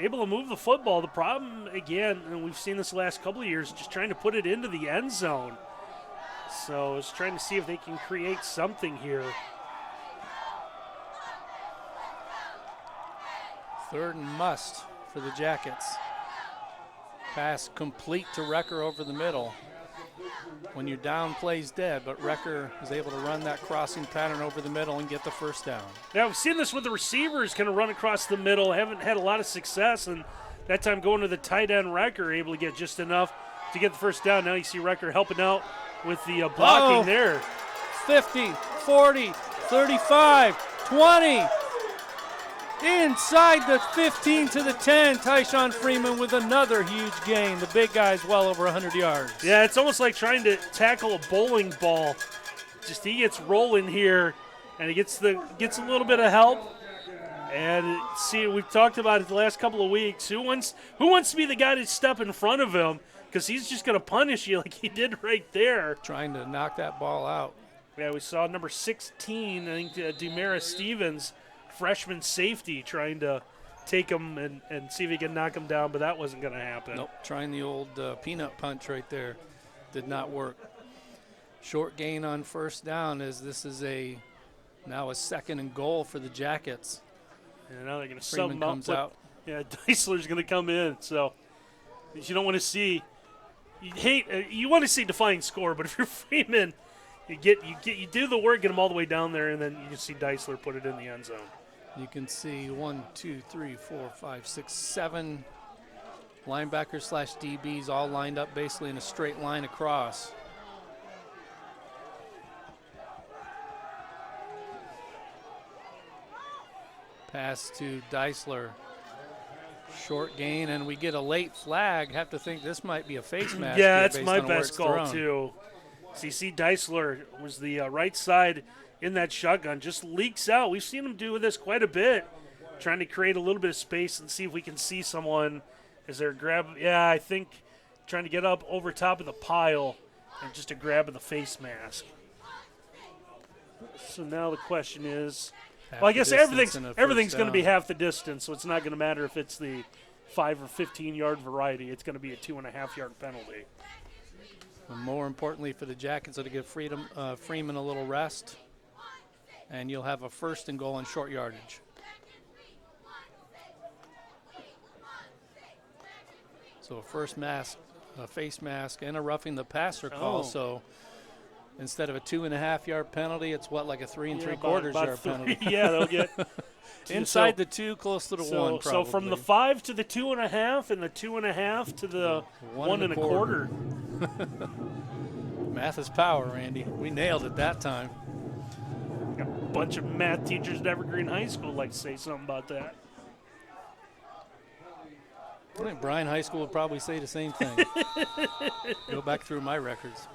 able to move the football. The problem, again, and we've seen this the last couple of years, just trying to put it into the end zone. So it's trying to see if they can create something here. 3rd and must for the Jackets. Pass complete to Recker over the middle. When you're down, plays dead, but Recker is able to run that crossing pattern over the middle and get the first down. Now, we've seen this with the receivers kind of run across the middle, haven't had a lot of success, and that time going to the tight end, Recker able to get just enough to get the first down. Now you see Recker helping out with the blocking there. 50, 40, 35, 20. Inside the 15 to the 10, Tyshawn Freeman with another huge gain. The big guy's well over 100 yards. Yeah, it's almost like trying to tackle a bowling ball. Just he gets rolling here, and he gets a little bit of help. And see, we've talked about it the last couple of weeks. Who wants to be the guy to step in front of him? Because he's just going to punish you like he did right there. Trying to knock that ball out. Yeah, we saw number 16, I think, Demara Stevens, freshman safety, trying to take him and see if he can knock him down, but that wasn't going to happen. Nope, trying the old peanut punch right there. Did not work. Short gain on first down as this is now a 2nd and goal for the Jackets. And now they're going to sub him comes out. Yeah, Deisler's going to come in, so you don't want to see – you want to see Defiance score, but if you're Freeman, you do the work, get them all the way down there, and then you just see Deisler put it in the end zone. You can see 1, 2, 3, 4, 5, 6, 7 linebackers / DBs all lined up basically in a straight line across. Pass to Deisler. Short gain, and we get a late flag. Have to think this might be a face mask. Yeah, that's my best call, too. So you see Deisler was the right side in that shotgun, just leaks out. We've seen him do this quite a bit, trying to create a little bit of space and see if we can see someone as they're grabbing. Yeah, I think trying to get up over top of the pile and just a grab of the face mask. So now the question is, well, I guess everything's going to be half the distance, so it's not going to matter if it's the 5 or 15-yard variety. It's going to be a 2.5-yard penalty. And more importantly for the Jackets, it'll give Freeman a little rest, and you'll have a 1st and goal on short yardage. So a face mask, and a roughing the passer call. So instead of a 2.5-yard penalty, it's like a 3 3/4 yard penalty. Yeah, they'll get inside the 2, close to the 1. Probably. So from the 5 to the 2.5, and the 2.5 to the 1 1/4. Math is power, Randy. We nailed it that time. Got a bunch of math teachers at Evergreen High School like to say something about that. I think Bryan High School would probably say the same thing. Go back through my records.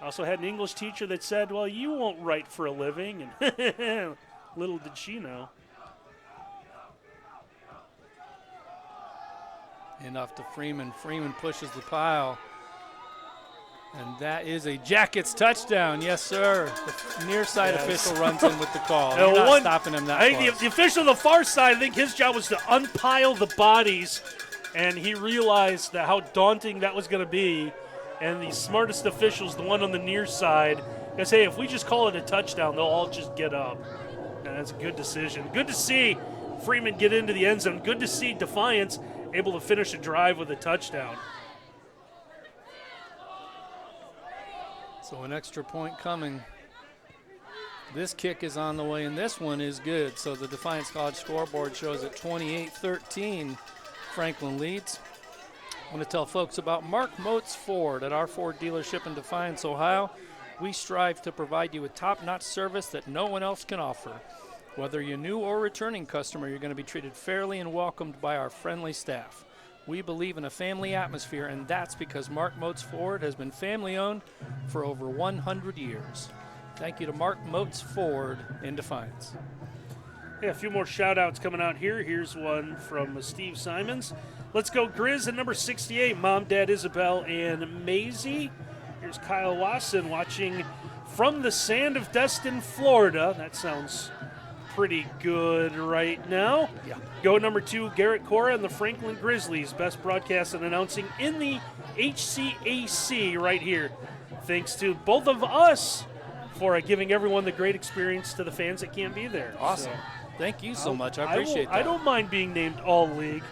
Also had an English teacher that said, well, you won't write for a living. And little did she know. Enough to Freeman. Freeman pushes the pile. And that is a Jackets touchdown. Yes, sir. The near side official runs in with the call. You're not stopping him that I think the official on the far side, I think his job was to unpile the bodies, and he realized that how daunting that was going to be. And the smartest officials, the one on the near side, goes, hey, if we just call it a touchdown, they'll all just get up. And that's a good decision. Good to see Freeman get into the end zone. Good to see Defiance able to finish a drive with a touchdown. So an extra point coming. This kick is on the way, and this one is good. So the Defiance College scoreboard shows it 28-13. Franklin leads. I want to tell folks about Mark Moats Ford at our Ford dealership in Defiance, Ohio. We strive to provide you with top-notch service that no one else can offer. Whether you're new or returning customer, you're going to be treated fairly and welcomed by our friendly staff. We believe in a family atmosphere, and that's because Mark Moats Ford has been family-owned for over 100 years. Thank you to Mark Moats Ford in Defiance. Yeah, a few more shout-outs coming out here. Here's one from Steve Simons. Let's go Grizz at number 68, Mom, Dad, Isabel, and Maisie. Here's Kyle Wasson watching from the sand of Destin, Florida. That sounds pretty good right now. Yeah. Go number 2, Garrett Cora and the Franklin Grizzlies. Best broadcast and announcing in the HCAC right here. Thanks to both of us for giving everyone the great experience to the fans that can't be there. Awesome. So, Thank you so much. I appreciate that. I don't mind being named All-League.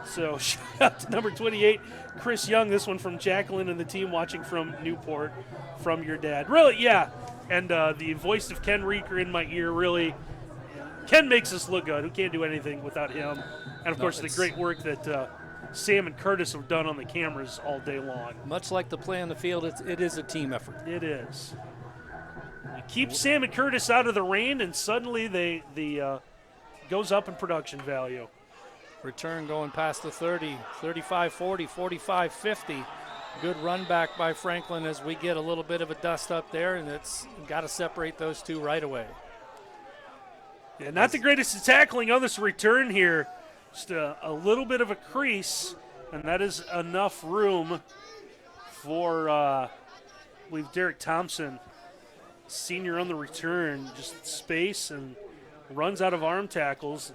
So shout out to number 28, Chris Young. This one from Jacqueline and the team watching from Newport, from your dad. Really, yeah. And the voice of Ken Reeker in my ear, really. Ken makes us look good. Who can't do anything without him? And, of course, the great work that Sam and Curtis have done on the cameras all day long. Much like the play on the field, it is a team effort. It is. You keep Sam and Curtis out of the rain, and suddenly they goes up in production value. Return going past the 30, 35-40, 45-50. Good run back by Franklin as we get a little bit of a dust up there, and it's got to separate those two right away. Yeah, not the greatest tackling on this return here. Just a little bit of a crease, and that is enough room for, I believe, Derek Thompson, senior on the return. Just space and runs out of arm tackles.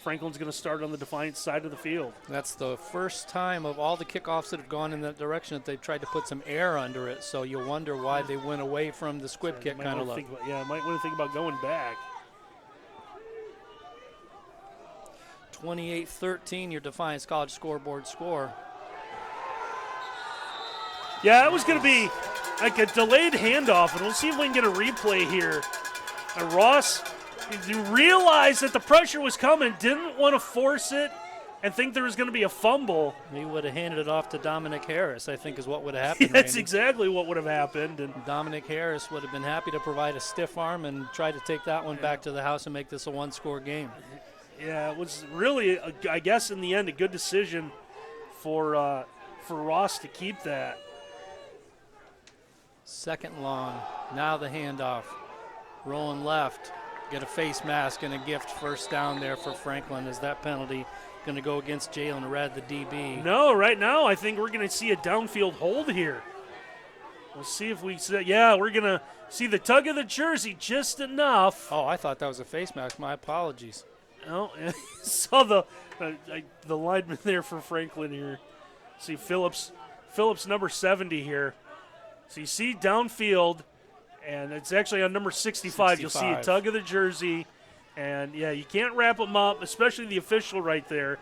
Franklin's going to start on the Defiance side of the field. That's the first time of all the kickoffs that have gone in that direction that they've tried to put some air under it, so you wonder why they went away from the squib kick kind of look. Might want to think about going back. 28-13, your Defiance College scoreboard score. Yeah, it was going to be like a delayed handoff, and we'll see if we can get a replay here. Ross, you realized that the pressure was coming, didn't want to force it, and think there was going to be a fumble. He would have handed it off to Dominic Harris, I think is what would have happened. That's Randy. exactly what would have happened. And Dominic Harris would have been happy to provide a stiff arm and try to take that one back to the house and make this a one-score game. Yeah, it was really, I guess, in the end, a good decision for Ross to keep that. Second long. Now the handoff. Rolling left. Get a face mask and a gift first down there for Franklin. Is that penalty going to go against Jalen Red, the DB? No, right now I think we're going to see a downfield hold here. We'll see if we see. Yeah, we're going to see the tug of the jersey just enough. Oh, I thought that was a face mask. My apologies. Oh, saw the lineman there for Franklin here. See Phillips number 70 here. So you see downfield, and it's actually on number 65. You'll see a tug of the jersey, and yeah, you can't wrap them up, especially the official right there.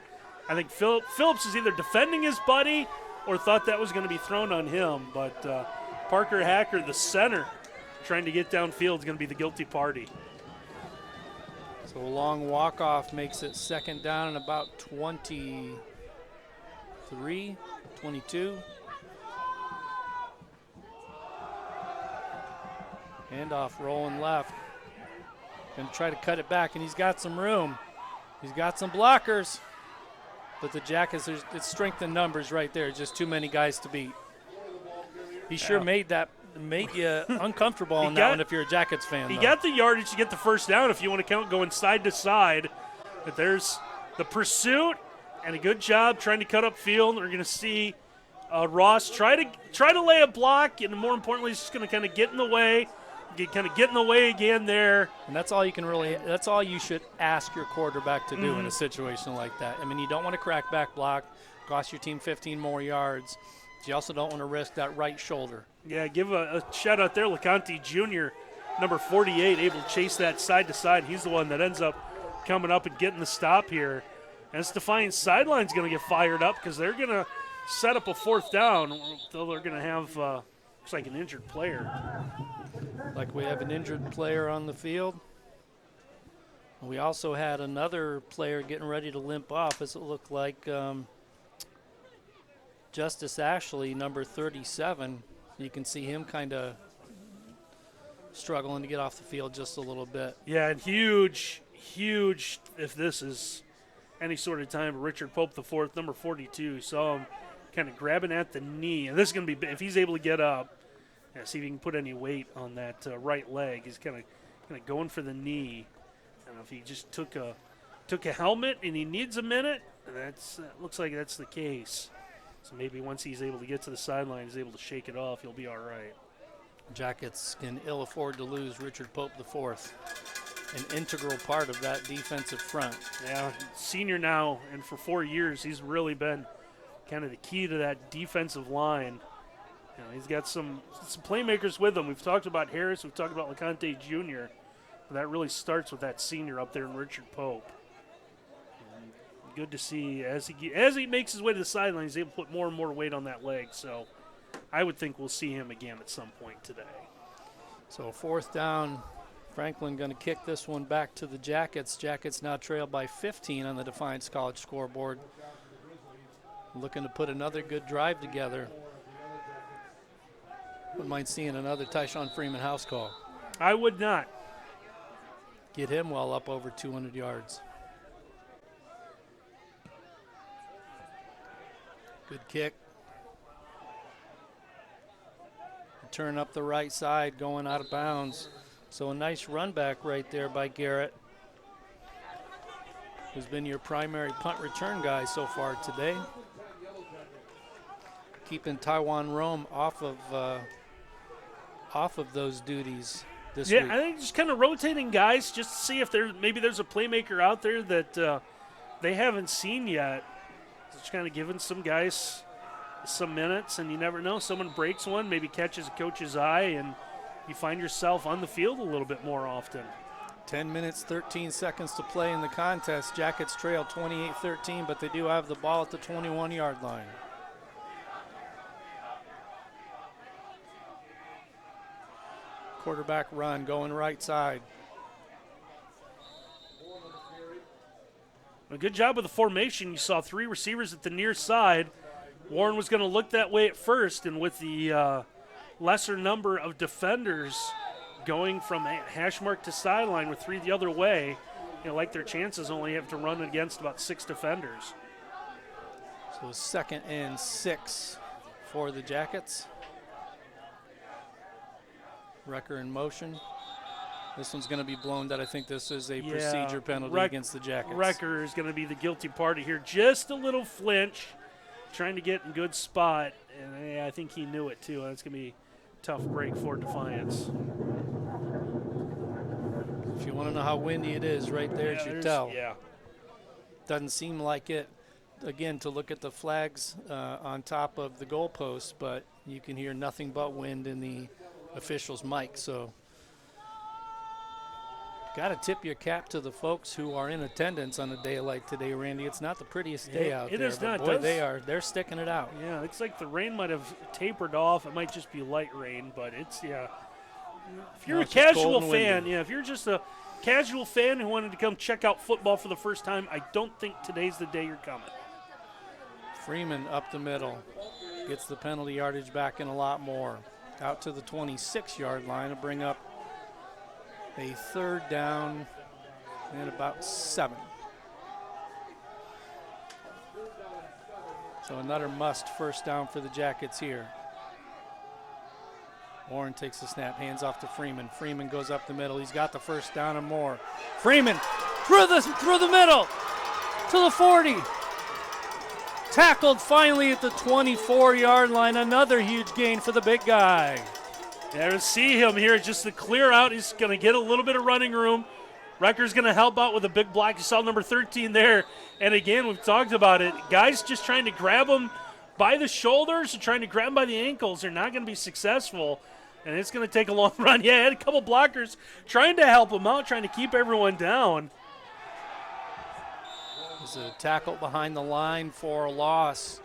I think Phillips is either defending his buddy or thought that was going to be thrown on him, but Parker Hacker, the center, trying to get downfield is going to be the guilty party. So a long walk-off makes it second down and about 23, 22. Handoff rolling left. Going to try to cut it back, and he's got some room. He's got some blockers. But the Jackets, it's strength in numbers right there. Just too many guys to beat. He sure made you uncomfortable on that one if you're a Jackets fan. He got the yardage to get the first down if you want to count going side to side. But there's the pursuit and a good job trying to cut up field. We're going to see Ross try to lay a block, and more importantly, he's just going to kind of get in the way. Get in the way again there. And that's all you should ask your quarterback to do in a situation like that. I mean, you don't want to crack back block, cost your team 15 more yards. But you also don't want to risk that right shoulder. Yeah, give a shout out there, LeConte Jr., number 48, able to chase that side to side. He's the one that ends up coming up and getting the stop here. And this Defiance sideline's going to get fired up because they're going to set up a fourth down. Though they're going to have, looks like an injured player. Like we have an injured player on the field. We also had another player getting ready to limp off, as it looked like Justice Ashley, number 37. You can see him kind of struggling to get off the field just a little bit. Yeah, and huge, if this is any sort of time, Richard Pope IV, number 42, saw him kind of grabbing at the knee. And this is going to be, if he's able to get up, see if he can put any weight on that right leg. He's kind of going for the knee. And if he just took a helmet and he needs a minute, that looks like that's the case. So maybe once he's able to get to the sideline, he's able to shake it off, he'll be all right. Jackets can ill afford to lose Richard Pope IV. an integral part of that defensive front. Yeah, senior now, and for 4 years, he's really been kind of the key to that defensive line. You know, he's got some playmakers with him. We've talked about Harris. We've talked about LeConte Jr. But that really starts with that senior up there in Richard Pope. And good to see as he makes his way to the sideline, he's able to put more and more weight on that leg. So I would think we'll see him again at some point today. So 4th down, Franklin going to kick this one back to the Jackets. Jackets now trail by 15 on the Defiance College scoreboard. Looking to put another good drive together. Wouldn't mind seeing another Tyshawn Freeman house call. I would not. Get him well up over 200 yards. Good kick. Turn up the right side, going out of bounds. So a nice run back right there by Garrett, who's been your primary punt return guy so far today. Keeping Taiwan Rome off of those duties this week. Yeah, I think just kind of rotating guys just to see if maybe there's a playmaker out there that they haven't seen yet. Just kind of giving some guys some minutes, and you never know. Someone breaks one, maybe catches a coach's eye, and you find yourself on the field a little bit more often. 10 minutes, 13 seconds to play in the contest. Jackets trail 28-13, but they do have the ball at the 21-yard line. Quarterback run going right side. A good job with the formation. You saw 3 receivers at the near side. Warren was going to look that way at first, and with the lesser number of defenders going from hash mark to sideline with 3 the other way, like their chances only have to run against about 6 defenders. So 2nd and 6 for the Jackets. Wrecker in motion. This one's going to be blown that I think this is a procedure penalty against the Jackets. Wrecker is going to be the guilty party here. Just a little flinch, trying to get in good spot, and I think he knew it too. That's going to be a tough break for Defiance. If you want to know how windy it is, right there's your tell. Yeah. Doesn't seem like it, again, to look at the flags on top of the goalpost, but you can hear nothing but wind in the official's mic. So got to tip your cap to the folks who are in attendance on a day like today, Randy. It's not the prettiest day out there. It is not. Boy, they're sticking it out. Yeah, it's like the rain might have tapered off. It might just be light rain, but it's, yeah. If you're a casual fan, if you're just a casual fan who wanted to come check out football for the first time, I don't think today's the day you're coming. Freeman up the middle. Gets the penalty yardage back in a lot more. Out to the 26-yard line to bring up a 3rd down and about 7. So another must first down for the Jackets here. Warren takes the snap, hands off to Freeman. Freeman goes up the middle. He's got the first down and more. Freeman through the middle to the 40. Tackled finally at the 24-yard line. Another huge gain for the big guy. Yeah, to see him here, just to clear out. He's going to get a little bit of running room. Recker's going to help out with a big block. You saw number 13 there. And again, we've talked about it. Guys just trying to grab him by the shoulders and trying to grab him by the ankles. They're not going to be successful. And it's going to take a long run. Yeah, had a couple blockers trying to help him out, trying to keep everyone down. There's a tackle behind the line for a loss.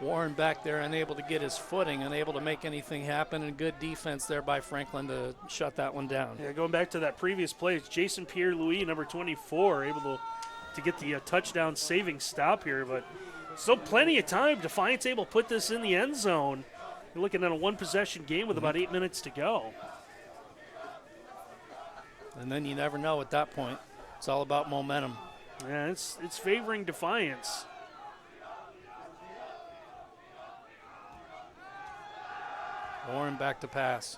Warren back there unable to get his footing, unable to make anything happen, and good defense there by Franklin to shut that one down. Yeah, going back to that previous play, it's Jason Pierre-Louis, number 24, able to get the touchdown saving stop here, but still plenty of time. Defiance able to put this in the end zone. You're looking at a one-possession game with about 8 minutes to go. And then you never know at that point. It's all about momentum. Yeah, it's favoring Defiance. Warren back to pass.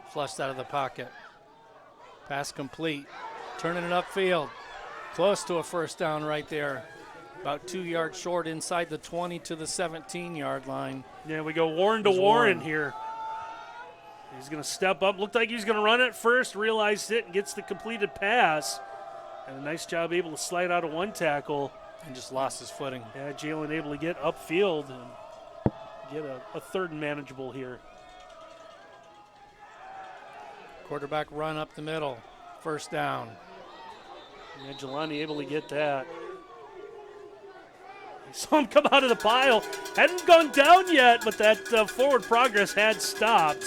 Flushed out of the pocket. Pass complete. Turning it upfield. Close to a first down right there. About 2 yards short inside the 20 to the 17-yard line. Yeah, we go Warren to Warren here. He's going to step up. Looked like he was going to run it first, realized it, and gets the completed pass. And a nice job able to slide out of one tackle. And just lost his footing. Yeah, Jalen able to get upfield and get a third and manageable here. Quarterback run up the middle. First down. Yeah, Jelani able to get that. Saw him come out of the pile. Hadn't gone down yet, but that forward progress had stopped.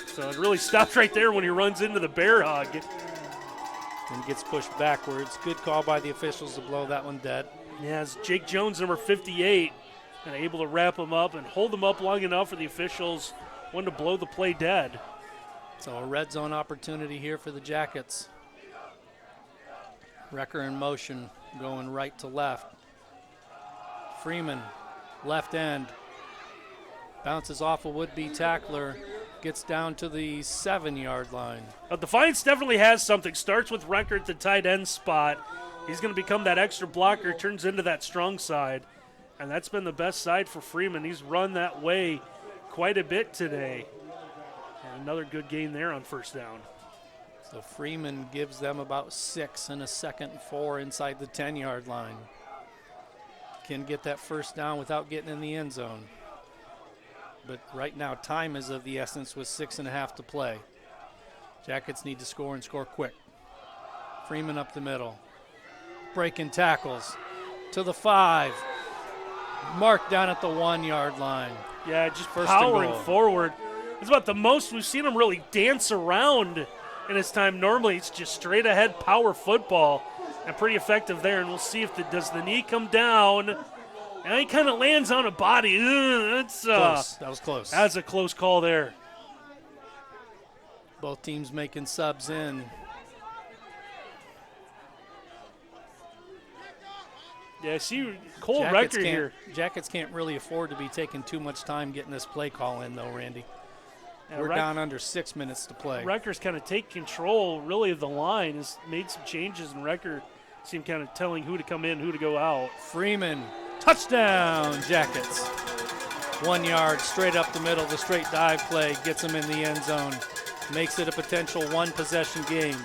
So it really stopped right there when he runs into the bear hug. And gets pushed backwards. Good call by the officials to blow that one dead. Yeah, it's Jake Jones, number 58, and able to wrap him up and hold him up long enough for the officials wanted to blow the play dead. So a red zone opportunity here for the Jackets. Wrecker in motion, going right to left. Freeman, left end. Bounces off a would-be tackler. Gets down to the 7-yard line. Defiance definitely has something. Starts with Wrecker at the tight end spot. He's going to become that extra blocker, turns into that strong side. And that's been the best side for Freeman. He's run that way quite a bit today. And another good gain there on first down. So Freeman gives them about 6 and a 2nd and 4 inside the 10-yard line. Can get that first down without getting in the end zone. But right now, time is of the essence with 6.5 to play. Jackets need to score and score quick. Freeman up the middle. Breaking tackles to the 5. Mark down at the 1-yard line. Yeah, just First powering forward. It's about the most we've seen him really dance around in his time. Normally, it's just straight ahead power football, and pretty effective there. And we'll see if does the knee come down. And he kind of lands on a body. That's close. That was close. That's a close call there. Both teams making subs in. Yeah, see Cole Wrecker here. Jackets can't really afford to be taking too much time getting this play call in, though, Randy. Yeah, We're down under 6 minutes to play. Wrecker's kind of take control, really, of the line. Has made some changes, and Wrecker seemed kind of telling who to come in, who to go out. Freeman, touchdown, Jackets. 1 yard, straight up the middle. The straight dive play gets them in the end zone. Makes it a potential one-possession game.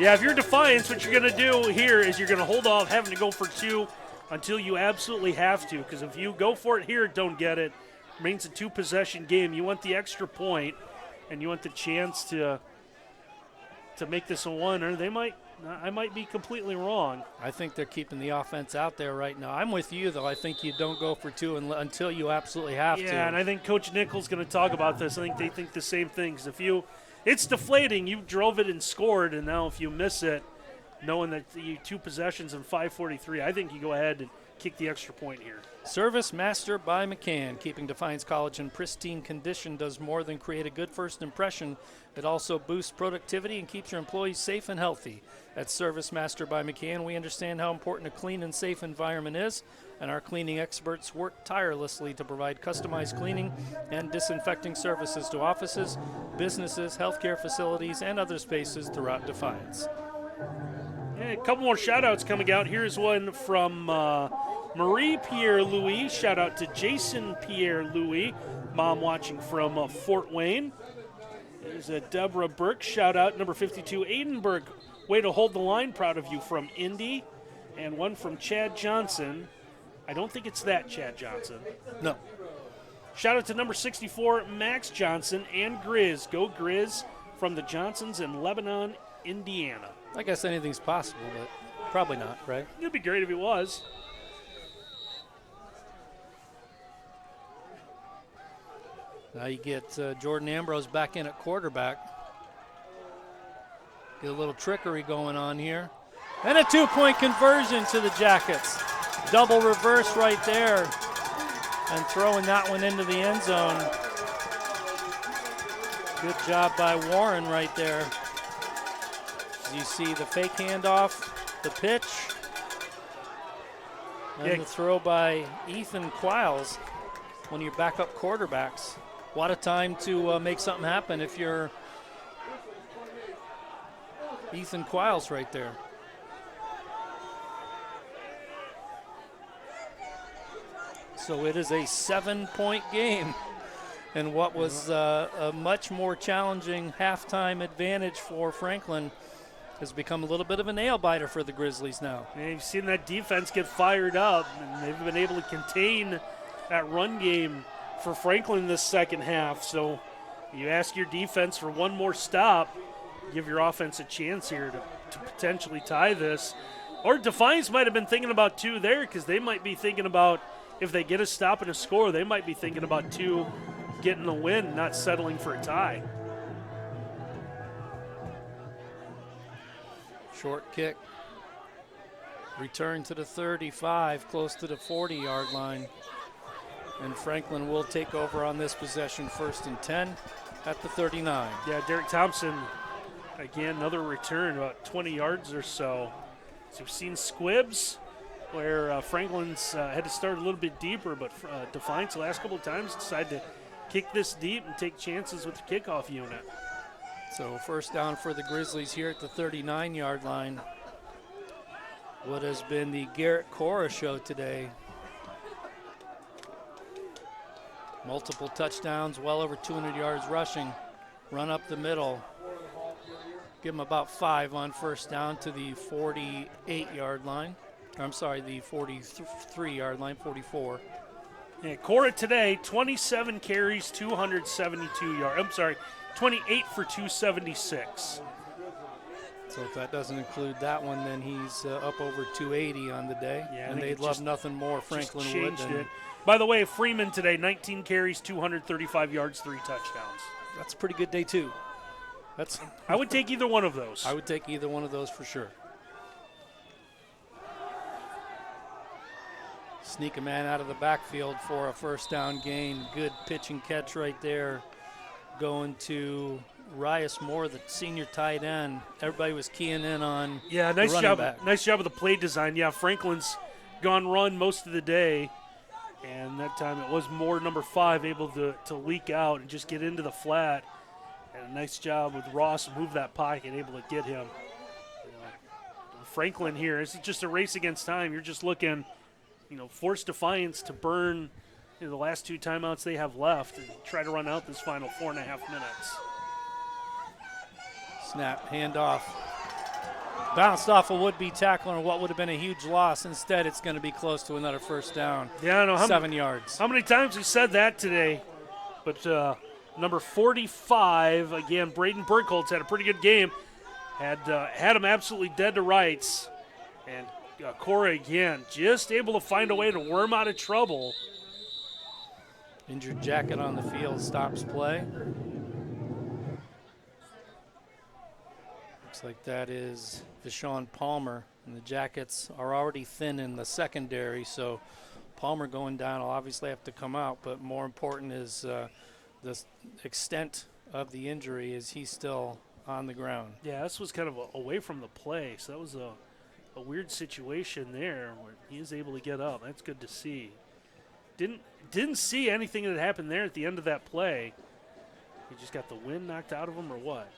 Yeah, if you're Defiance, what you're going to do here is you're going to hold off having to go for 2 until you absolutely have to. Because if you go for it here, don't get it, remains a 2-possession game. You want the extra point, and you want the chance to make this a 1, or I might be completely wrong. I think they're keeping the offense out there right now. I'm with you, though. I think you don't go for 2 until you absolutely have to. Yeah, and I think Coach Nichols is going to talk about this. I think they think the same thing. Because it's deflating. You drove it and scored, and now if you miss it, knowing that you 2 possessions and 5:43, I think you go ahead and kick the extra point here. Service Master by McCann. Keeping Defiance College in pristine condition does more than create a good first impression. It also boosts productivity and keeps your employees safe and healthy. At Service Master by McCann, we understand how important a clean and safe environment is, and our cleaning experts work tirelessly to provide customized cleaning and disinfecting services to offices, businesses, healthcare facilities, and other spaces throughout Defiance. Yeah, a couple more shout-outs coming out. Here's one from Marie Pierre-Louis. Shout-out to Jason Pierre-Louis, mom watching from Fort Wayne. There's a Deborah Burke shout-out, number 52, Aidenberg. Way to hold the line, proud of you, from Indy. And one from Chad Johnson. I don't think it's that Chad Johnson. No. Shout-out to number 64, Max Johnson, and Grizz. Go Grizz from the Johnsons in Lebanon, Indiana. I guess anything's possible, but probably not, right? It'd be great if it was. Now you get Jordan Ambrose back in at quarterback. Get a little trickery going on here. And a 2-point conversion to the Jackets. Double reverse right there. And throwing that one into the end zone. Good job by Warren right there. As you see the fake handoff, the pitch, and the throw by Ethan Quiles, one of your backup quarterbacks. What a time to make something happen if you're Ethan Quiles right there. So it is a 7-point game. And what was a much more challenging halftime advantage for Franklin has become a little bit of a nail-biter for the Grizzlies now. And you've seen that defense get fired up, and they've been able to contain that run game for Franklin this second half. So you ask your defense for one more stop, give your offense a chance here to potentially tie this. Or Defiance might have been thinking about 2 there, because they might be thinking about, if they get a stop and a score, they might be thinking about 2 getting the win, not settling for a tie. Short kick. Return to the 35, close to the 40-yard line. And Franklin will take over on this possession, 1st and 10 at the 39. Yeah, Derek Thompson, again, another return, about 20 yards or so. So we've seen squibs where Franklin's had to start a little bit deeper, but Defiance the last couple of times decided to kick this deep and take chances with the kickoff unit. So 1st down for the Grizzlies here at the 39-yard line. What has been the Garrett Cora show today. Multiple touchdowns, well over 200 yards rushing. Run up the middle. Give him about 5 on 1st down to the 48-yard line. I'm sorry, the 43-yard line, 44. Yeah, Cora today, 27 carries, 272 yards. I'm sorry, 28 for 276. So if that doesn't include that one, then he's up over 280 on the day. Yeah, and they'd love nothing more, Franklin would. Changed it. By the way, Freeman today, 19 carries, 235 yards, 3 touchdowns. That's a pretty good day, too. I would take either one of those. I would take either one of those for sure. Sneak a man out of the backfield for a 1st down gain. Good pitch and catch right there. Going to Rias Moore, the senior tight end. Everybody was keying in on nice the running job. back. Nice job of the play design. Yeah, Franklin's gone run most of the day, and that time it was Moore, number 5, able to leak out and just get into the flat. And a nice job with Ross to move that pocket, able to get him. Franklin here, this is just a race against time. You're just looking, force Defiance to burn the last 2 timeouts they have left and try to run out this final 4.5 minutes. Snap, handoff. Bounced off a would-be tackle and what would have been a huge loss. Instead, it's going to be close to another 1st down. Yeah, I know. 7 yards. How many times we said that today? But number 45, again, Braden Burkholtz had a pretty good game. Had him absolutely dead to rights. And Cora, again, just able to find a way to worm out of trouble. Injured jacket on the field, stops play. Looks like that is Deshaun Palmer, and the Jackets are already thin in the secondary, so Palmer going down will obviously have to come out, but more important is the extent of the injury. Is he still on the ground? Yeah, this was kind of away from the play, so that was a weird situation there where he is able to get up. That's good to see. Didn't see anything that happened there at the end of that play. He just got the wind knocked out of him or what?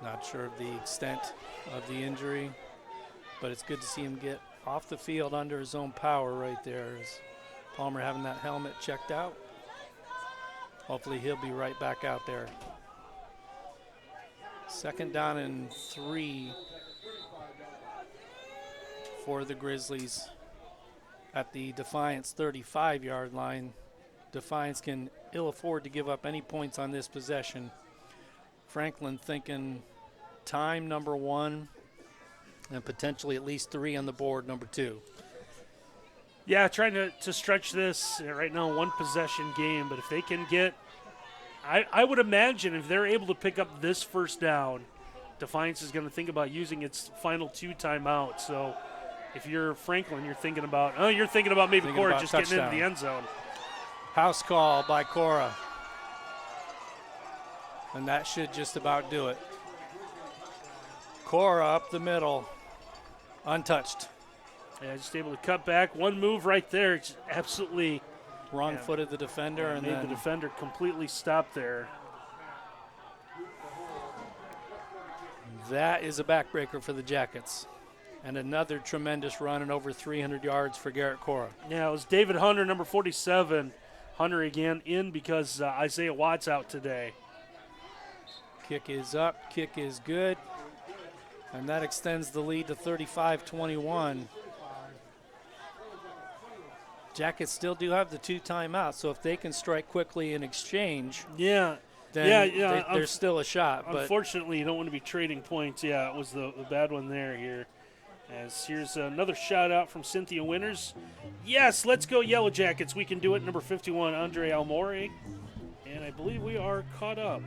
Not sure of the extent of the injury, but it's good to see him get off the field under his own power right there. As Palmer having that helmet checked out. Hopefully he'll be right back out there. 2nd down and 3 for the Grizzlies at the Defiance 35-yard line. Defiance can ill afford to give up any points on this possession. Franklin thinking time number 1 and potentially at least 3 on the board, number 2. Yeah, trying to stretch this right now, 1 possession game, but if they can get, I would imagine if they're able to pick up this 1st down, Defiance is going to think about using its final 2 timeouts. So if you're Franklin, you're thinking about maybe Cora just getting into the end zone. House call by Cora. And that should just about do it. Cora up the middle, untouched. Yeah, just able to cut back. 1 move right there. It's absolutely wrong-footed the defender, and made then the defender completely stop there. That is a backbreaker for the Jackets. And another tremendous run and over 300 yards for Garrett Cora. Yeah, it was David Hunter, number 47. Hunter again in because Isaiah Watt's out today. Kick is up, kick is good. And that extends the lead to 35-21. Jackets still do have the 2 timeouts, so if they can strike quickly in exchange, then there's still a shot. Unfortunately, you don't want to be trading points. Yeah, it was the bad one there here. As here's another shout out from Cynthia Winters. Yes, let's go Yellow Jackets. We can do it. Number 51, Andre Almore. And I believe we are caught up.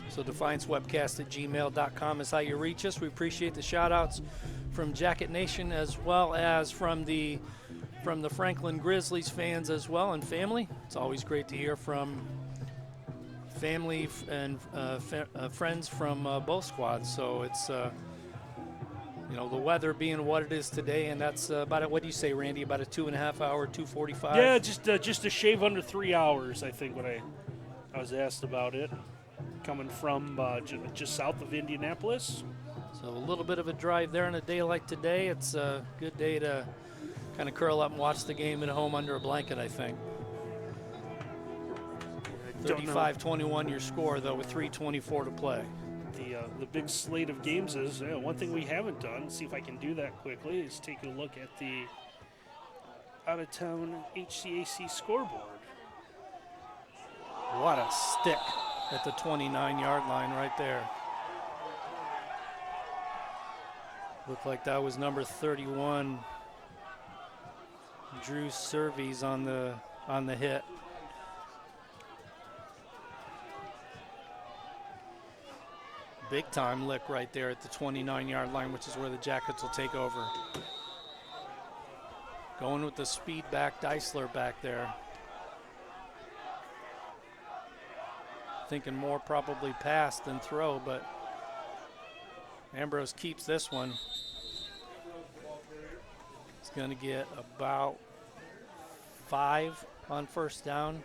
So defiancewebcast@gmail.com is how you reach us. We appreciate the shout outs from Jacket Nation as well as from the Franklin Grizzlies fans as well and family. It's always great to hear from family and friends from both squads. So it's the weather being what it is today, and that's about what do you say, Randy? About a 2.5 hour, 2:45. Yeah, just a shave under 3 hours. I think when I was asked about it, coming from just south of Indianapolis. So a little bit of a drive there on a day like today. It's a good day to kind of curl up and watch the game at home under a blanket, I think. 35-21 your score, though, with 3:24 to play. The big slate of games is one thing we haven't done. See if I can do that quickly. Is take a look at the out-of-town HCAC scoreboard. What a stick at the 29-yard line right there. Looked like that was number 31, Drew Serves on the hit. Big time lick right there at the 29-yard line, which is where the Jackets will take over. Going with the speed back, Deisler back there. Thinking more probably pass than throw, but Ambrose keeps this one. He's going to get about 5 on first down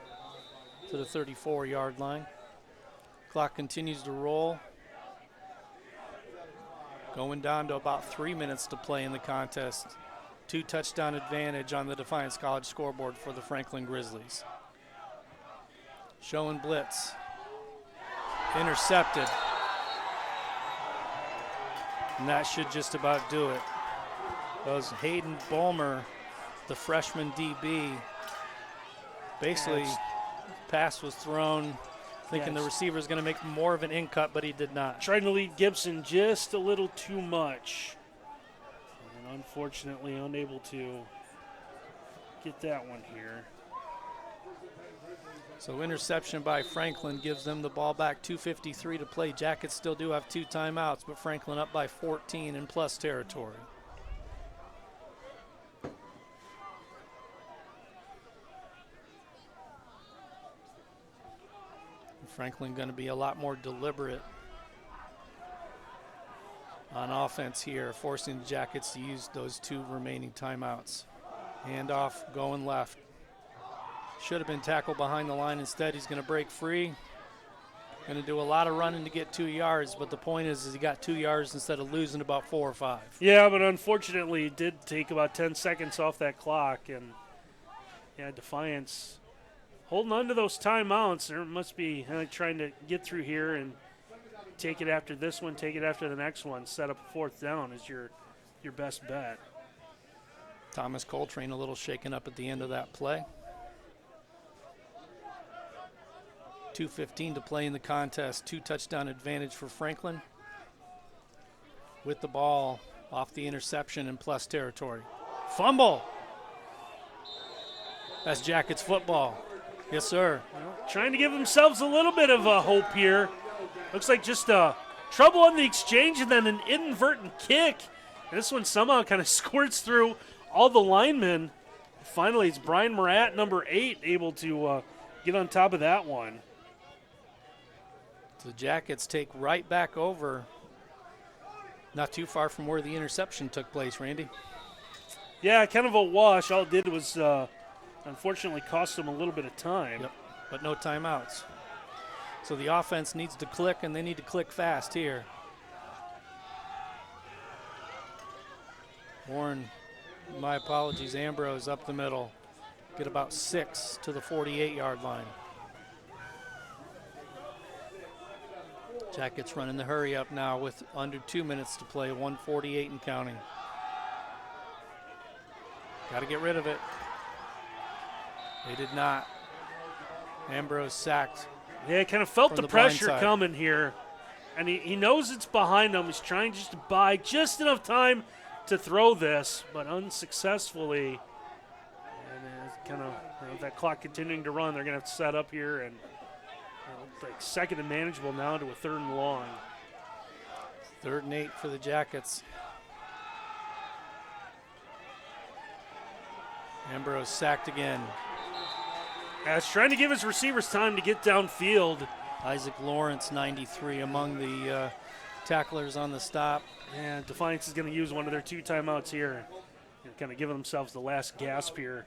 to the 34-yard line. Clock continues to roll. Going down to about 3 minutes to play in the contest. 2 touchdown advantage on the Defiance College scoreboard for the Franklin Grizzlies. Showing blitz. Intercepted. And that should just about do it. That was Hayden Bulmer, the freshman DB. Basically, pass was thrown thinking the receiver is going to make more of an in cut, but he did not. Trying to lead Gibson just a little too much. And unfortunately unable to get that one here. So interception by Franklin gives them the ball back, 2:53 to play. Jackets still do have 2 timeouts, but Franklin up by 14 in plus territory. Franklin going to be a lot more deliberate on offense here, forcing the Jackets to use those 2 remaining timeouts. Handoff going left. Should have been tackled behind the line. Instead, he's going to break free. Going to do a lot of running to get 2 yards, but the point is he got 2 yards instead of losing about 4 or 5. Yeah, but unfortunately, it did take about 10 seconds off that clock, and Defiance holding on to those timeouts. There must be trying to get through here and take it after this one, take it after the next one. Set up a 4th down is your best bet. Thomas Coltrane a little shaken up at the end of that play. 2:15 to play in the contest. 2 touchdown advantage for Franklin. With the ball off the interception in plus territory. Fumble. That's Jackets football. Yes, sir. Trying to give themselves a little bit of hope here. Looks like just trouble on the exchange and then an inadvertent kick. And this one somehow kind of squirts through all the linemen. Finally, it's Brian Murat, number 8, able to get on top of that one. The Jackets take right back over. Not too far from where the interception took place, Randy. Yeah, kind of a wash. All it did was unfortunately cost them a little bit of time. Yep, but no timeouts. So the offense needs to click, and they need to click fast here. Warren, my apologies, Ambrose up the middle. Get about 6 to the 48-yard line. Jackets running the hurry up now with under 2 minutes to play, 1:48 and counting. Got to get rid of it. They did not. Ambrose sacked. Yeah, kind of felt the the pressure blind side. coming here. And he knows it's behind him. He's trying just to buy just enough time to throw this, but unsuccessfully. And it's kind of with that clock continuing to run, they're going to have to set up here. And like second and manageable now to a 3rd and long. 3rd and 8 for the Jackets. Ambrose sacked again. As trying to give his receivers time to get downfield. Isaac Lawrence, 93, among the tacklers on the stop. And Defiance is going to use one of their 2 timeouts here and kind of giving themselves the last gasp here.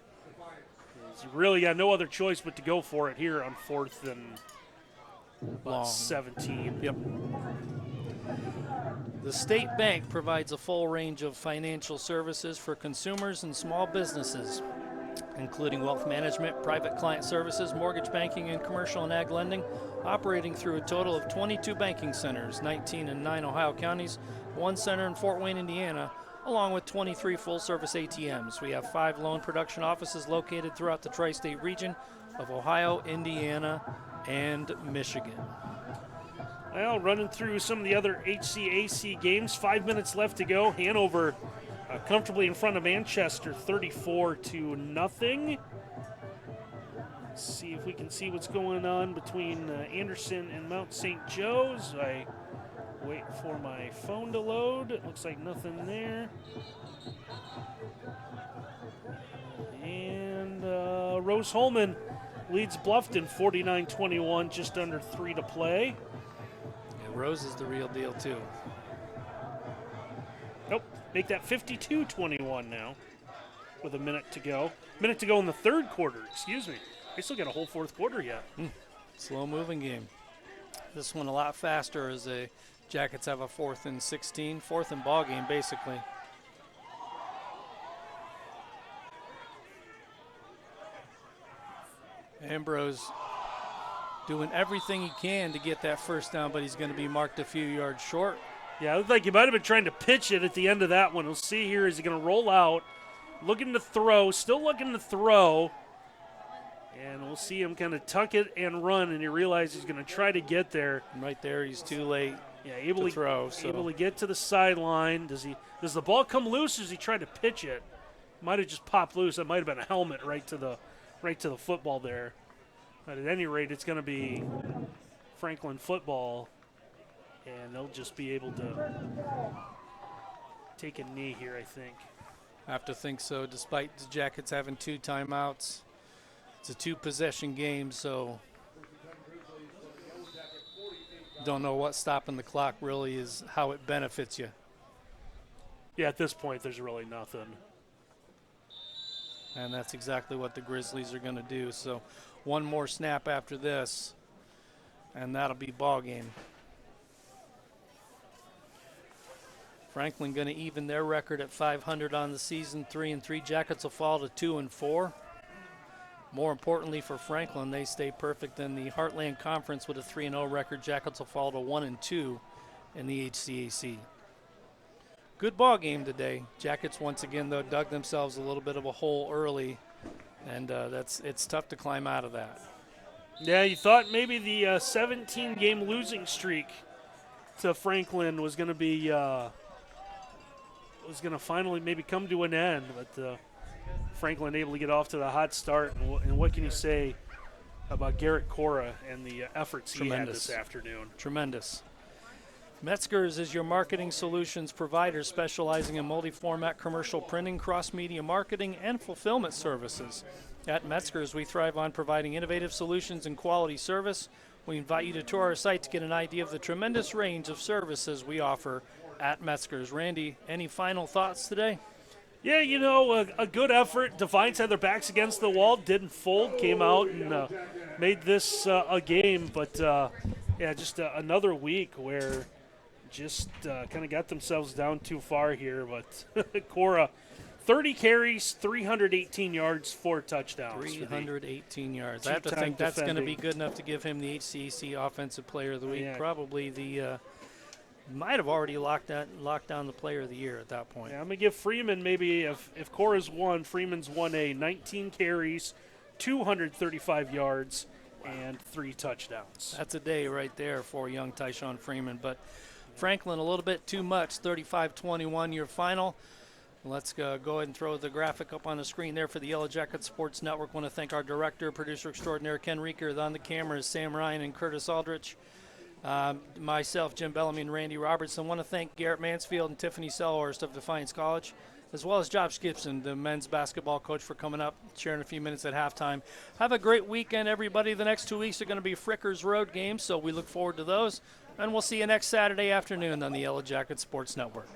You really got no other choice but to go for it here on 4th and long. 17. Yep. The State Bank provides a full range of financial services for consumers and small businesses, including wealth management, private client services, mortgage banking, and commercial and ag lending, operating through a total of 22 banking centers, 19 in 9 Ohio counties, 1 center in Fort Wayne, Indiana, along with 23 full-service ATMs. We have 5 loan production offices located throughout the tri-state region of Ohio, Indiana, and Michigan. Well, running through some of the other HCAC games, 5 minutes left to go. Hanover comfortably in front of Manchester, 34-0. Let's see if we can see what's going on between Anderson and Mount St. Joe's. I wait for my phone to load. It looks like nothing there. And Rose Holman leads Bluffton 49-21, just under 3 to play. Yeah, Rose is the real deal, too. Nope, make that 52-21 now with a minute to go. Minute to go in the 3rd quarter, excuse me. They still got a whole 4th quarter yet. Slow-moving game. This one a lot faster as the Jackets have a 4th and 16, 4th and ball game, basically. Ambrose doing everything he can to get that first down, but he's going to be marked a few yards short. Yeah, it looked like he might have been trying to pitch it at the end of that one. We'll see here. Is he going to roll out? Looking to throw. Still looking to throw. And we'll see him kind of tuck it and run, and you realize he's going to try to get there. Right there, he's too late. Yeah, able to throw. So. Able to get to the sideline. Does the ball come loose, or does he try to pitch it? Might have just popped loose. That might have been a helmet right to the football there. But at any rate, it's going to be Franklin football, and they'll just be able to take a knee here, I think. I have to think so, despite the Jackets having 2 timeouts. It's a 2-possession game, so don't know what stopping the clock really is, how it benefits you. Yeah, at this point, there's really nothing. And that's exactly what the Grizzlies are going to do. So 1 more snap after this, and that'll be ball game. Franklin going to even their record at 500 on the season, 3-3. Jackets will fall to 2-4. More importantly for Franklin, they stay perfect in the Heartland Conference with a 3-0 record. Jackets will fall to 1-2 in the HCAC. Good ball game today. Jackets once again, though, dug themselves a little bit of a hole early, and it's tough to climb out of that. Yeah, you thought maybe the 17-game losing streak to Franklin was going to be finally maybe come to an end, but Franklin able to get off to the hot start. And what can you say about Garrett Cora and the efforts he had this afternoon? Tremendous. Metzger's is your marketing solutions provider specializing in multi-format commercial printing, cross-media marketing, and fulfillment services. At Metzger's, we thrive on providing innovative solutions and quality service. We invite you to tour our site to get an idea of the tremendous range of services we offer at Metzger's. Randy, any final thoughts today? Yeah, a good effort. Defiance had their backs against the wall, didn't fold, came out and made this a game. But, just another week where just kind of got themselves down too far here. But Cora, 30 carries, 318 yards, 4 touchdowns. 318 yards. I have to think that's going to be good enough to give him the HCAC Offensive Player of the Week. Yeah. Probably the might have already locked down the Player of the Year at that point. Yeah, I'm going to give Freeman maybe, if Cora's won, Freeman's 1A, 19 carries, 235 yards, and 3 touchdowns. That's a day right there for young Tyshawn Freeman. But Franklin, a little bit too much, 35-21 your final. Let's go ahead and throw the graphic up on the screen there for the Yellow Jacket Sports Network. Want to thank our director, producer extraordinaire, Ken Rieker. On the camera is Sam Ryan and Curtis Aldrich. Myself, Jim Bellamy, and Randy Robertson. Want to thank Garrett Mansfield and Tiffany Selhorst of Defiance College, as well as Josh Gibson, the men's basketball coach, for coming up, sharing a few minutes at halftime. Have a great weekend, everybody. The next 2 weeks are going to be Frickers Road games, so we look forward to those. And we'll see you next Saturday afternoon on the Yellow Jacket Sports Network.